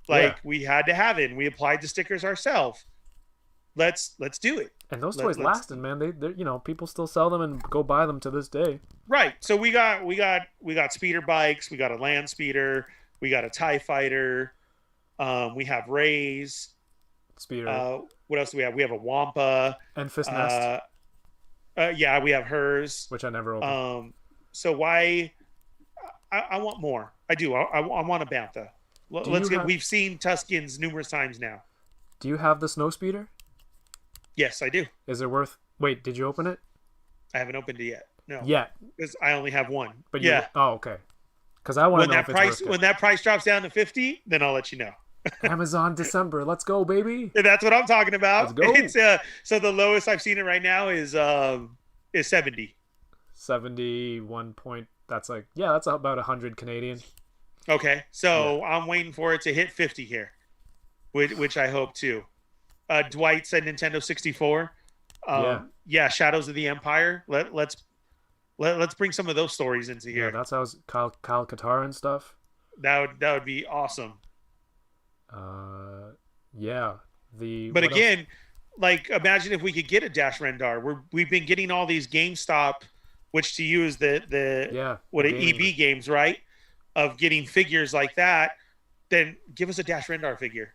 Like Yeah. we had to have it, and we applied the stickers ourselves. Let's do it. And those toys lasted, man. They you know, people still sell them and go buy them to this day. Right. So we got speeder bikes. We got a land speeder. We got a TIE fighter. We have Rays. Speeder. What else do we have? We have a Wampa. And Fist Nest. Yeah, we have hers. Which I never opened. So why? I want more. I do. I want a Bantha. We've seen Tuskens numerous times now. Do you have the Snow Speeder? Yes, I do. Is it worth? Wait, did you open it? I haven't opened it yet. No. Yeah. Because I only have one. But yeah. Oh, okay. Because I want to know if it's worth it. When that price drops down to 50, then I'll let you know. Amazon December, let's go, baby. That's what I'm talking about. Let's go. So the lowest I've seen it right now is 70. 71 point. That's like, yeah, that's about 100 Canadian. Okay, so I'm waiting for it to hit 50 here, which I hope too. Dwight said Nintendo 64. Yeah, Shadows of the Empire. Let's bring some of those stories into here. Yeah, that's how Kyle Katarn and stuff. That would be awesome. Yeah. But again, like imagine if we could get a Dash Rendar. We've been getting all these GameStop, which to you is the EB games, right? Of getting figures like that. Then give us a Dash Rendar figure.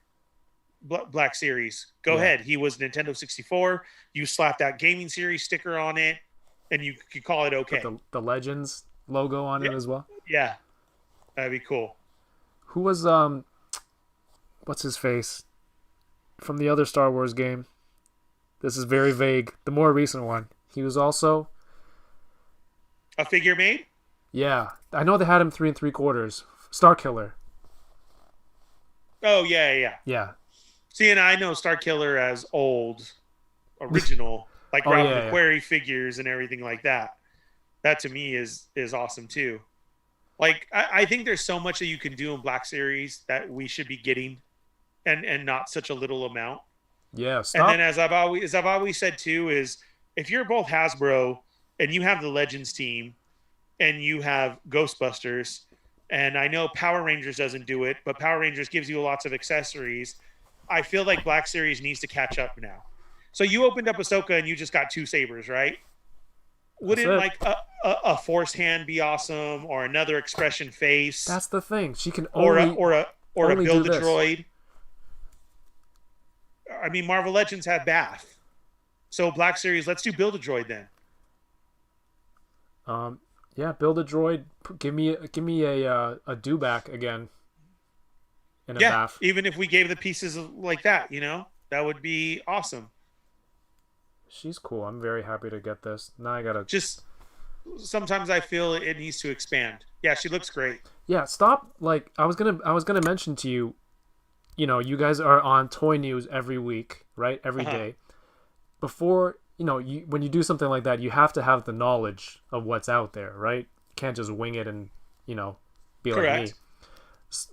Black Series. Go ahead. He was Nintendo 64. You slap that gaming series sticker on it, and you could call it okay. Put the Legends logo on it as well. Yeah, that'd be cool. Who was what's his face from the other Star Wars game? This is very vague. The more recent one. He was also a figure made. Yeah, I know they had him 3 3/4. Star Killer. Oh yeah. See, and I know Star Killer as old, original, like Ralph McQuarrie figures and everything like that. That to me is awesome too. Like I think there's so much that you can do in Black Series that we should be getting, and not such a little amount. Yeah. Stop. And then as I've always said too is if you're both Hasbro and you have the Legends team, and you have Ghostbusters, and I know Power Rangers doesn't do it, but Power Rangers gives you lots of accessories. I feel like Black Series needs to catch up now. So you opened up Ahsoka and you just got 2 sabers, right? Wouldn't like a Force hand be awesome, or another expression face? That's the thing. She can only a Build-A-Droid. I mean, Marvel Legends had Bath, so Black Series. Let's do Build-A-Droid then. Yeah, Build-A-Droid. Give me a Dewback again. In a bath. Even if we gave the pieces like that, that would be awesome. She's cool. I'm very happy to get this. Now I gotta just. Sometimes I feel it needs to expand. Yeah, she looks great. Yeah, stop. Like I was gonna mention to you. You guys are on Toy News every week, right? Every day. Before when you do something like that, you have to have the knowledge of what's out there, right? You can't just wing it and be Correct. Like me.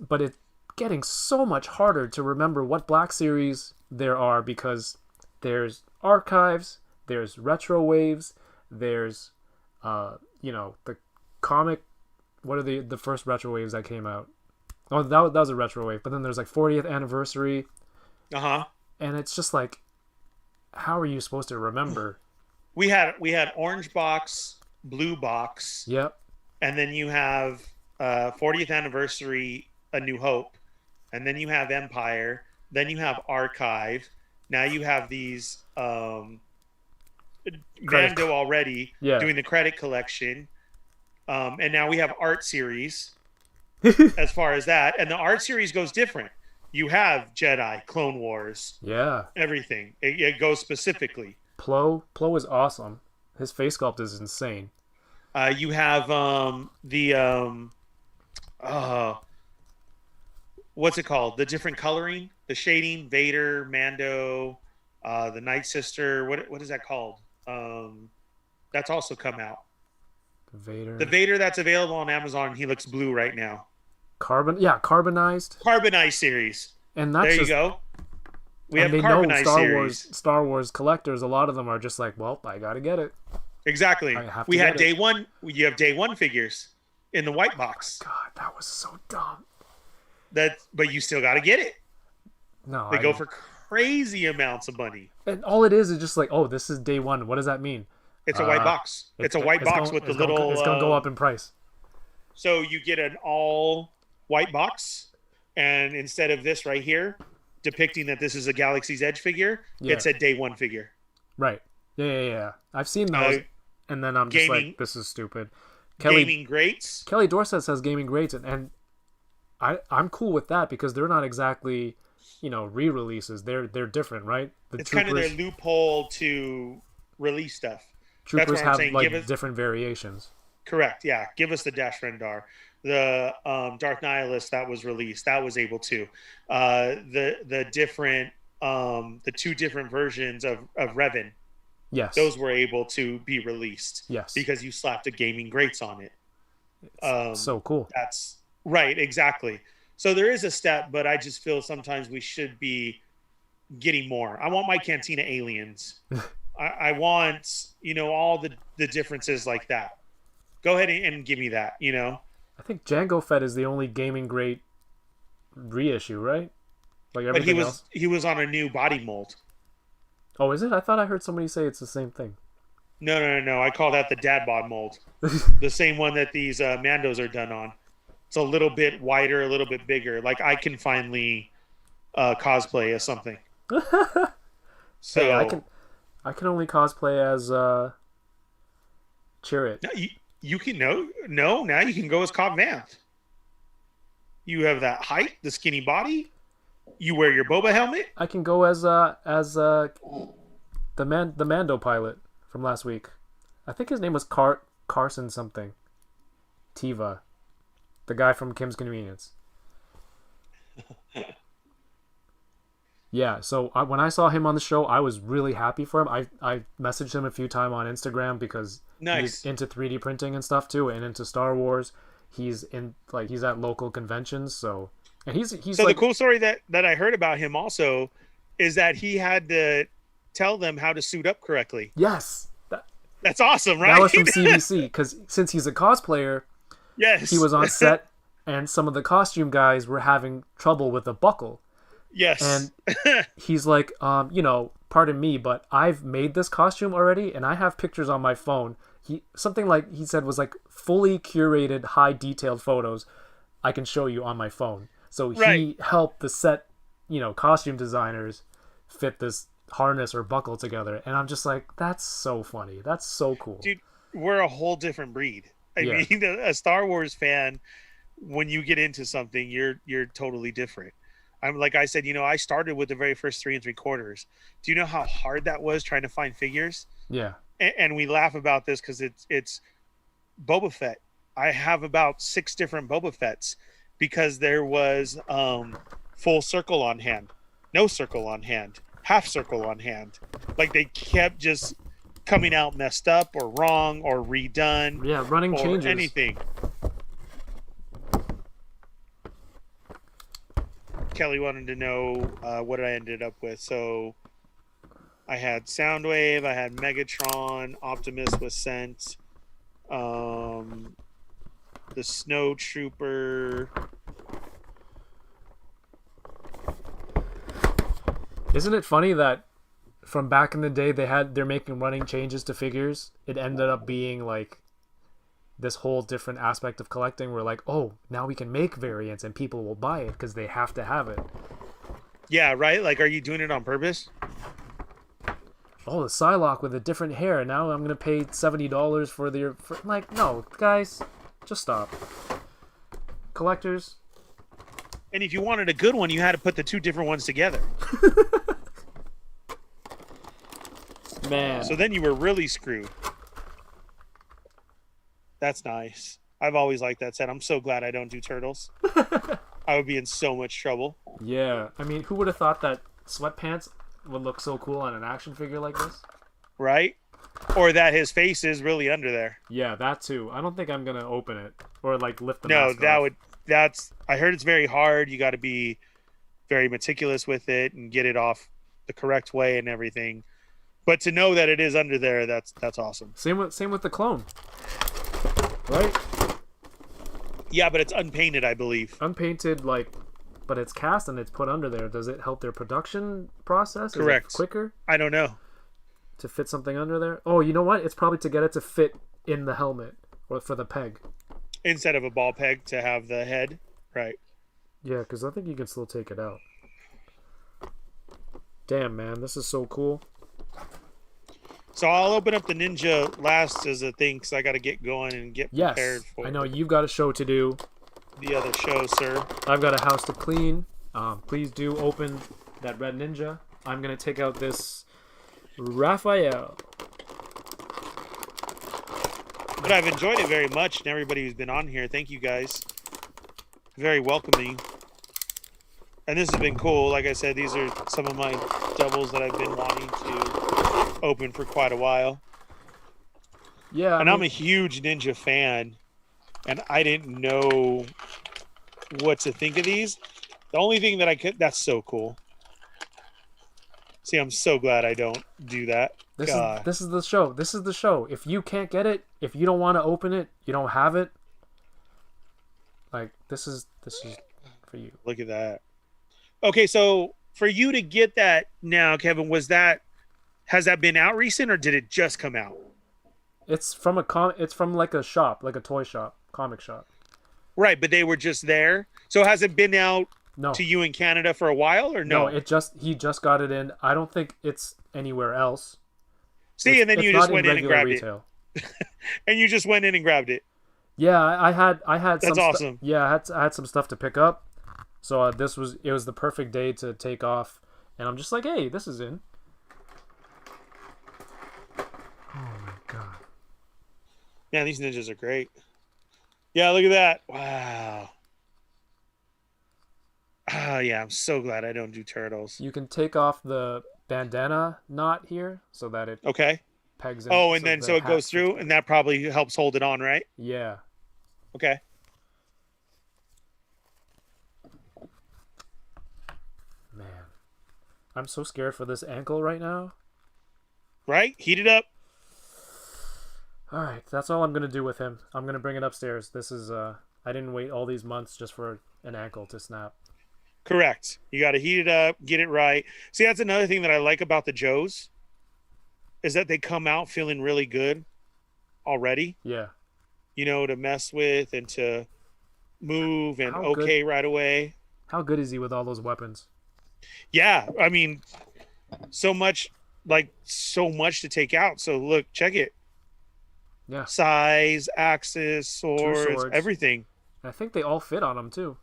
But it's getting so much harder to remember what Black Series there are, because there's archives, there's retro waves, there's the comic. What are the first retro waves that came out? Oh, that was a retro wave. But then there's like 40th anniversary. And it's just like, how are you supposed to remember? We had orange box, blue box. Yep. And then you have 40th anniversary, A New Hope. And then you have Empire. Then you have Archive. Now you have these Mando already doing the credit collection. And now we have Art Series as far as that. And the Art Series goes different. You have Jedi, Clone Wars. Yeah. Everything. It goes specifically. Plo is awesome. His face sculpt is insane. You have what's it called? The different coloring, the shading, Vader, Mando, the Night Sister. What is that called? That's also come out. Vader. The Vader that's available on Amazon. He looks blue right now. Carbonized. Carbonized series. And that's there you go. We have they carbonized know series. Star Wars collectors. A lot of them are just like, well, I gotta get it. Exactly. We had day one. You have day one figures. in the white box. God, that was so dumb. But you still got to get it. No, They go for crazy amounts of money. And all it is just like, oh, this is day one. What does that mean? It's a white box. It's a white box with the little. It's gonna go up in price. So you get an all white box, and instead of this right here, depicting that this is a Galaxy's Edge figure, it's a day one figure. Right. Yeah. I've seen those, and then I'm just like, this is stupid. Gaming greats. Kelly Dorset says gaming greats, and I'm cool with that because they're not exactly, re-releases. They're different, right? It's kind of their loophole to release stuff. Troopers have like different variations. Correct. Yeah. Give us the Dash Rendar. The Dark Nihilist that was released, that was able to. The different the two different versions of Revan. Yes. Those were able to be released. Yes. Because you slapped a gaming greats on it. So cool. That's right, exactly. So there is a step, but I just feel sometimes we should be getting more. I want my Cantina aliens. I want, all the differences like that. Go ahead and give me that, I think Jango Fett is the only gaming great reissue, right? Like everything else. He was on a new body mold. Oh, is it? I thought I heard somebody say it's the same thing. No. I call that the dad bod mold. The same one that these Mandos are done on. It's a little bit wider, a little bit bigger. Like I can finally cosplay as something. So hey, I can only cosplay as Chirrut. No, you can no. Now you can go as Cobb Vanth. You have that height, the skinny body. You wear your Boba helmet. I can go as the Mando pilot from last week. I think his name was Carson something. Tiva, the guy from Kim's Convenience. Yeah, so when I saw him on the show, I was really happy for him. I messaged him a few times on Instagram because he's into 3D printing and stuff too, and into Star Wars. He's at local conventions, so he's so the cool story that I heard about him also is that he had to tell them how to suit up correctly. Yes, that's awesome, right? That was from CBC because since he's a cosplayer, yes, he was on set, and some of the costume guys were having trouble with the buckle. Yes. And he's like, pardon me, but I've made this costume already, and I have pictures on my phone. Something like he said was like fully curated, high detailed photos I can show you on my phone. So he helped the set, costume designers fit this harness or buckle together. And I'm just like, that's so funny. That's so cool. Dude, we're a whole different breed. I mean, a Star Wars fan, when you get into something, you're totally different. I'm like I said, I started with the very first 3 3/4. Do you know how hard that was trying to find figures? Yeah. And we laugh about this because it's Boba Fett. I have about 6 different Boba Fetts because there was full circle on hand, no circle on hand, half circle on hand. Like they kept just coming out messed up or wrong or redone. Yeah, running or changes. Anything. Kelly wanted to know what I ended up with. So I had Soundwave, I had Megatron, Optimus was sent, the Snow Trooper. Isn't it funny that from back in the day they're making running changes to figures? It ended up being like this whole different aspect of collecting where like, oh, now we can make variants and people will buy it because they have to have it. Yeah, right? Like, are you doing it on purpose? Oh, the Psylocke with a different hair. Now I'm going to pay $70 for like, no, guys, just stop. Collectors. And if you wanted a good one, you had to put the 2 different ones together. Man. So then you were really screwed. That's nice. I've always liked that set. I'm so glad I don't do turtles. I would be in so much trouble. Yeah. I mean, who would have thought that sweatpants would look so cool on an action figure like this? Right? Or that his face is really under there. Yeah, that too. I don't think I'm going to open it or like lift the mask off. I heard it's very hard. You got to be very meticulous with it and get it off the correct way and everything. But to know that it is under there, that's awesome. Same with the clone. Right? Yeah, but it's unpainted, I believe. Unpainted, like, but it's cast and it's put under there. Does it help their production process? Correct. Is it quicker I don't know. to fit something under there? Oh, you know what? It's probably to get it to fit in the helmet or for the peg. Instead of a ball peg to have the head. Right. Yeah, because I think you can still take it out. Damn, man, this is so cool. So I'll open up the Ninja last as a thing because I got to get going and get prepared for I know you've got a show to do. the other show, sir. I've got a house to clean. Please do open that red Ninja. I'm going to take out this Raphael. But I've enjoyed it very much, and everybody who's been on here, thank you guys. Very welcoming. And this has been cool. Like I said, these are some of my doubles that I've been wanting to open for quite a while. Yeah, And I'm a huge Ninja fan, and I didn't know what to think of these. The only thing that I could... That's so cool. See, I'm so glad I don't do that. This is the show. This is the show. If you can't get it, if you don't want to open it, you don't have it. Like, this is for you. Look at that. Okay, so for you to get that now, Kevin, has that been out recent or did it just come out? It's from it's from like a shop, like a toy shop, comic shop. Right, but they were just there. So has it been out No. to you in Canada for a while or no? No, he just got it in. I don't think it's anywhere else. See, and then you just went in and grabbed retail. it. And you just went in and grabbed it. Yeah, I had That's some awesome. Yeah, I had some stuff to pick up. So it was the perfect day to take off, and I'm just like, hey, this is in. Oh my god. Yeah, these Ninjas are great. Yeah, look at that. Wow. Ah, yeah, I'm so glad I don't do turtles. You can take off the bandana knot here so that it Okay. pegs in. Oh, and then so it goes through, and that probably helps hold it on, right? Yeah. Okay. Man. I'm so scared for this ankle right now. Right? Heat it up. All right, that's all I'm going to do with him. I'm going to bring it upstairs. This is I didn't wait all these months just for an ankle to snap. Correct. You got to heat it up, get it right. See, that's another thing that I like about the Joes is that they come out feeling really good already. Yeah. You know, to mess with and to move and How okay good- right away. How good is he with all those weapons? Yeah, I mean, so much to take out. So look, check it. Yeah. Size, axis, swords, everything. I think they all fit on him too.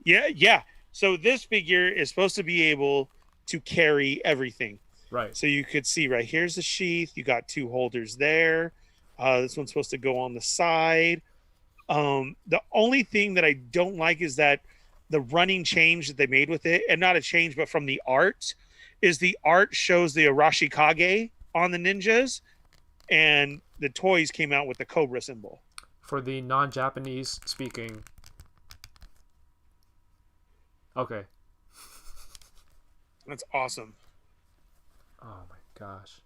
Yeah. So this figure is supposed to be able to carry everything. Right. So you could see right here's the sheath. You got two holders there. This one's supposed to go on the side. The only thing that I don't like is that the running change that they made with it, and not a change, but from the art, is the art shows the Arashikage on the ninjas, and the toys came out with the Cobra symbol. For the non-Japanese speaking. Okay. That's awesome. Oh my gosh.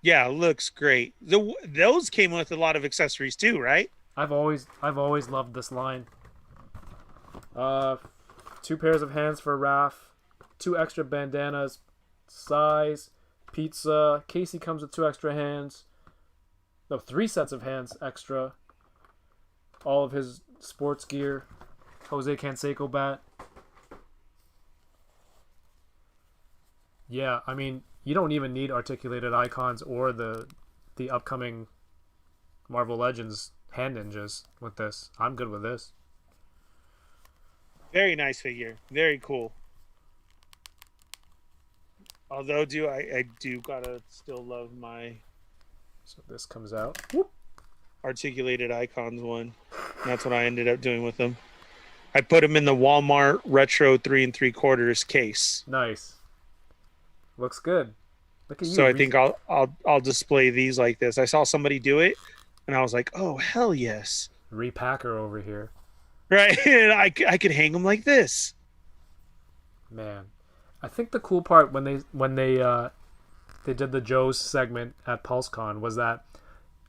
Yeah, looks great. Those came with a lot of accessories too, right? I've always loved this line. 2 pairs of hands for Raph, 2 extra bandanas, size, pizza. Casey comes with 2 extra hands. No, 3 sets of hands extra. All of his sports gear. Jose Canseco bat. Yeah, I mean, you don't even need articulated icons or the upcoming Marvel Legends hand ninjas with this. I'm good with this. Very nice figure. Very cool. Although I do gotta still love my So this comes out. articulated icons one. That's what I ended up doing with them. I put them in the Walmart Retro 3 3/4 case. Nice. Looks good. Look at you. So I think I'll display these like this. I saw somebody do it, and I was like, oh hell yes, repacker over here. right? And I could hang them like this. Man, I think the cool part when they did the Joe's segment at PulseCon was that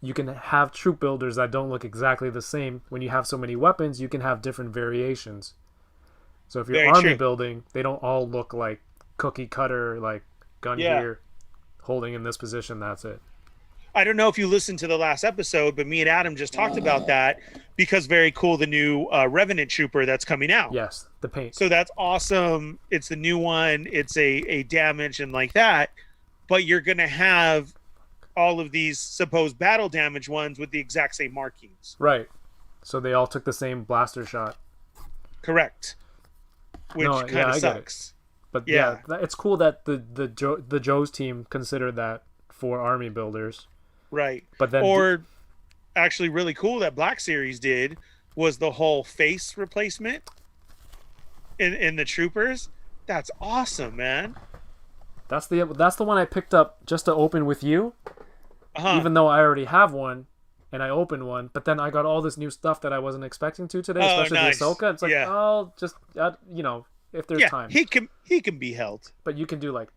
you can have troop builders that don't look exactly the same. When you have so many weapons, you can have different variations. So if you're Very army true. building, they don't all look like cookie cutter, like gun here, holding in this position, that's it. I don't know if you listened to the last episode, but me and Adam just talked about that because very cool, the new Revenant Trooper that's coming out. Yes, the paint. So that's awesome. It's the new one. It's a damage and like that. But you're going to have all of these supposed battle damage ones with the exact same markings. Right. So they all took the same blaster shot. Correct. Which kind of sucks. But yeah, it's cool that the Joe's team considered that for army builders. Right. But then actually really cool that Black Series did was the whole face replacement in the troopers. That's awesome, man. That's the one I picked up just to open with you. Even though I already have one and I opened one, but then I got all this new stuff that I wasn't expecting to today, especially the Ahsoka. It's like, just if there's time. He can be held. But you can do like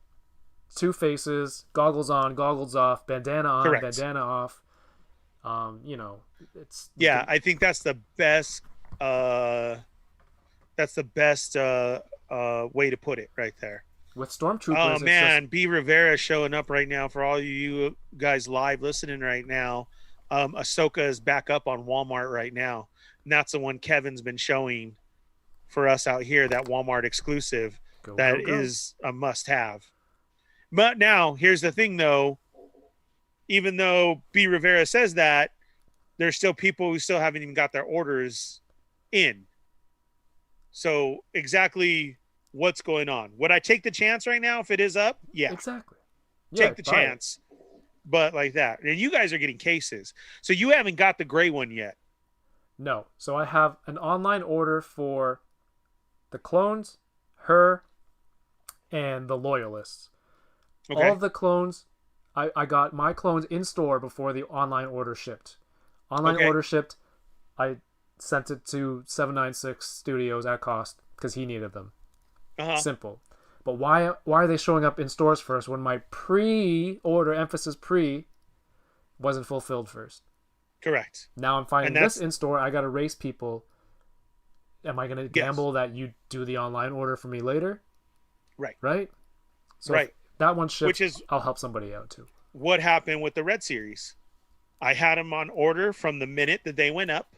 2 faces, goggles on, goggles off, bandana on, Correct. bandana off. It's I think that's the best. That's the best way to put it right there. With stormtroopers. Oh man, B Rivera showing up right now for all you guys live listening right now. Ahsoka is back up on Walmart right now, and that's the one Kevin's been showing for us out here. That Walmart exclusive is a must-have. But now here's the thing, though. Even though B Rivera says that, there's still people who still haven't even got their orders in. So exactly what's going on? Would I take the chance right now if it is up? Yeah, exactly. Take the chance. But like that, and you guys are getting cases, so you haven't got the gray one yet. No, so I have an online order for the clones, her, and the loyalists. Okay. All of the clones, I got my clones in store before the online order shipped. Order shipped. I sent it to 796 Studios at cost because he needed them. Simple. But why are they showing up in stores first when my pre-order, emphasis pre, wasn't fulfilled first? Correct. Now I'm finding this in store. I got to race people. Am I going to gamble that you do the online order for me later? Right. Right? So if that one ships, I'll help somebody out too. What happened with the Red Series? I had them on order from the minute that they went up.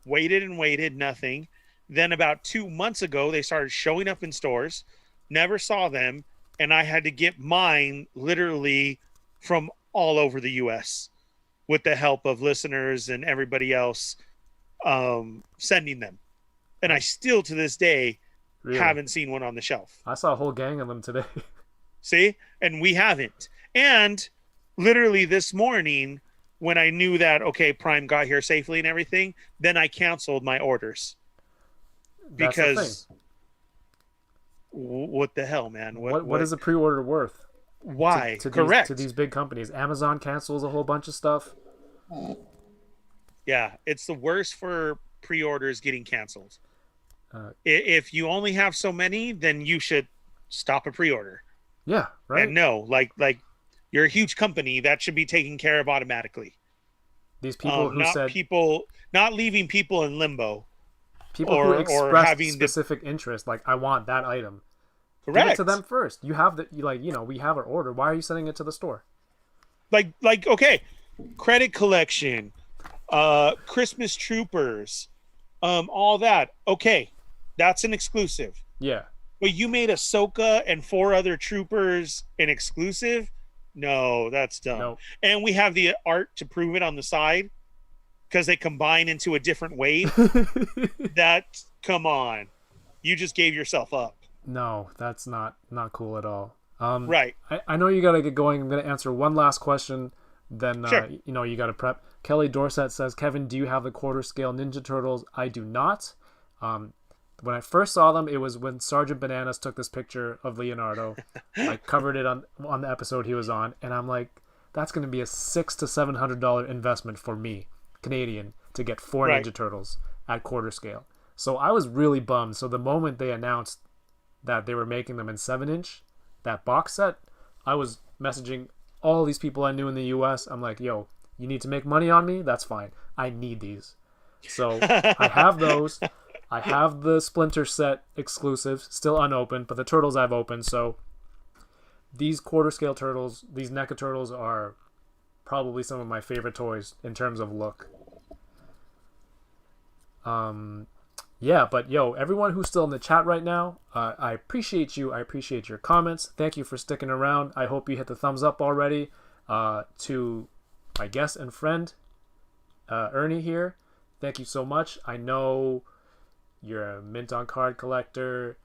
Waited and waited, nothing. Then about 2 months ago, they started showing up in stores. Never saw them, and I had to get mine literally from all over the U.S. with the help of listeners and everybody else sending them. And I still, to this day, haven't seen one on the shelf. I saw a whole gang of them today. See? And we haven't. And literally this morning, when I knew that, okay, Prime got here safely and everything, then I canceled my orders. Because what the hell, man? What is a pre-order worth? Why? To these big companies. Amazon cancels a whole bunch of stuff. Yeah, it's the worst for pre-orders getting canceled. If you only have so many, then you should stop a pre-order. Yeah, right. And no, like you're a huge company, that should be taken care of automatically. These people who not leaving people in limbo. People who express specific interest, like I want that item. Correct. Give it to them first. You have we have our order. Why are you sending it to the store? Like okay, credit collection, Christmas troopers, all that. Okay, that's an exclusive. Yeah. But you made Ahsoka and 4 other troopers an exclusive? No, that's dumb. No. And we have the art to prove it on the side because they combine into a different wave. Come on. You just gave yourself up. No, that's not cool at all. Right. I know you got to get going. I'm going to answer one last question. Then, sure. You got to prep. Kelly Dorset says, Kevin, do you have the quarter scale Ninja Turtles? I do not. When I first saw them, it was when Sergeant Bananas took this picture of Leonardo. I covered it on the episode he was on, and I'm like, that's going to be a $600 to $700 investment for me, Canadian, to get 4 Ninja Turtles at quarter scale. So I was really bummed. So the moment they announced that they were making them in 7-inch, that box set, I was messaging all these people I knew in the U.S. I'm like, yo, You need to make money on me? That's fine. I need these. So I have those. I have the Splinter set exclusives, still unopened, but the turtles I've opened. So these quarter scale turtles, these NECA turtles, are probably some of my favorite toys in terms of look. Yeah, but yo, everyone who's still in the chat right now, I appreciate you. I appreciate your comments. Thank you for sticking around. I hope you hit the thumbs up already. To my guest and friend, Ernie here, thank you so much. I know you're a mint on card collector,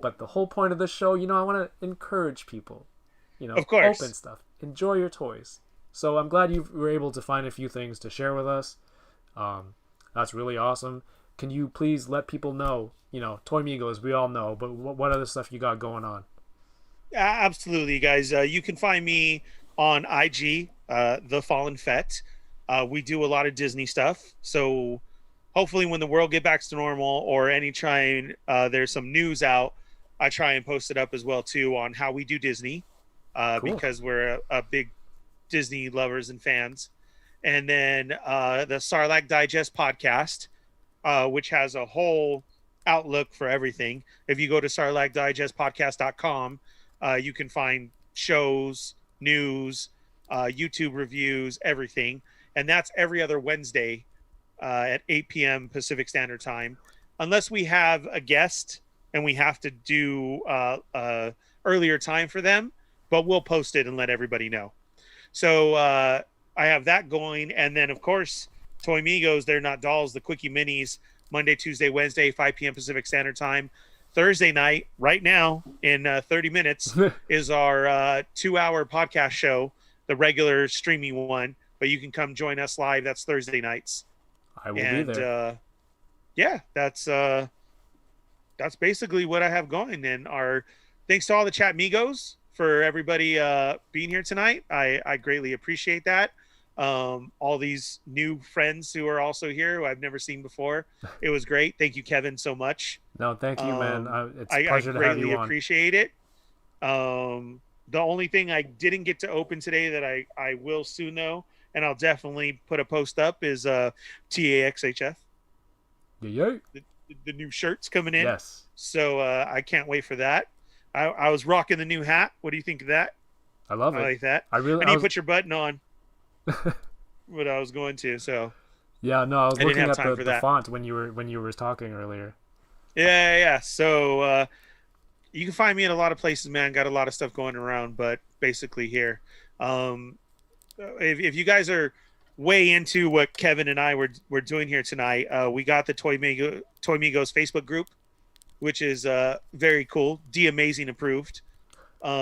but the whole point of this show, I want to encourage people, of course, open stuff, enjoy your toys. So I'm glad you were able to find a few things to share with us. That's really awesome. Can you please let people know, Toy Migos, we all know, but what other stuff you got going on? Absolutely, guys. You can find me on IG, The Fallen Fett. We do a lot of Disney stuff. So hopefully when the world get back to normal or anytime there's some news out, I try and post it up as well, too, on how we do Disney Cool. because we're a big Disney lovers and fans. And then the Sarlacc Digest podcast, which has a whole outlook for everything. If you go to sarlaccdigestpodcast.com, you can find shows, news, YouTube reviews, everything. And that's every other Wednesday at 8 p.m. Pacific Standard Time. Unless we have a guest and we have to do earlier time for them, but we'll post it and let everybody know. So I have that going. And then, of course, Toy Migos, They're Not Dolls, the Quickie Minis, Monday, Tuesday, Wednesday, 5 p.m. Pacific Standard Time. Thursday night, right now, in 30 minutes, is our 2-hour podcast show, the regular streaming one. But you can come join us live. That's Thursday nights. I will be there. Yeah, that's basically what I have going. And thanks to all the chat Migos for everybody being here tonight. I greatly appreciate that. All these new friends who are also here who I've never seen before. It was great. Thank you, Kevin, so much. No, thank you, man. It's a I pleasure to have you on. greatly appreciate it. The only thing I didn't get to open today that I will soon, though, and I'll definitely put a post up, is TAXHF. Yeah. The new shirts coming in. Yes. So I can't wait for that. I was rocking the new hat. What do you think of that? I love it. I like that. I need to put your button on. What I was going to, so yeah, no, I was looking at the that font when you were talking earlier. Yeah. So you can find me in a lot of places, man. Got a lot of stuff going around, but basically here. If you guys are way into what Kevin and I were doing here tonight, we got the Toy Migos Facebook group, which is very cool. Amazing approved.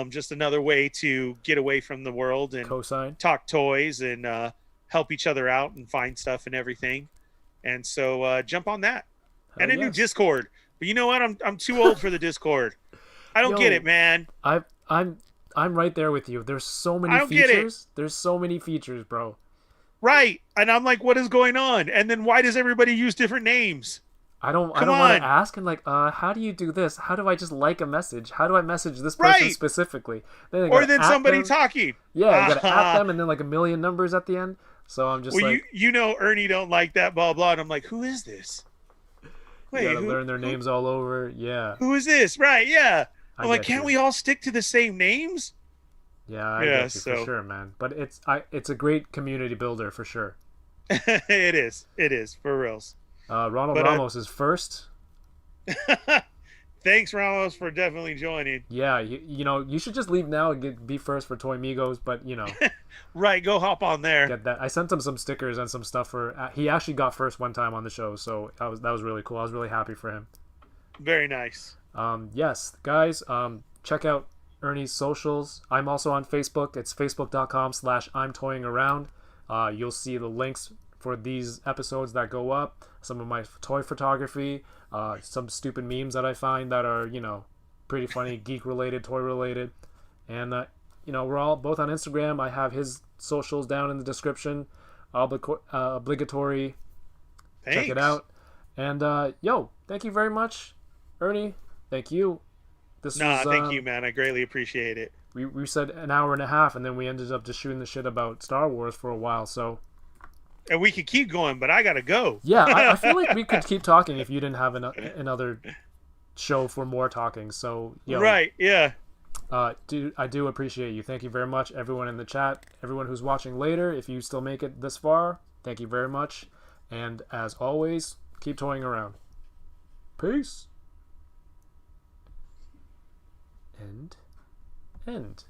Just another way to get away from the world and Cosign. Talk toys and help each other out and find stuff and everything. And so jump on that. Hell and a new Discord. But you know what? I'm too old for the Discord. I don't get it, man. I'm right there with you. There's so many features. There's so many features, bro. Right. And I'm like, what is going on? And then why does everybody use different names? I don't want to ask and how do you do this? How do I just like a message? How do I message this person specifically? Then somebody talking. Yeah, you gotta at them and then like a million numbers at the end. So I'm just Ernie don't like that, blah blah. And I'm like, who is this? Wait, you gotta learn their names all over. Yeah. Who is this? Right? Yeah. I'm like, can't we all stick to the same names? Yeah, I get you for sure, man. But it's a great community builder for sure. It is for reals. Ronald Ramos is first. Thanks, Ramos, for definitely joining. Yeah, you should just leave now and be first for Toy Migos, but right, go hop on there. Get that. I sent him some stickers and some stuff for. He actually got first one time on the show, so that was really cool. I was really happy for him. Very nice. Yes, guys, check out Ernie's socials. I'm also on Facebook. It's facebook.com/I'mToyingAround. You'll see the links for these episodes that go up, some of my toy photography, some stupid memes that I find that are, pretty funny, geek related, toy related. And, we're all both on Instagram. I have his socials down in the description. Obligatory. Thanks. Check it out. And, thank you very much, Ernie. Thank you. Thank you, man. I greatly appreciate it. we said an hour and a half, and then we ended up just shooting the shit about Star Wars for a while. So, and we could keep going, but I gotta go. Yeah, I feel like we could keep talking if you didn't have another show for more talking. So, right, yeah. I do appreciate you. Thank you very much, everyone in the chat, everyone who's watching later. If you still make it this far, thank you very much. And as always, keep toying around. Peace. End.